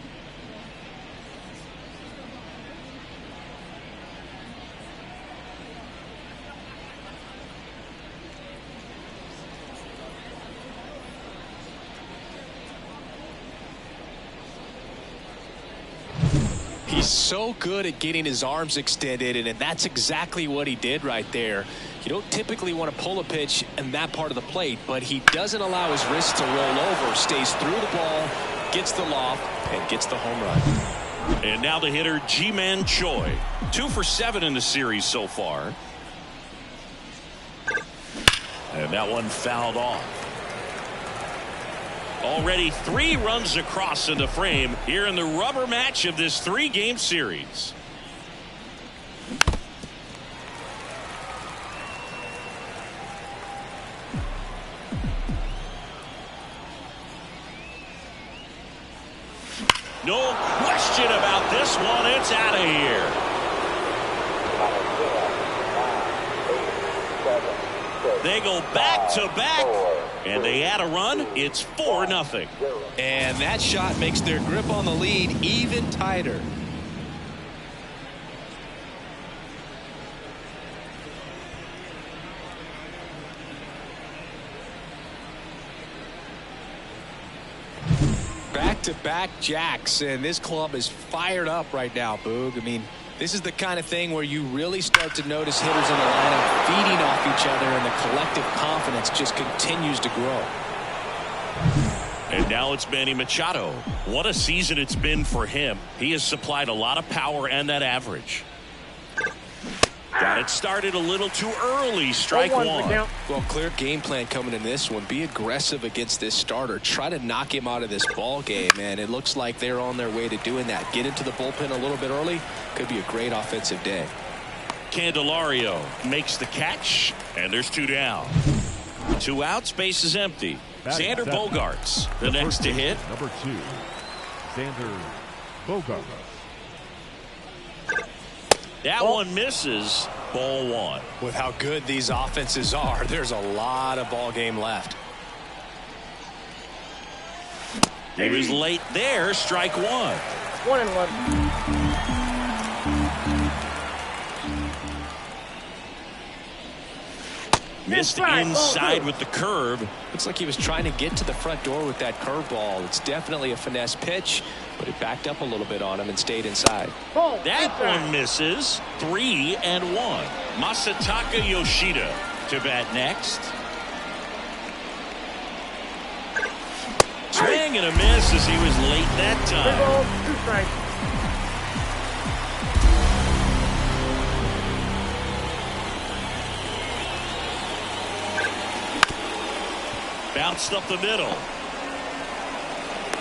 He's so good at getting his arms extended, and that's exactly what he did right there. You don't typically want to pull a pitch in that part of the plate, but he doesn't allow his wrist to roll over, stays through the ball, gets the loft, and gets the home run. And now the hitter, Ji-Man Choi. 2 for 7 in the series so far. And that one fouled off. Already 3 runs across in the frame here in the rubber match of this 3-game series. No question about this one. It's out of here. They go back-to-back, and they add a run. It's 4-0. And that shot makes their grip on the lead even tighter. Back-to-back jacks, and this club is fired up right now, Boog. I mean, this is the kind of thing where you really start to notice hitters in the lineup feeding off each other, and the collective confidence just continues to grow. And now it's Manny Machado. What a season it's been for him. He has supplied a lot of power and that average. Got it started a little too early. Strike one. Well, clear game plan coming in this one. Be aggressive against this starter. Try to knock him out of this ball game, and it looks like they're on their way to doing that. Get into the bullpen a little bit early. Could be a great offensive day. Candelario makes the catch, and there's 2 down. 2 outs, base is empty. Xander Bogaerts, the next to hit. Number 2, Xander Bogaerts. That one misses. Ball 1. With how good these offenses are, there's a lot of ball game left. He was late there. Strike 1. 1-1. Missed inside with the curve. Looks like he was trying to get to the front door with that curveball. It's definitely a finesse pitch, but it backed up a little bit on him and stayed inside. That one misses. 3-1. Masataka Yoshida to bat next. Swing and a miss as he was late that time. 2 strikes. Bounced up the middle.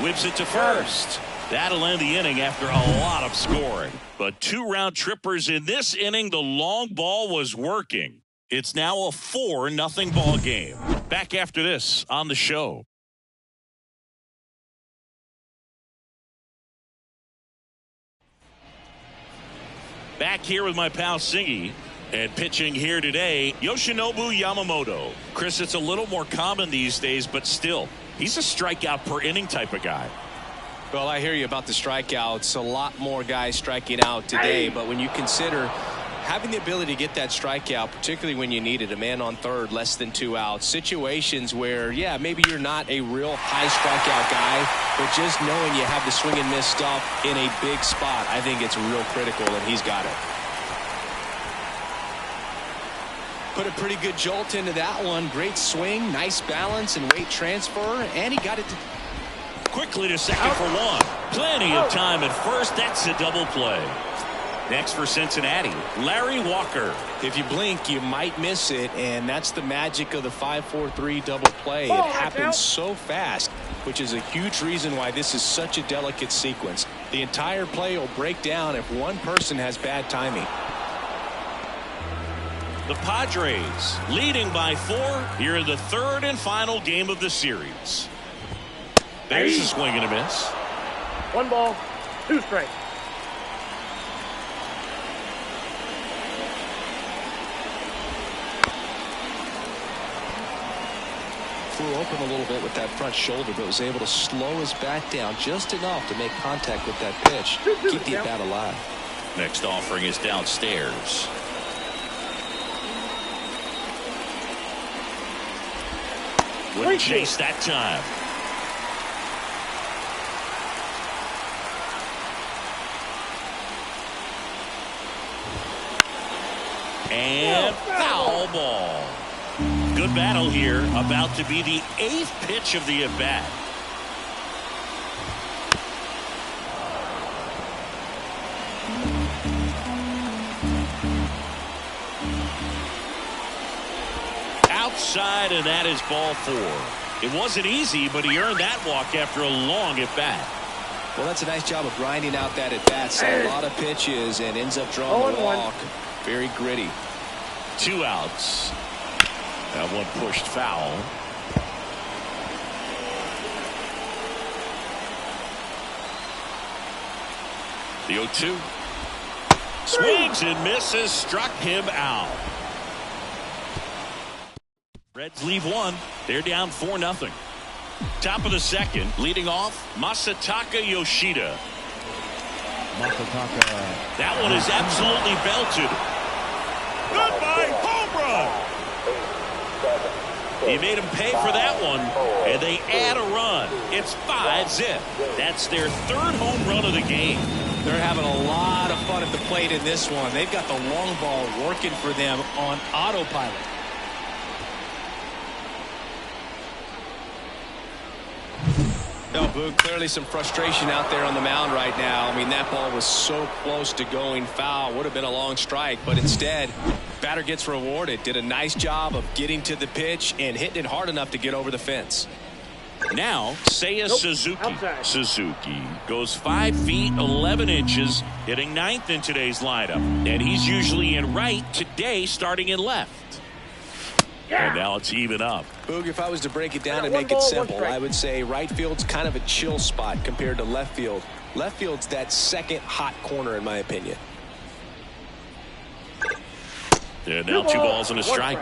Whips it to first. That'll end the inning after a lot of scoring. But 2 round trippers in this inning. The long ball was working. It's now a 4-0 ball game. Back after this on the show. Back here with my pal Singy. And pitching here today, Yoshinobu Yamamoto. Chris, it's a little more common these days, but still, he's a strikeout per inning type of guy. Well, I hear you about the strikeouts. A lot more guys striking out today, but when you consider having the ability to get that strikeout, particularly when you need it, a man on third, less than 2 outs, situations where, yeah, maybe you're not a real high strikeout guy, but just knowing you have the swing and miss stuff in a big spot, I think it's real critical, and he's got it. Put a pretty good jolt into that one. Great swing, nice balance and weight transfer, and he got it quickly to second for 1. Plenty of time at first. That's a double play. Next for Cincinnati, Larry Walker. If you blink, you might miss it, and that's the magic of the 5-4-3 double play. It happens so fast, which is a huge reason why this is such a delicate sequence. The entire play will break down if one person has bad timing. The Padres leading by 4 here in the 3rd and final game of the series. There's a swing and a miss. 1 ball, 2 strikes. Flew open a little bit with that front shoulder, but was able to slow his bat down just enough to make contact with that pitch. Keep the at-bat alive. Next offering is downstairs. Wouldn't chase that time. And foul ball. Good battle here. About to be the 8th pitch of the at-bat. Outside, and that is ball 4. It wasn't easy, but he earned that walk after a long at-bat. Well, that's a nice job of grinding out that at-bat. Saw a lot of pitches and ends up drawing the walk. Very gritty. 2 outs. That one pushed foul. The 0-2. Swings and misses. Struck him out. Reds leave 1. They're down 4-0. Top of the 2nd, leading off, Masataka Yoshida. That one is absolutely belted. Goodbye, home run. He made him pay for that one, and they add a run. It's 5-zip. That's their 3rd home run of the game. They're having a lot of fun at the plate in this one. They've got the long ball working for them on autopilot. No, Boog, clearly some frustration out there on the mound right now. I mean, that ball was so close to going foul. Would have been a long strike, but instead, batter gets rewarded. Did a nice job of getting to the pitch and hitting it hard enough to get over the fence. Now, Seiya Suzuki. Outside. Suzuki goes 5 feet 11 inches, hitting 9th in today's lineup. And he's usually in right, today starting in left. And now it's even up. Boog, if I was to break it down and make it simple, I would say right field's kind of a chill spot compared to left field. Left field's that second hot corner, in my opinion. And now 2 balls and a strike.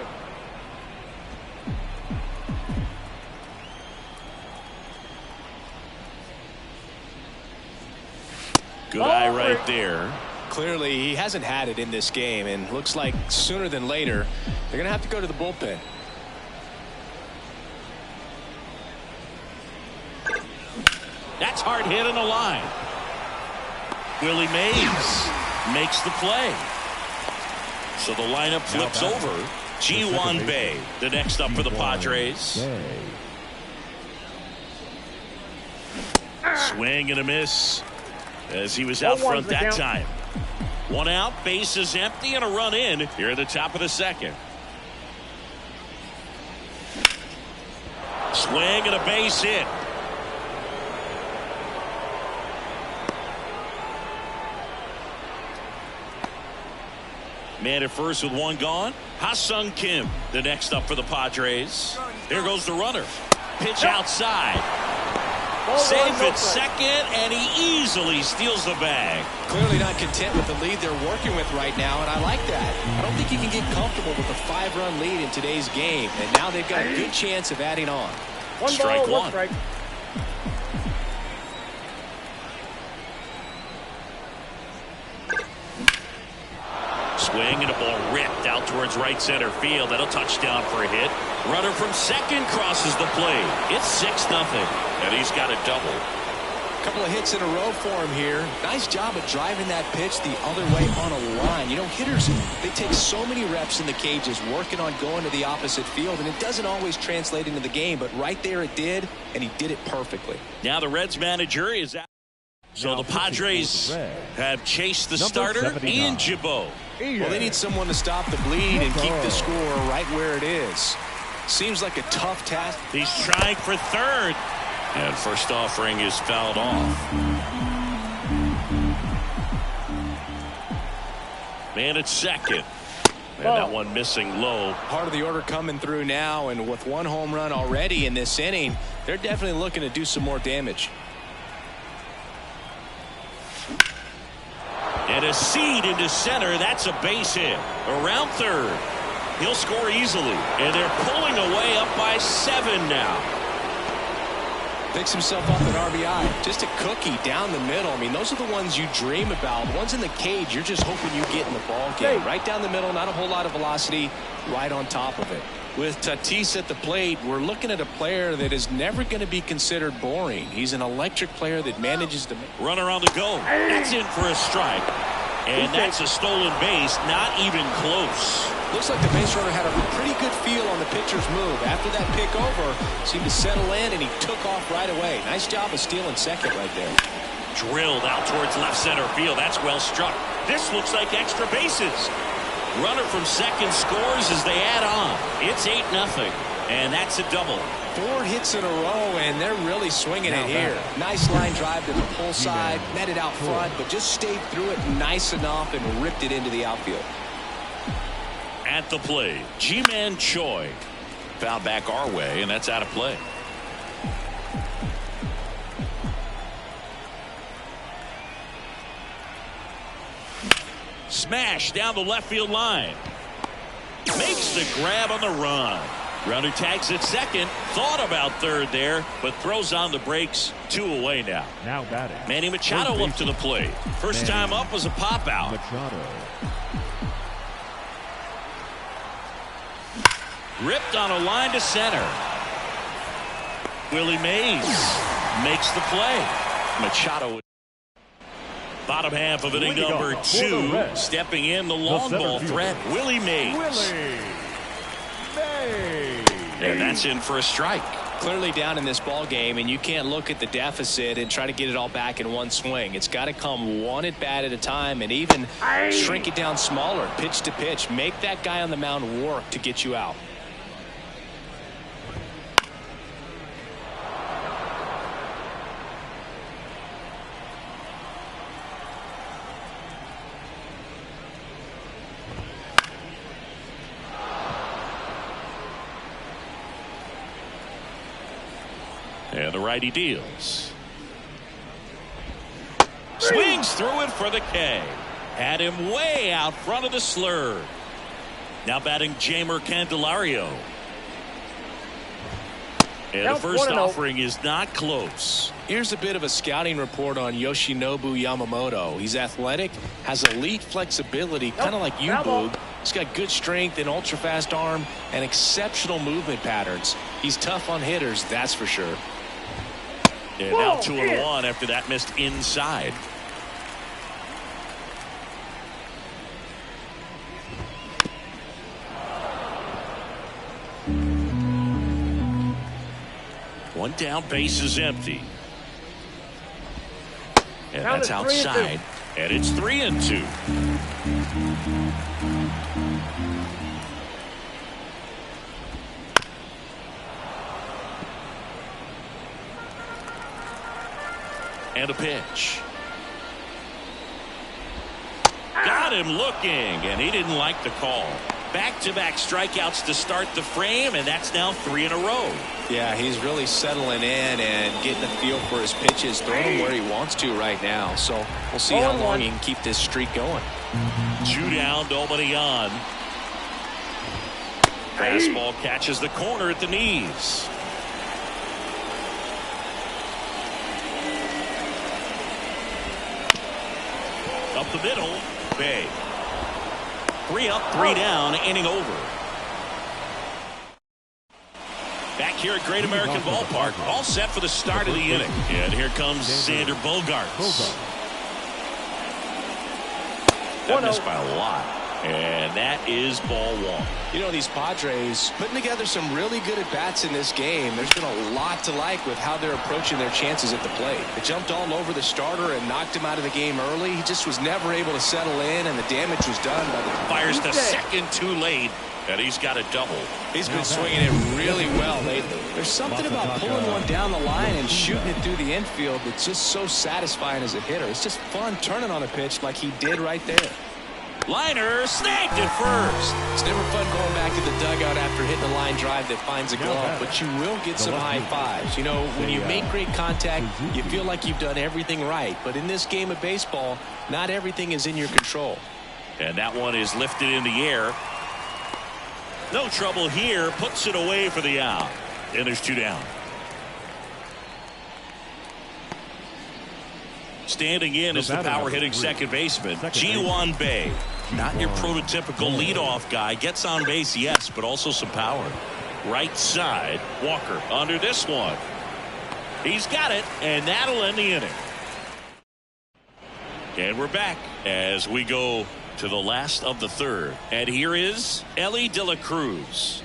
Good eye right there. Clearly, he hasn't had it in this game, and looks like sooner than later, they're going to have to go to the bullpen. That's hard hit in the line. Willie Mays makes the play. So the lineup flips over. Ji-Hwan Bae, the next up for the Padres. Swing and a miss as he was out front that time. 1 out, base is empty, and a run in here at the top of the second. Swing and a base hit. Man at first with 1 gone. Ha-Sung Kim, the next up for the Padres. There goes the runner. Pitch outside. Safe at second, and he easily steals the bag. Clearly not content with the lead they're working with right now, and I like that. I don't think you can get comfortable with a 5-run lead in today's game, and now they've got a good chance of adding on. Strike one. Strike. Swing and a ball ripped out towards right center field. That'll touchdown for a hit. Runner from second crosses the plate. It's 6-0, and he's got a double. A couple of hits in a row for him here. Nice job of driving that pitch the other way on a line. You know, hitters, they take so many reps in the cages working on going to the opposite field, and it doesn't always translate into the game, but right there it did, and he did it perfectly. Now the Reds manager is out. So the Padres have chased the starter, Ian Gibaut. Well, they need someone to stop the bleed and keep the score right where it is. Seems like a tough task. He's trying for third. And first offering is fouled off. Man at second. And that one missing low. Part of the order coming through now, and with 1 home run already in this inning, they're definitely looking to do some more damage. And a seed into center. That's a base hit. Around third. He'll score easily. And they're pulling away up by 7 now. Picks himself up an RBI. Just a cookie down the middle. I mean, those are the ones you dream about. Ones in the cage, you're just hoping you get in the ball game. Right down the middle, not a whole lot of velocity, right on top of it. With Tatis at the plate, we're looking at a player that is never going to be considered boring. He's an electric player that manages to make. Runner on the go. That's in for a strike. And that's a stolen base, not even close. Looks like the base runner had a pretty good feel on the pitcher's move. After that pick over, seemed to settle in, and he took off right away. Nice job of stealing second right there. Drilled out towards left center field. That's well struck. This looks like extra bases. Runner from second scores as they add on. It's 8-0, and that's a double. 4 hits in a row, and they're really swinging it here. Nice line drive to the pull side, met it out front, but just stayed through it nice enough and ripped it into the outfield. At the plate, Ji-Man Choi. Foul back our way, and that's out of play. Smash down the left field line. Makes the grab on the run. Runner tags at second. Thought about third there, but throws on the brakes. 2 away now. Now batting. Manny Machado up to the plate. First time up was a pop out. Machado. Ripped on a line to center. Willie Mays makes the play. Machado. Bottom half of inning number 2. Stepping in the long ball threat. Willie Mays. And that's in for a strike. Clearly down in this ball game, and you can't look at the deficit and try to get it all back in one swing. It's got to come one at bat at a time, and even shrink it down smaller, pitch to pitch. Make that guy on the mound work to get you out. righty deals. Swings through it for the K. Had him way out front of the slur. Now batting Jeimer Candelario. And the first offering is not close. Here's a bit of a scouting report on Yoshinobu Yamamoto. He's athletic, has elite flexibility, kind of like you, Boog. He's got good strength, an ultra-fast arm, and exceptional movement patterns. He's tough on hitters, that's for sure. And now 2-1 after that missed inside. One down, base is empty. And that's outside. And it's 3-2. And a pitch. Got him looking, and he didn't like the call. Back-to-back strikeouts to start the frame, and that's now 3 in a row. Yeah, he's really settling in and getting a feel for his pitches, throwing them where he wants to right now. So we'll see how long he can keep this streak going. 2 down, nobody on. Fastball catches the corner at the knees. Up the middle, Bay. 3 up, 3 down, inning over. Back here at Great American Ballpark, all set for the start of the inning. And here comes Xander Bogaerts. That missed by a lot. And that is ball 1. You know, these Padres putting together some really good at-bats in this game. There's been a lot to like with how they're approaching their chances at the plate. They jumped all over the starter and knocked him out of the game early. He just was never able to settle in, and the damage was done by the... Fires the second too late, and he's got a double. He's been swinging it really well lately. There's something about pulling one down the line and shooting it through the infield that's just so satisfying as a hitter. It's just fun turning on a pitch like he did right there. Liner snagged it first. It's never fun going back to the dugout after hitting a line drive that finds a glove, but you will get some high fives. You know, when you make great contact, you feel like you've done everything right. But in this game of baseball, not everything is in your control. And that one is lifted in the air. No trouble here. Puts it away for the out. And there's 2 down. Standing in is the power-hitting second baseman, Ji-hwan Bae. Not your prototypical leadoff guy. Gets on base, yes, but also some power. Right side, Walker under this one. He's got it, and that'll end the inning. And we're back as we go to the last of the third. And here is Elly De La Cruz.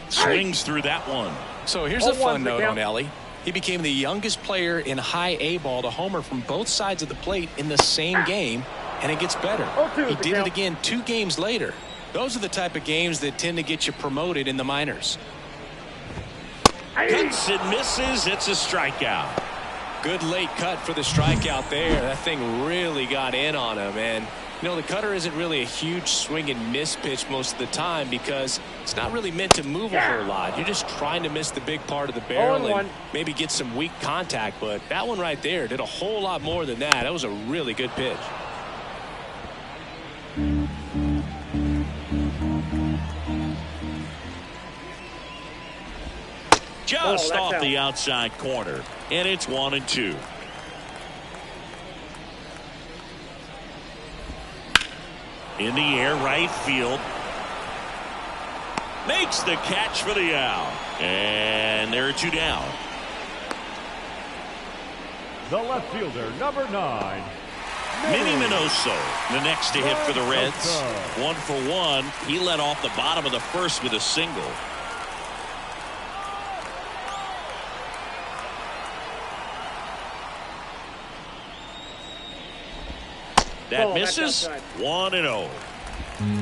Swings through that one. So here's a fun note on Elly. He became the youngest player in high A ball to homer from both sides of the plate in the same game, and it gets better. He did it again 2 games later. Those are the type of games that tend to get you promoted in the minors. Cuts and misses. It's a strikeout. Good late cut for the strikeout there. That thing really got in on him. And, you know, the cutter isn't really a huge swing and miss pitch most of the time because it's not really meant to move a whole lot. You're just trying to miss the big part of the barrel and maybe get some weak contact. But that one right there did a whole lot more than that. That was a really good pitch. Just off the outside corner. And it's 1-2. In the air, right field. Makes the catch for the out. And there are 2 down. The left fielder, number 9. Minnie Minoso, the next to hit for the Reds. 1 for 1. He led off the bottom of the first with a single. That misses. 1-0.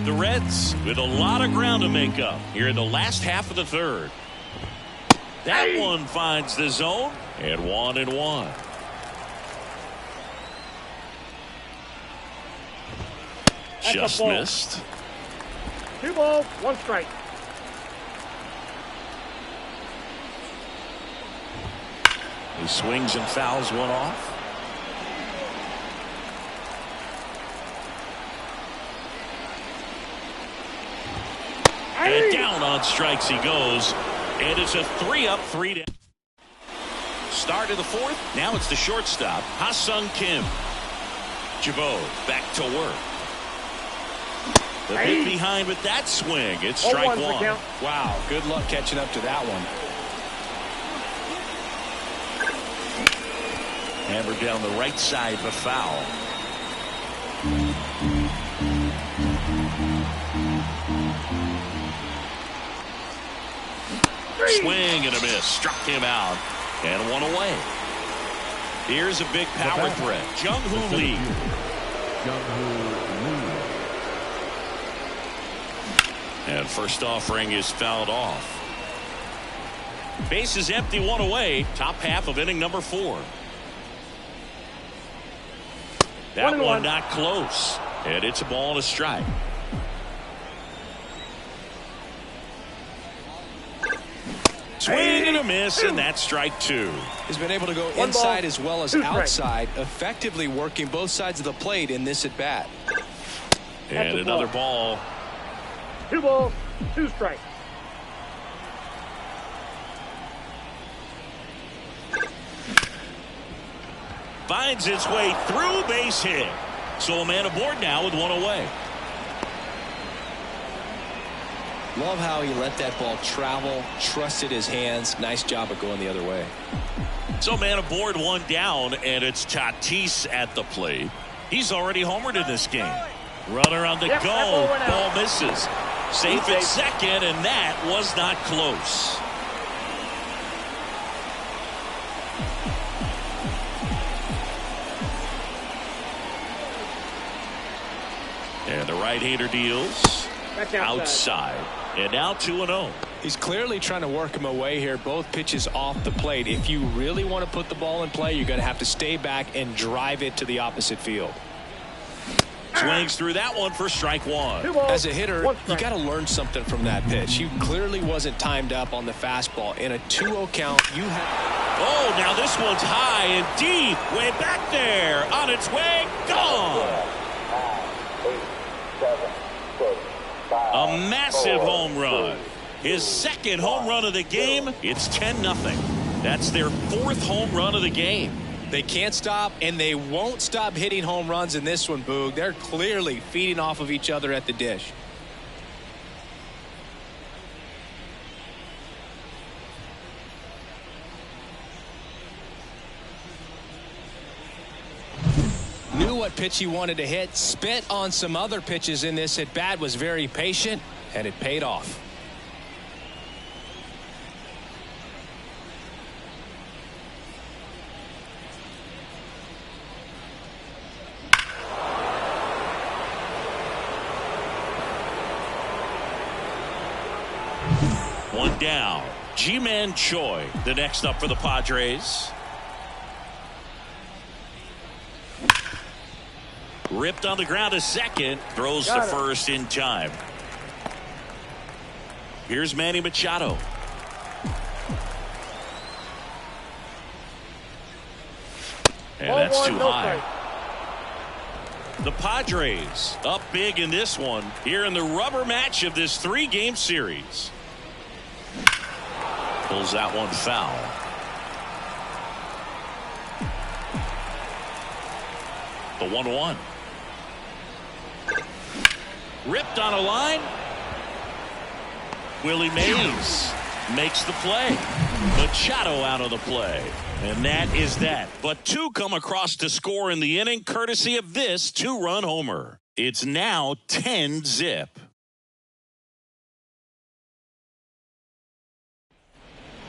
The Reds with a lot of ground to make up here in the last half of the third. That one finds the zone, and 1-1. Just missed. 2 balls, 1 strike. He swings and fouls one off. And down on strikes he goes. And it's a 3-up, 3-down. Start of the fourth. Now it's the shortstop, Ha-Sung Kim. Jabot back to work. The hit behind with that swing. It's strike one. Wow, good luck catching up to that one. Hammered down the right side, but foul. Swing and a miss. Struck him out. And one away. Here's a big power threat. Jung-Hoo Lee. And first offering is fouled off. Base is empty, one away. Top half of inning number 4. That one not close. And it's a ball and a strike. Swing and a miss, and that's strike 2. He's been able to go inside as well as outside, effectively working both sides of the plate in this at bat. And another ball. 2 balls, 2 strikes. Finds its way through, base hit. So a man aboard now with one away. Love how he let that ball travel, trusted his hands. Nice job of going the other way. So man aboard, one down, and it's Tatis at the plate. He's already homered in this game. Runner on the go. Ball misses. Safe at second, and that was not close. And the right-hander deals outside. And now 2-0. He's clearly trying to work him away here. Both pitches off the plate. If you really want to put the ball in play, you're going to have to stay back and drive it to the opposite field. Swings through that one for strike 1. As a hitter, you got to learn something from that pitch. He clearly wasn't timed up on the fastball. In a 2-0 count, you have... Oh, now this one's high and deep. Way back there. On its way. Gone. A massive home run. His second home run of the game. It's 10-0. That's their 4th home run of the game. They can't stop, and they won't stop hitting home runs in this one, Boog. They're clearly feeding off of each other at the dish. Knew what pitch he wanted to hit, spit on some other pitches in this at bat, was very patient, and it paid off. One down. Ji-Man Choi, the next up for the Padres. Ripped on the ground to second. Throws to first in time. Here's Manny Machado. And that's too high. The Padres up big in this one here in the rubber match of this 3-game series. Pulls that one foul. The 1-1. Ripped on a line. Willie Mays makes the play. Machado out of the play. And that is that. But 2 come across to score in the inning courtesy of this 2-run homer. It's now 10-0.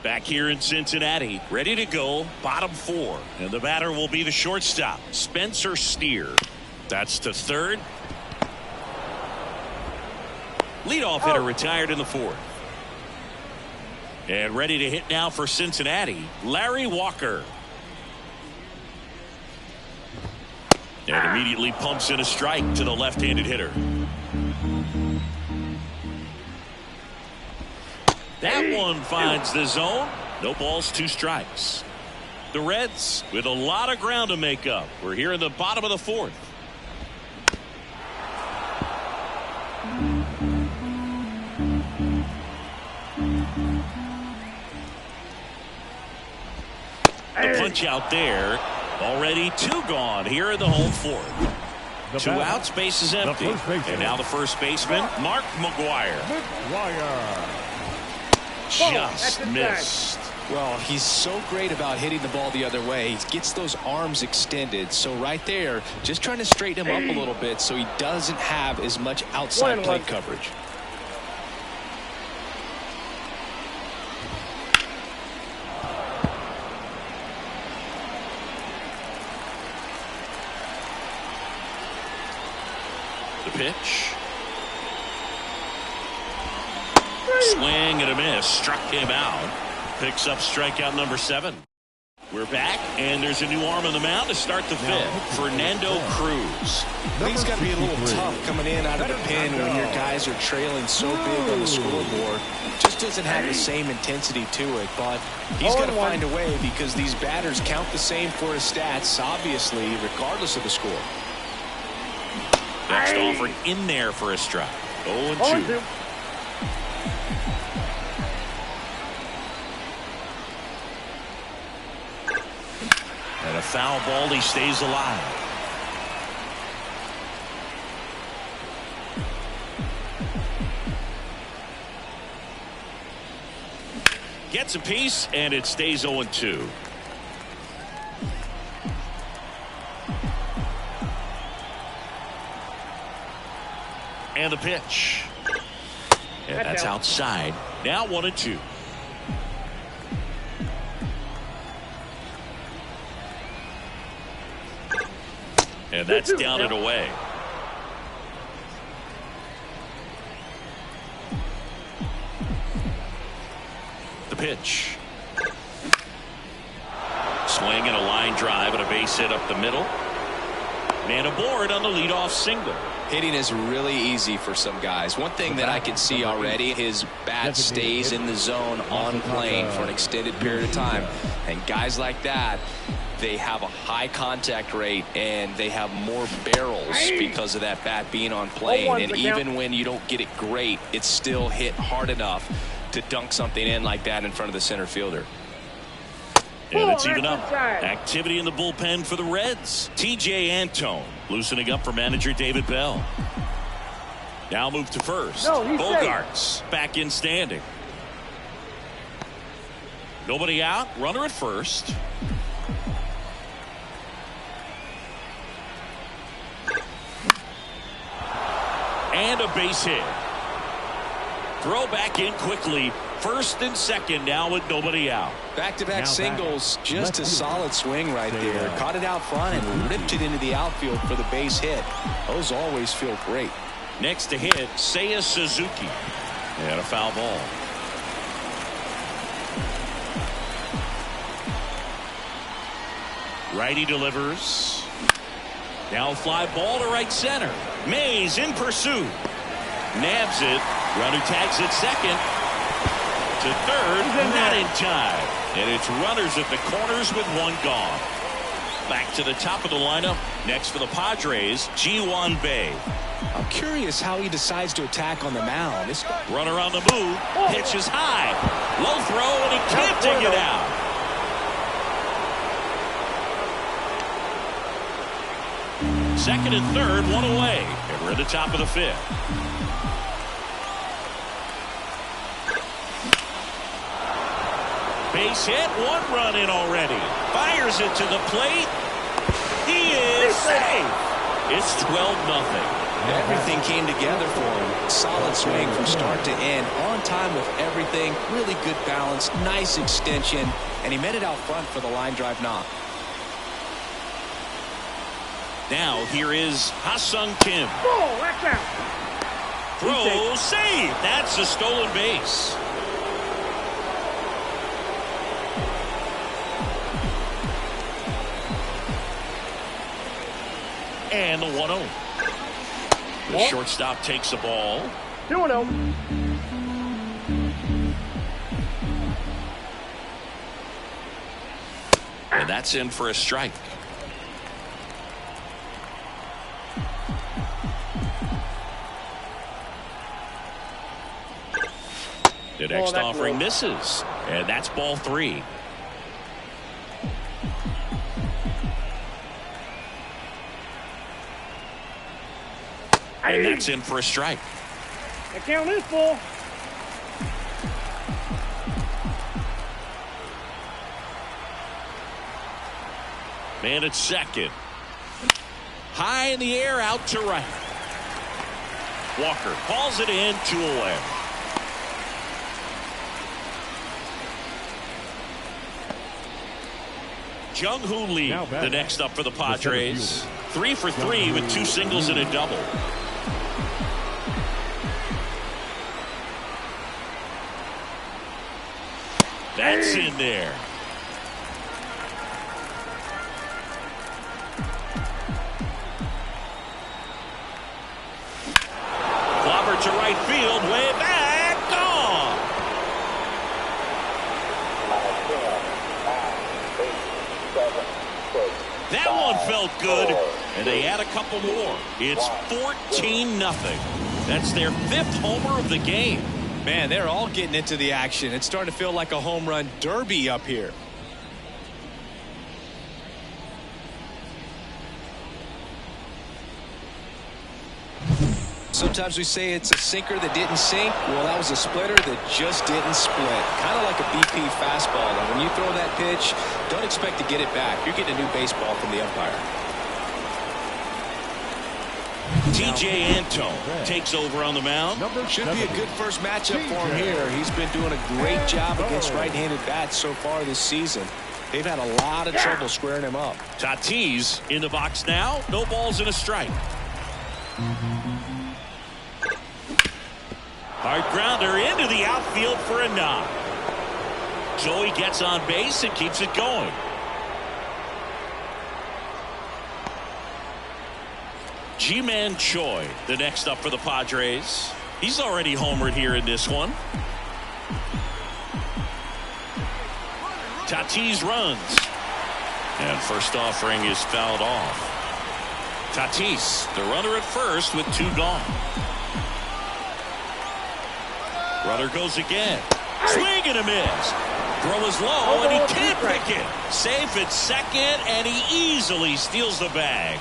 Back here in Cincinnati, ready to go, bottom 4. And the batter will be the shortstop, Spencer Steer. That's to third. Leadoff hitter retired in the 4th. And ready to hit now for Cincinnati, Larry Walker. And immediately pumps in a strike to the left-handed hitter. That one finds the zone. No balls, 2 strikes. The Reds with a lot of ground to make up. We're here in the bottom of the fourth. The punch out there. Already 2 gone here in the home fourth. 2 outs, base is empty. And now the first baseman, Mark McGwire. Just missed. Well, he's so great about hitting the ball the other way. He gets those arms extended. So right there, just trying to straighten him up a little bit so he doesn't have as much outside plate coverage. The pitch. Swing and a miss. Struck him out. Picks up strikeout number 7. We're back, and there's a new arm on the mound to start the fifth. Fernando Cruz. He's got to be a little tough coming in out of the pen when your guys are trailing so big on the scoreboard. Just doesn't have the same intensity to it, but he's got to find a way because these batters count the same for his stats, obviously, regardless of the score. Next offered in there for a strike. 0-2. And a foul ball, he stays alive. Gets a piece, and it stays 0-2. And the pitch. And that's outside. Now 1-2. And that's down and away. The pitch. Swing and a line drive and a base hit up the middle. Man aboard on the leadoff single. Hitting is really easy for some guys. One thing that I can see already, his bat stays in the zone on plane for an extended period of time. And guys like that, they have a high contact rate and they have more barrels because of that bat being on plane. And even when you don't get it great, it's still hit hard enough to dunk something in like that in front of the center fielder. And it's even up. Activity in the bullpen for the Reds. TJ Antone loosening up for manager David Bell. Now move to first. Bogarts back in standing. Nobody out. Runner at first. And a base hit. Throw back in quickly. First and second now with nobody out. Back-to-back singles, just a solid swing right there. Caught it out front and ripped it into the outfield for the base hit. Those always feel great. Next to hit, Seiya Suzuki. And a foul ball. Righty delivers. Now fly ball to right center. Mays in pursuit. Nabs it. Runner tags it second. To third, not in time. And it's runners at the corners with 1 gone. Back to the top of the lineup. Next for the Padres, Ji-Hwan Bae. I'm curious how he decides to attack on the mound. Runner on the move. Pitch is high. Low throw, and he can't take it out. Second and third, 1 away. And we're at the top of the 5th. Base hit, 1 run in already. Fires it to the plate. He is safe. It's 12-0. Everything came together for him. Solid swing from start to end. On time with everything. Really good balance. Nice extension. And he met it out front for the line drive knock. Now here is Ha-Sung Kim. Ball, that's out. Throw, save. That's a stolen base. And the 1-0. The shortstop takes the ball. 2-0. And that's in for a strike. The next offering misses. And that's ball 3. And that's in for a strike. The count is full. Man at second. High in the air, out to right. Walker calls it in, 2 away. Jung-Hoo Lee, the next up for the Padres. 3 for 3 with 2 singles and a double. That's in there. Clobber to right field, way back, gone. That one felt good, and they add a couple more. It's 14-0. That's their 5th homer of the game. Man, they're all getting into the action. It's starting to feel like a home run derby up here. Sometimes we say it's a sinker that didn't sink. Well, that was a splitter that just didn't split. Kind of like a BP fastball. And when you throw that pitch, don't expect to get it back. You're getting a new baseball from the umpire. TJ Antone takes over on the mound. Should be a good first matchup for him here. He's been doing a great job against right-handed bats so far this season. They've had a lot of trouble squaring him up. Tatis in the box now. No balls and a strike. Hard grounder into the outfield for a knock. Joey gets on base and keeps it going. Ji-Man Choi, the next up for the Padres. He's already homered here in this one. Tatis runs. And first offering is fouled off. Tatis, the runner at first with 2 gone. Runner goes again. Swing and a miss. Throw is low and he can't pick it. Safe at second and he easily steals the bag.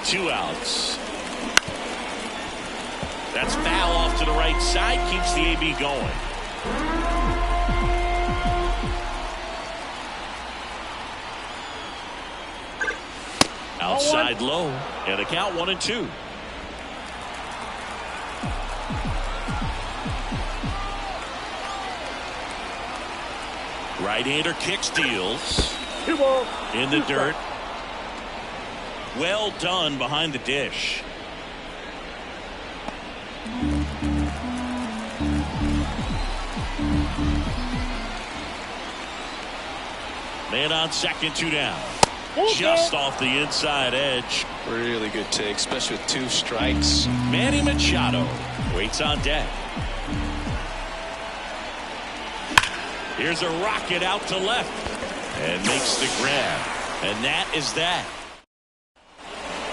2 outs. That's foul off to the right side. Keeps the AB going. Outside low. And a count 1-2. Right-hander kick steals. 2 balls. In the dirt. Well done behind the dish. Man on second, 2 down. Just off the inside edge. Really good take, especially with 2 strikes. Manny Machado waits on deck. Here's a rocket out to left and makes the grab. And that is that.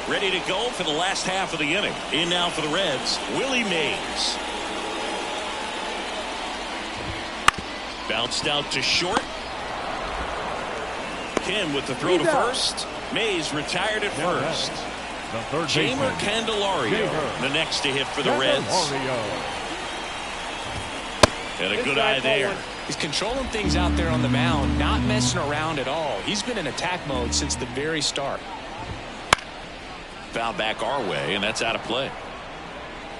Ready to go for the last half of the inning. In now for the Reds, Willie Mays. Bounced out to short. Kim with the throw to first. Mays retired at first. Jamer Candelario, the next to hit for the Reds. And a good eye there. He's controlling things out there on the mound, not messing around at all. He's been in attack mode since the very start. Foul back our way, and that's out of play.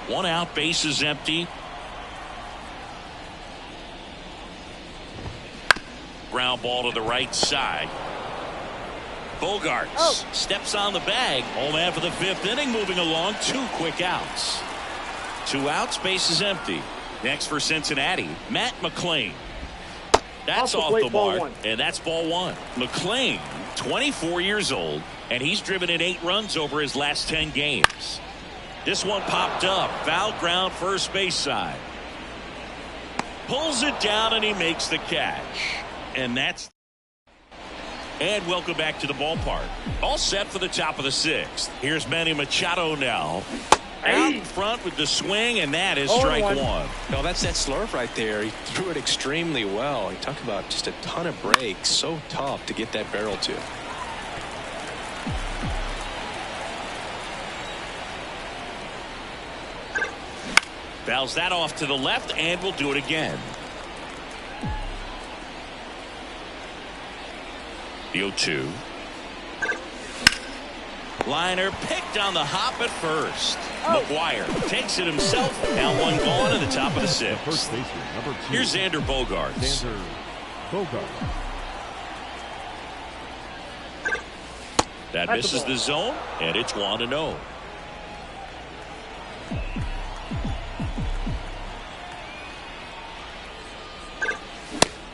1 out, bases empty. Ground ball to the right side. Bogarts steps on the bag. Home man for the 5th inning, moving along. 2 quick outs. 2 outs, bases empty. Next for Cincinnati, Matt McClain. That's off the mark, and that's ball 1. McClain, 24 years old, and he's driven in 8 runs over his last 10 games. This one popped up. Foul ground, first base side. Pulls it down and he makes the catch. And welcome back to the ballpark. All set for the top of the 6th. Here's Manny Machado now. Out in front with the swing, and that is strike one. No, that's that slurve right there. He threw it extremely well. He talked about just a ton of breaks. So tough to get that barrel to. Fouls that off to the left, and we'll do it again. The 0-2. Liner picked on the hop at first. McGuire takes it himself. Now one gone at the top of the 6th. First baseman, number 2. Here's Xander Bogaerts. That misses the zone, and it's 1-0.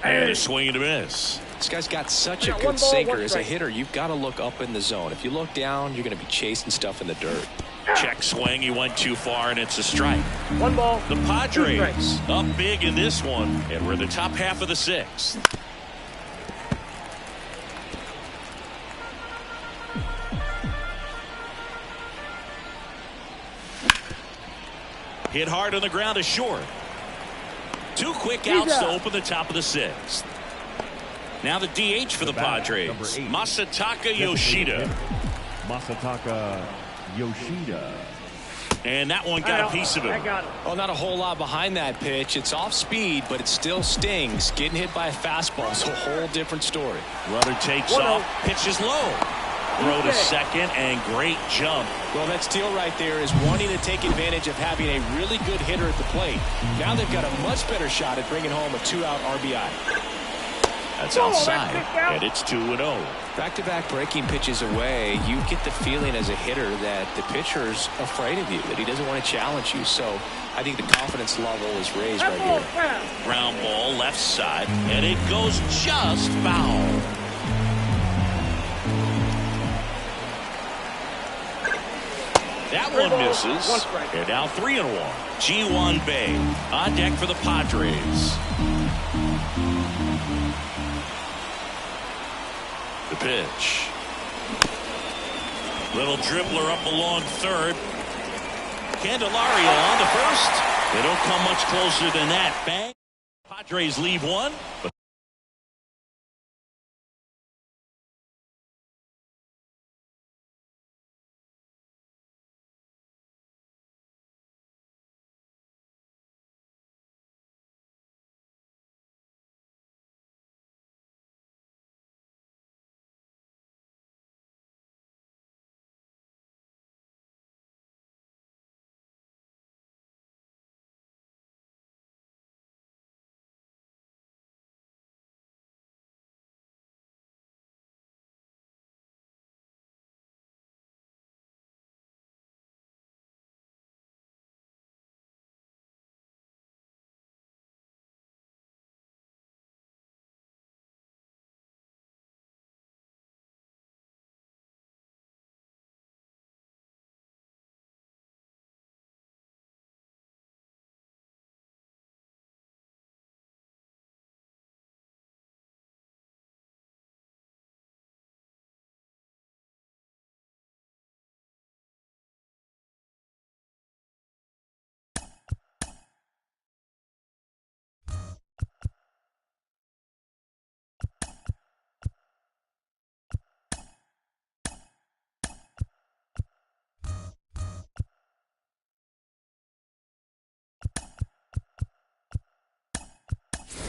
And a swing and a miss. This guy's got such a good sinker. As a hitter, you've got to look up in the zone. If you look down, you're going to be chasing stuff in the dirt. Check swing. He went too far, and it's a strike. 1 ball. The Padres up big in this one, and we're in the top half of the 6th. Hit hard on the ground is short. 2 quick outs to open the top of the 6th. Now the DH for the Padres, Masataka Yoshida. And that one got a piece of him. Well, not a whole lot behind that pitch. It's off speed, but it still stings. Getting hit by a fastball is a whole different story. Runner takes off, pitches low. Throw to second, and great jump. Well, that steal right there is wanting to take advantage of having a really good hitter at the plate. Now they've got a much better shot at bringing home a 2-out RBI. That's outside, and it's 2-0. Back-to-back breaking pitches away, you get the feeling as a hitter that the pitcher's afraid of you, that he doesn't want to challenge you. So I think the confidence level is raised right here. Ground ball left side, and it goes just foul. That one misses. And now 3-1. G1 Bay on deck for the Padres. The pitch. Little dribbler up along third. Candelario on the first. They don't come much closer than that. Bang. Padres leave one. But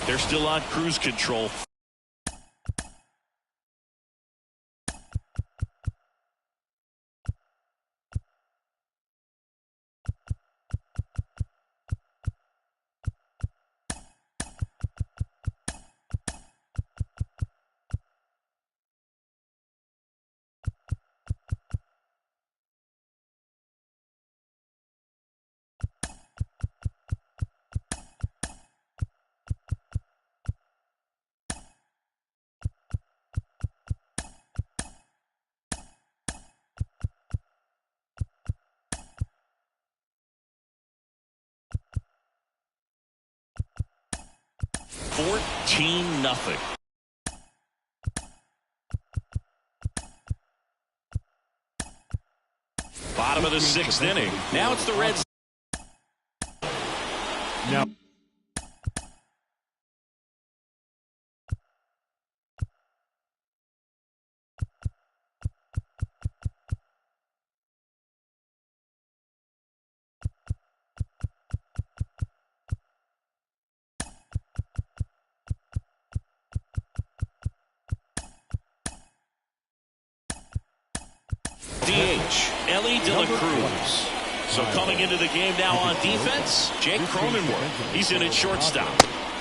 they're still on cruise control. 14-0. Bottom of the 6th inning. Now it's the Reds. Now. DH, _Cruz. So coming into the game now on defense, Jake Cronenworth. He's in at shortstop.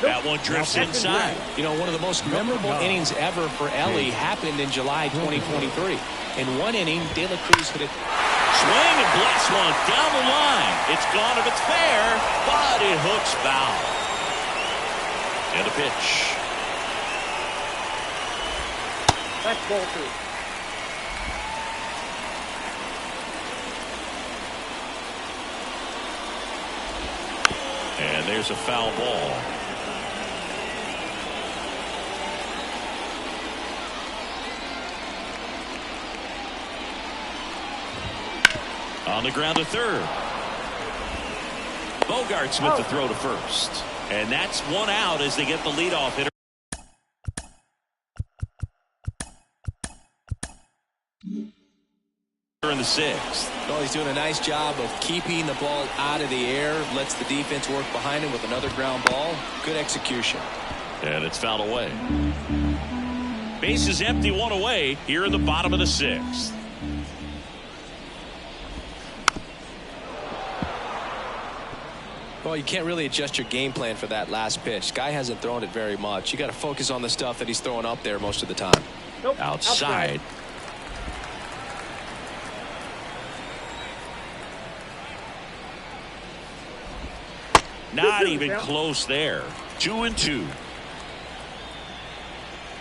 That one drifts inside. You know, one of the most memorable innings ever for Ellie happened in July 2023. In one inning, De La Cruz hit it. Swing and blast one down the line. It's gone if it's fair, but it hooks foul. And a pitch. That's ball two. And there's a foul ball. On the ground to third. Bogarts with the throw to first. And that's one out as they get the leadoff hitter. In the 6th. Well, he's doing a nice job of keeping the ball out of the air. Lets the defense work behind him with another ground ball. Good execution. And it's fouled away. Base is empty, one away here in the bottom of the 6th. Well, you can't really adjust your game plan for that last pitch. Guy hasn't thrown it very much. You got to focus on the stuff that he's throwing up there most of the time. Nope. Outside. Not even close there. 2-2.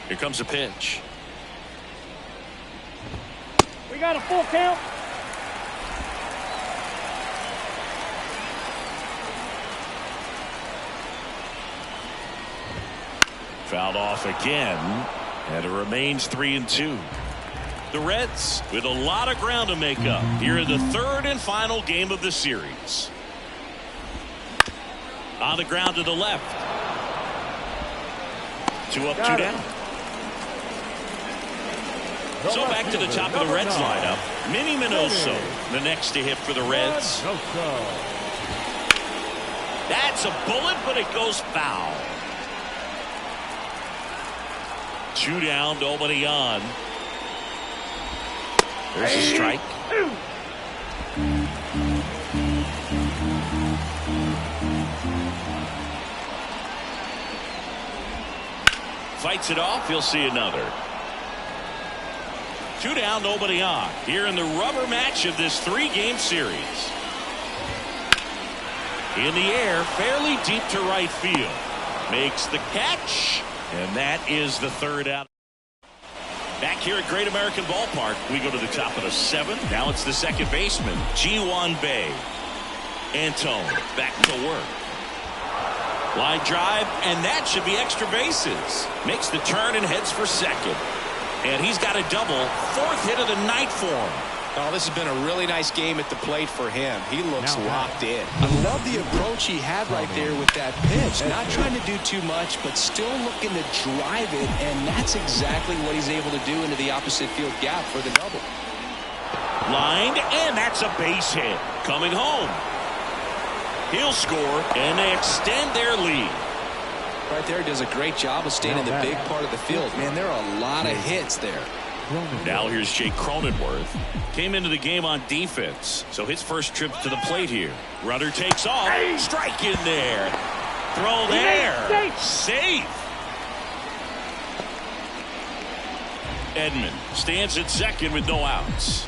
Here comes a pitch. We got a full count. Fouled off again, and it remains 3-2. The Reds with a lot of ground to make up here in the 3rd and final game of the series. On the ground to the left. 2 up, 2 down. So back to the top of the Reds lineup. Minnie Minoso, the next to hit for the Reds. That's a bullet, but it goes foul. 2 down, nobody on. There's a strike. Fights it off. He'll see another. 2 down, nobody on. Here in the rubber match of this 3-game series. In the air, fairly deep to right field. Makes the catch, and that is the 3rd out. Back here at Great American Ballpark, we go to the top of the 7th. Now it's the second baseman, Ji-Hwan Bae. Antone back to work. Line drive, and that should be extra bases. Makes the turn and heads for second. And he's got a double, 4th hit of the night for him. Oh, this has been a really nice game at the plate for him. He looks locked in. I love the approach he had right there with that pitch. Not trying to do too much, but still looking to drive it, and that's exactly what he's able to do into the opposite field gap for the double. Lined, and that's a base hit. Coming home. He'll score, and they extend their lead. Right there, does a great job of staying in the big part of the field. Man, there are a lot of hits there. Now here's Jake Cronenworth. Came into the game on defense, so his first trip to the plate here. Runner takes off. Strike in there. Throw there. Safe. Edman stands at second with no outs.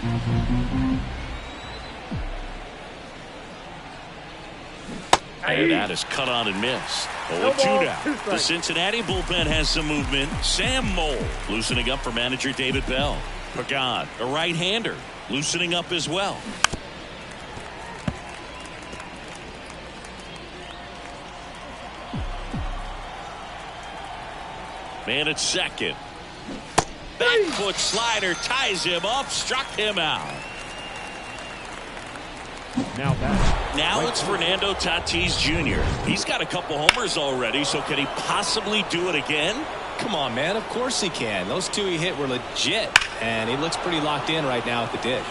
And that is cut on and missed. 0-2 down. The Cincinnati bullpen has some movement. Sam Mole loosening up for manager David Bell. Pagan, a right-hander, loosening up as well. Man at second. Back foot slider ties him up, struck him out. Now it's Fernando Tatis Jr. He's got a couple homers already, so can he possibly do it again? Come on, man. Of course he can. Those two he hit were legit, and he looks pretty locked in right now at the dish.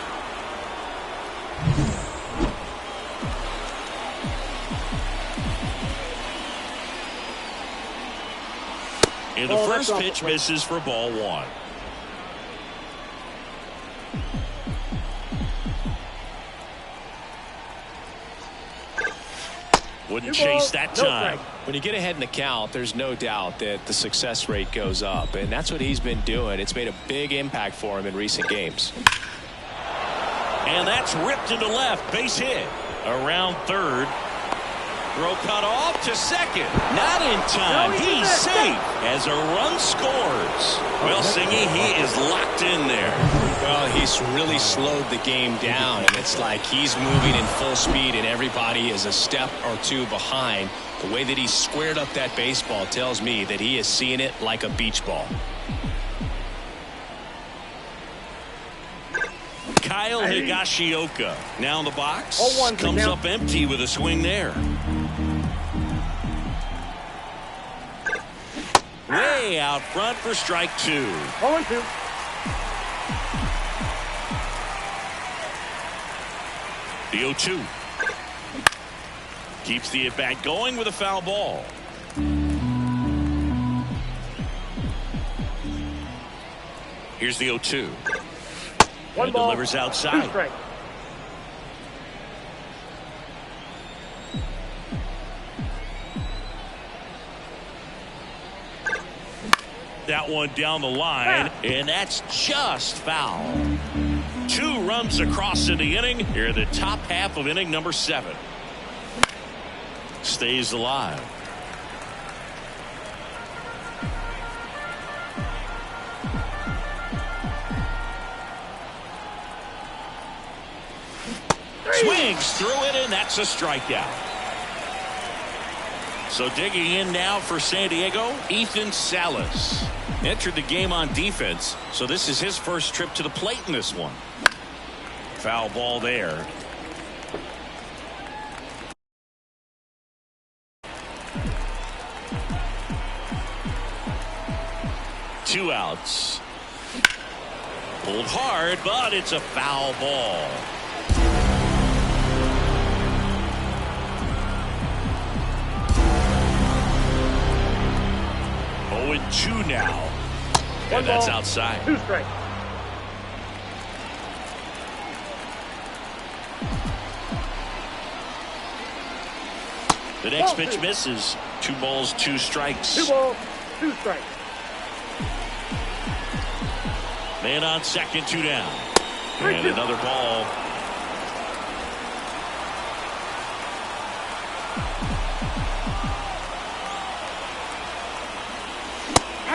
And the first pitch misses for ball one. Wouldn't chase that time. When you get ahead in the count, there's no doubt that the success rate goes up, and that's what he's been doing. It's made a big impact for him in recent games. And that's ripped into left. Base hit. Around third. Throw cut off to second. Not in time. He's safe as a run scores. Well, Singy, he is locked in there. Well, he's really slowed the game down, and it's like he's moving in full speed, and everybody is a step or two behind. The way that he squared up that baseball tells me that he is seeing it like a beach ball. Kyle Higashioka now in the box. 0-1 comes up empty with a swing there. Way out front for strike two. 0-2. The 0-2. Keeps the at-bat going with a foul ball. Here's the 0-2. And delivers outside. That one down the line, and that's just foul. 2 runs across in the inning. Here, the top half of inning number 7. Stays alive. Swings through it, and that's a strikeout. So digging in now for San Diego, Ethan Salas. Entered the game on defense, so this is his first trip to the plate in this one. Foul ball there. Two outs. Pulled hard, but it's a foul ball. And 2 now. And that's outside. 2 strikes. The next pitch misses. 2 balls, 2 strikes. 2 balls, 2 strikes. Man on second, 2 down. And another ball.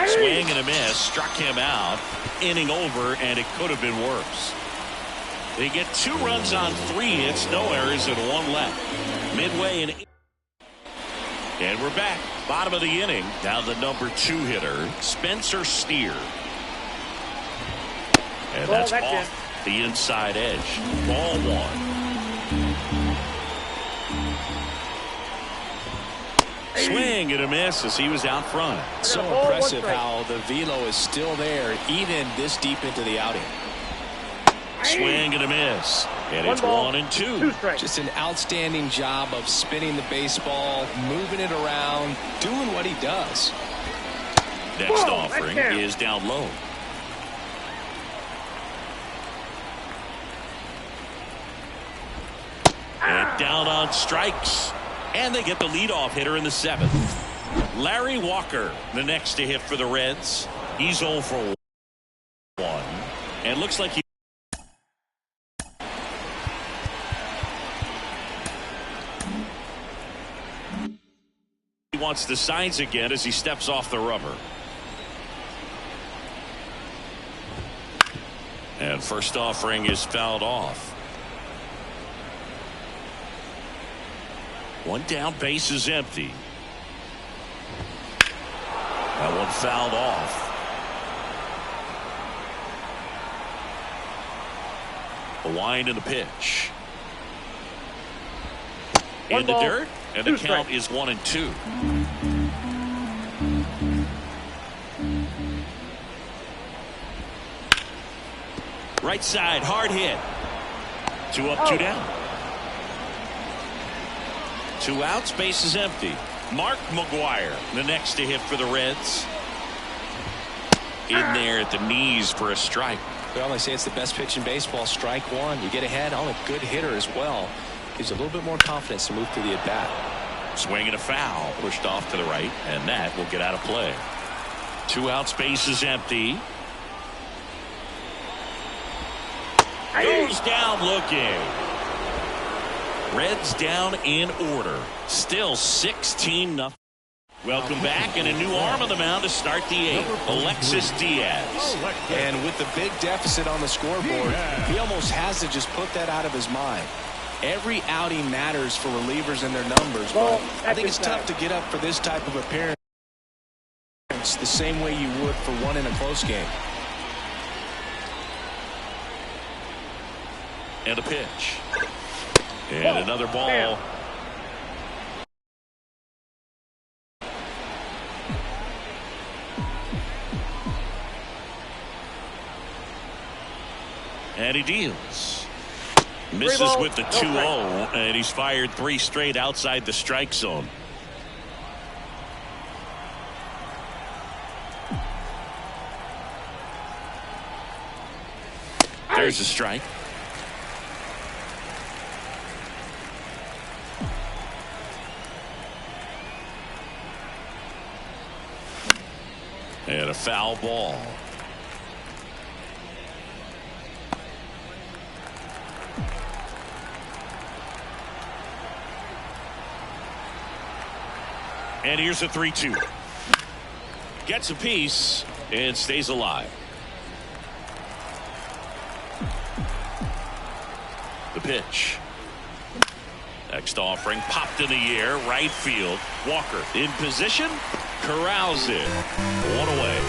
Swing and a miss, struck him out. Inning over, and it could have been worse. They get 2 runs on 3 hits, no errors, and 1 left. Midway and we're back. Bottom of the inning. Now the number 2 hitter, Spencer Steer. And that's off the inside edge. Ball 1. Swing and a miss as he was out front. So impressive how the velo is still there even this deep into the outing. Swing and a miss. And it's 1 and 2. Just an outstanding job of spinning the baseball, moving it around, doing what he does. Next offering is down low. And down on strikes. And they get the leadoff hitter in the 7th. Larry Walker, the next to hit for the Reds. He's 0 for 1. And looks like he wants the signs again as he steps off the rubber. And first offering is fouled off. 1 down, base is empty. That one fouled off. The wind and the pitch. In the dirt, and the count is 1-2. Right side, hard hit. 2 up, 2 down. 2 outs, base is empty. Mark McGuire, the next to hit for the Reds. In there at the knees for a strike. Well, they say it's the best pitch in baseball. Strike one. You get ahead on a good hitter as well. Gives you a little bit more confidence to move through the at-bat. Swing and a foul. Pushed off to the right, and that will get out of play. 2 outs, base is empty. Goes down looking. Reds down in order. Still 16-0. Welcome back, and a new arm on the mound to start the 8th. Alexis Diaz. And with the big deficit on the scoreboard, he almost has to just put that out of his mind. Every outing matters for relievers and their numbers, but I think it's tough to get up for this type of appearance the same way you would for one in a close game. And a pitch. And another ball. And he deals. Misses with the 2-0, and he's fired 3 straight outside the strike zone. There's a strike. And a foul ball. And here's a 3-2. Gets a piece and stays alive. The pitch. Next offering popped in the air, right field. Walker in position, corrals it. 1 away.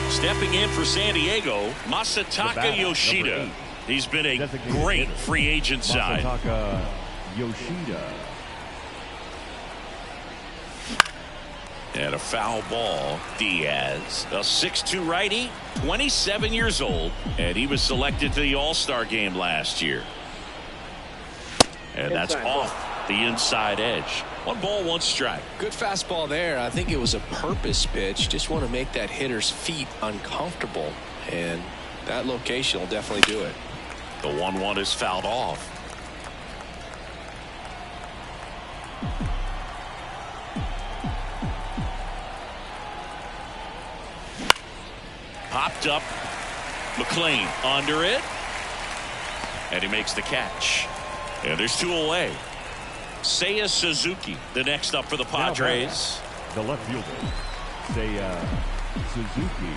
Stepping in for San Diego, Masataka Yoshida. He's been a great free agent sign. Masataka Yoshida. And a foul ball. Diaz, a 6'2" righty, 27 years old, and he was selected to the All-Star game last year. And that's off the inside edge. 1 ball, 1 strike. Good fastball there. I think it was a purpose pitch. Just want to make that hitter's feet uncomfortable, and that location will definitely do it. The 1-1 is fouled off. Popped up. McLean under it. And he makes the catch. And there's 2 away. Seiya Suzuki, the next up for the Padres. The left fielder, Seiya Suzuki.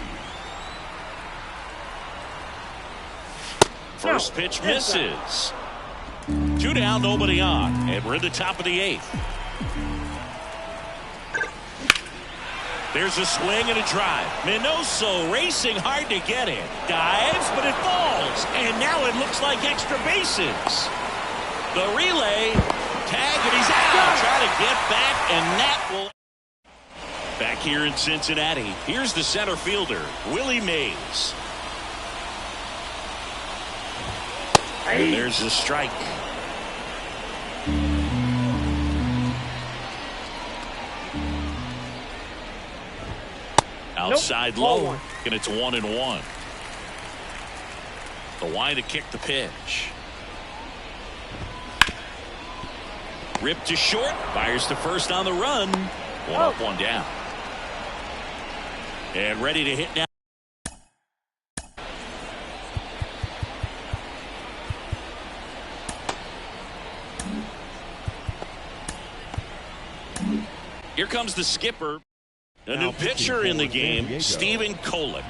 First pitch misses. 2 down, nobody on. And we're in the top of the 8th. There's a swing and a drive. Minoso racing hard to get it. Dives, but it falls. And now it looks like extra bases. The relay. Tag, and he's out. Try to get back, and that will. Back here in Cincinnati, here's the center fielder, Willie Mays. And there's the strike. Outside low, and it's 1-1. The wind to kick the pitch. Ripped to short, fires to first on the run. 1 up, 1 down. And ready to hit now. Here comes the skipper. A new pitcher in the game, Steven Kolick.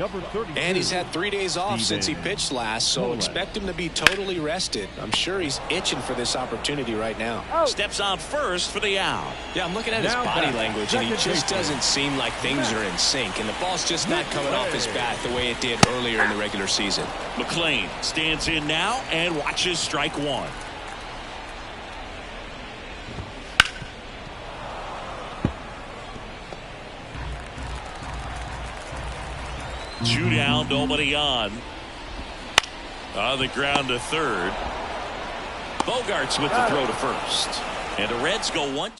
And he's had 3 days off since he pitched last, so expect him to be totally rested. I'm sure he's itching for this opportunity right now. Steps on first for the out. Yeah, I'm looking at his body language, and he just doesn't seem like things are in sync, and the ball's just not coming off his bat the way it did earlier in the regular season. McLean stands in now and watches strike one. Two down, nobody on. On the ground to third. Bogarts with the throw to first. And the Reds go one.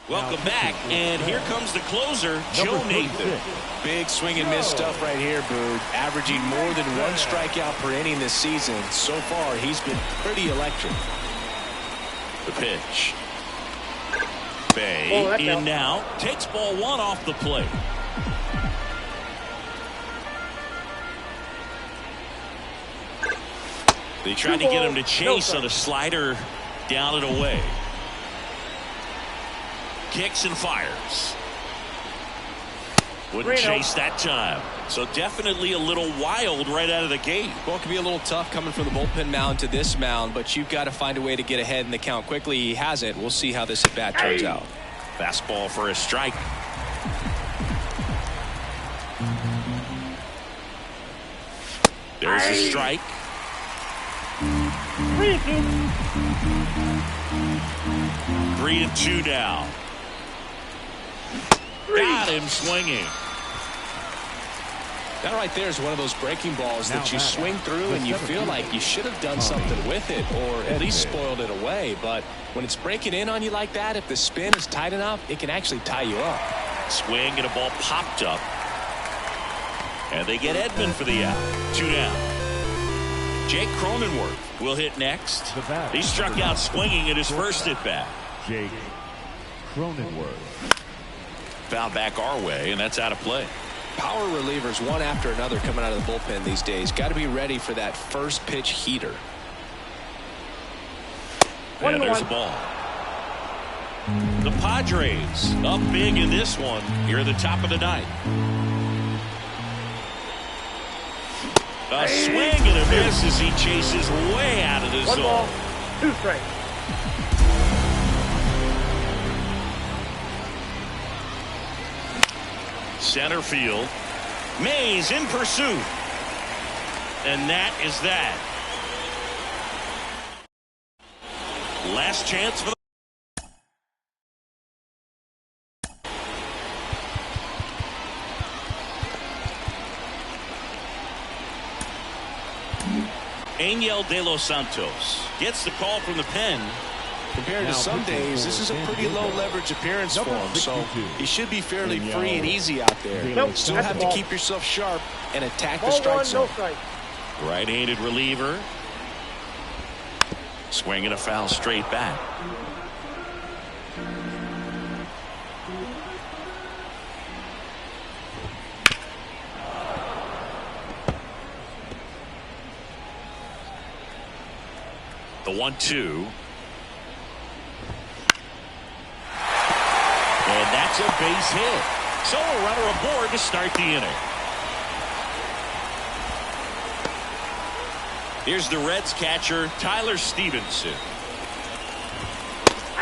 Welcome back, and here comes the closer, Joe Nathan. Big swing and miss stuff right here, Boog. Averaging more than 1 strikeout per inning this season. So far, he's been pretty electric. The pitch. Bay in now. Takes ball one off the plate. They tried to get him to chase on a slider down and away. Kicks and fires. Wouldn't chase that time. So definitely a little wild right out of the gate. Well, it can be a little tough coming from the bullpen mound to this mound, but you've got to find a way to get ahead in the count quickly. He hasn't. We'll see how this at bat turns out. Fastball for a strike. There's a strike. 3-2 now. Got him swinging. That right there is one of those breaking balls that you swing through and you feel like you should have done something with it or at least spoiled it away. But when it's breaking in on you like that, if the spin is tight enough, it can actually tie you up. Swing and a ball popped up. And they get Edman for the out. 2 down. Jake Cronenworth will hit next. He struck out swinging at his first at bat. Jake Cronenworth. Foul back our way, and that's out of play. Power relievers one after another coming out of the bullpen these days. Got to be ready for that first pitch heater. And there's a ball. The Padres up big in this one here at the top of the ninth. A swing and a miss as he chases way out of the zone. 1 ball, 2 strikes. Center field. Mays in pursuit. And that is that. Last chance for the Angel De Los Santos gets the call from the pen. Compared to some days, this is a pretty low leverage appearance for him, so he should be fairly free and easy out there. Still have to keep yourself sharp and attack the strike zone. Right-handed reliever. Swinging a foul straight back. The 1-2. And that's a base hit. So a runner aboard to start the inning. Here's the Reds catcher, Tyler Stevenson.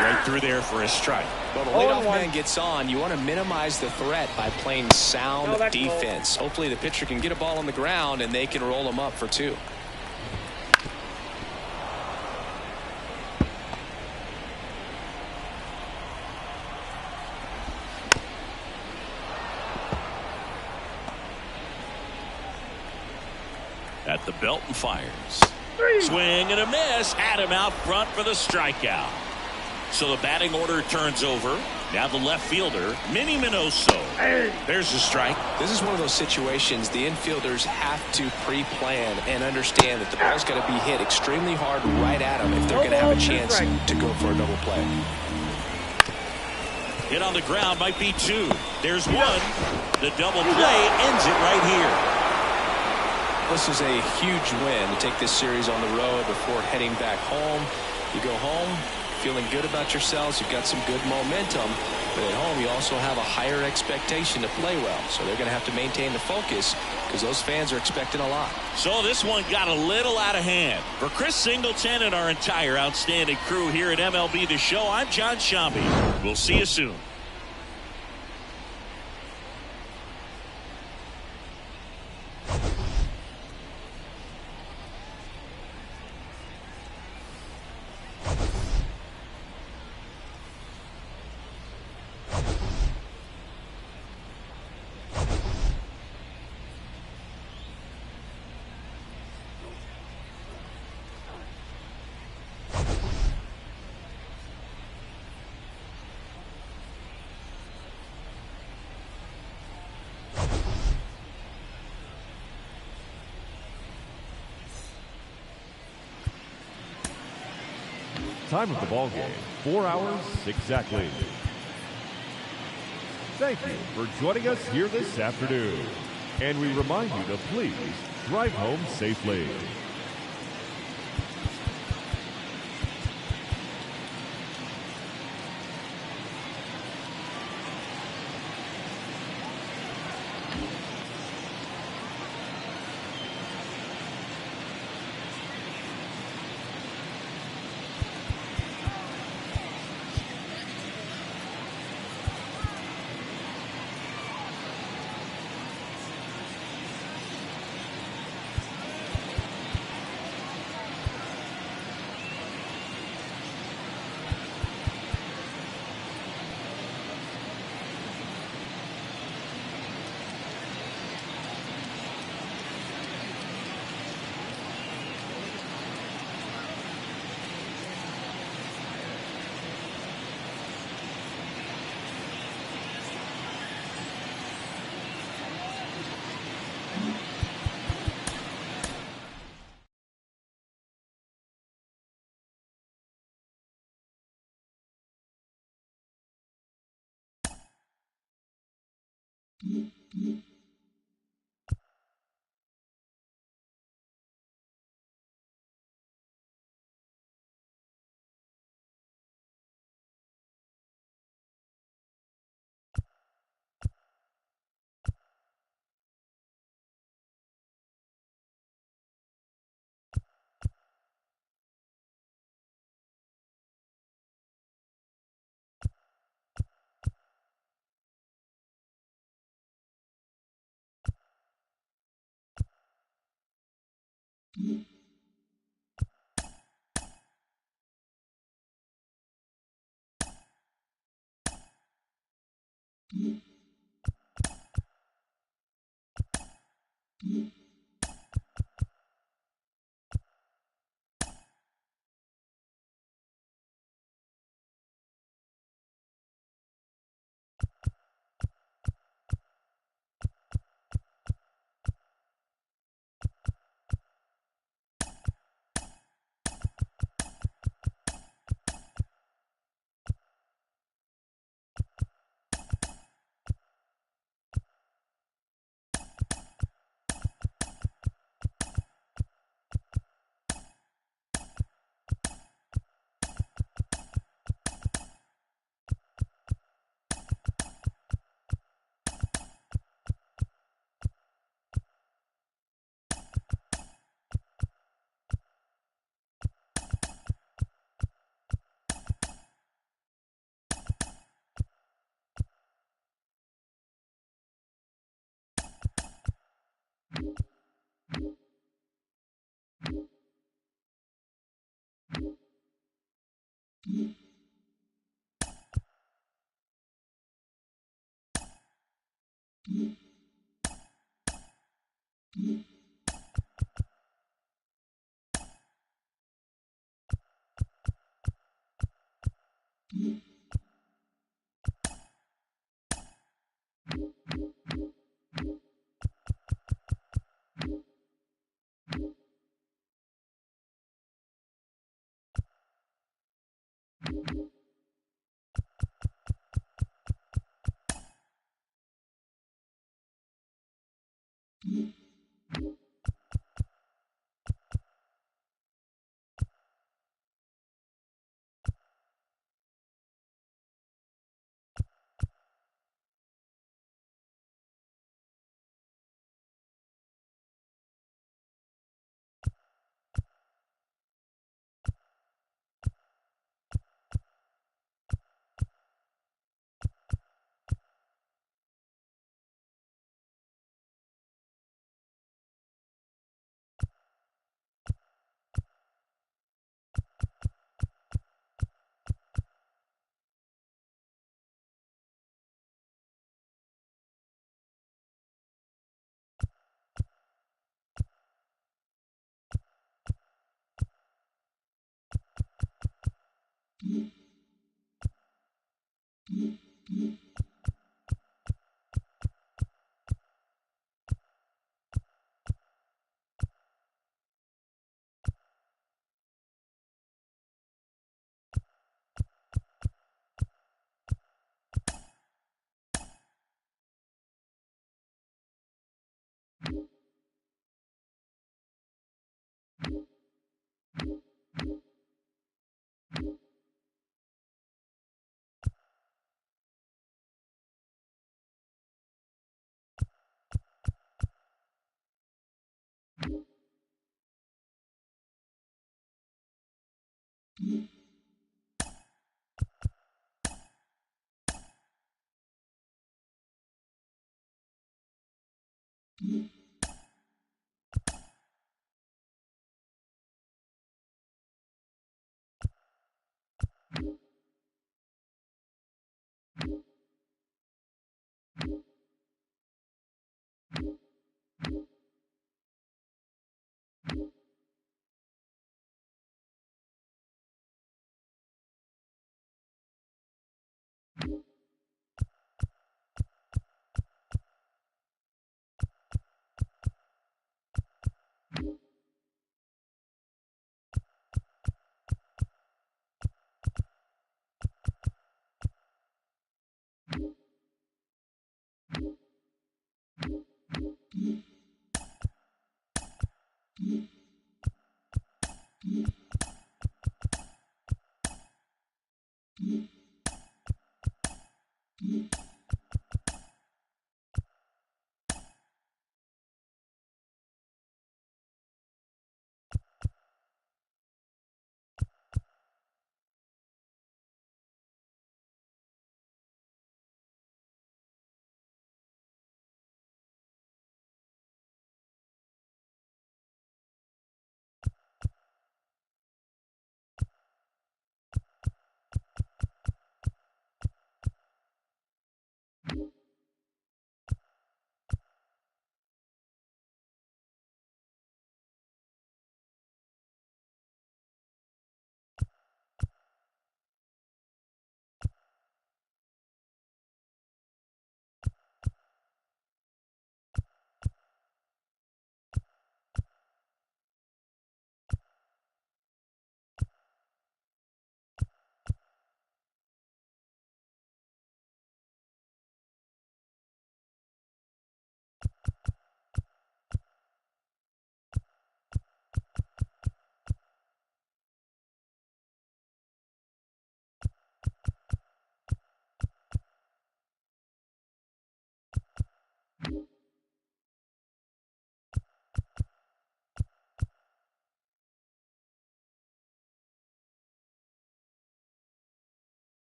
Right through there for a strike. Well, the leadoff man gets on. You want to minimize the threat by playing sound defense. Hopefully the pitcher can get a ball on the ground and they can roll him up for 2. At the belt and fires. Swing and a miss. Had him out front for the strikeout. So the batting order turns over. Now the left fielder, Minnie Minoso. There's a strike. This is one of those situations the infielders have to pre-plan and understand that the ball's got to be hit extremely hard right at them if they're going to have a chance to go for a double play. Hit on the ground might be 2. There's 1. The double play ends it right here. This is a huge win to take this series on the road before heading back home. You go home feeling good about yourselves. You've got some good momentum. But at home, you also have a higher expectation to play well. So they're going to have to maintain the focus because those fans are expecting a lot. So this one got a little out of hand. For Chris Singleton and our entire outstanding crew here at MLB The Show, I'm John Shambi. We'll see you soon. Time of the ball game, 4 hours exactly. Thank you for joining us here this afternoon. And we remind you to please drive home safely.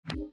Mm-hmm.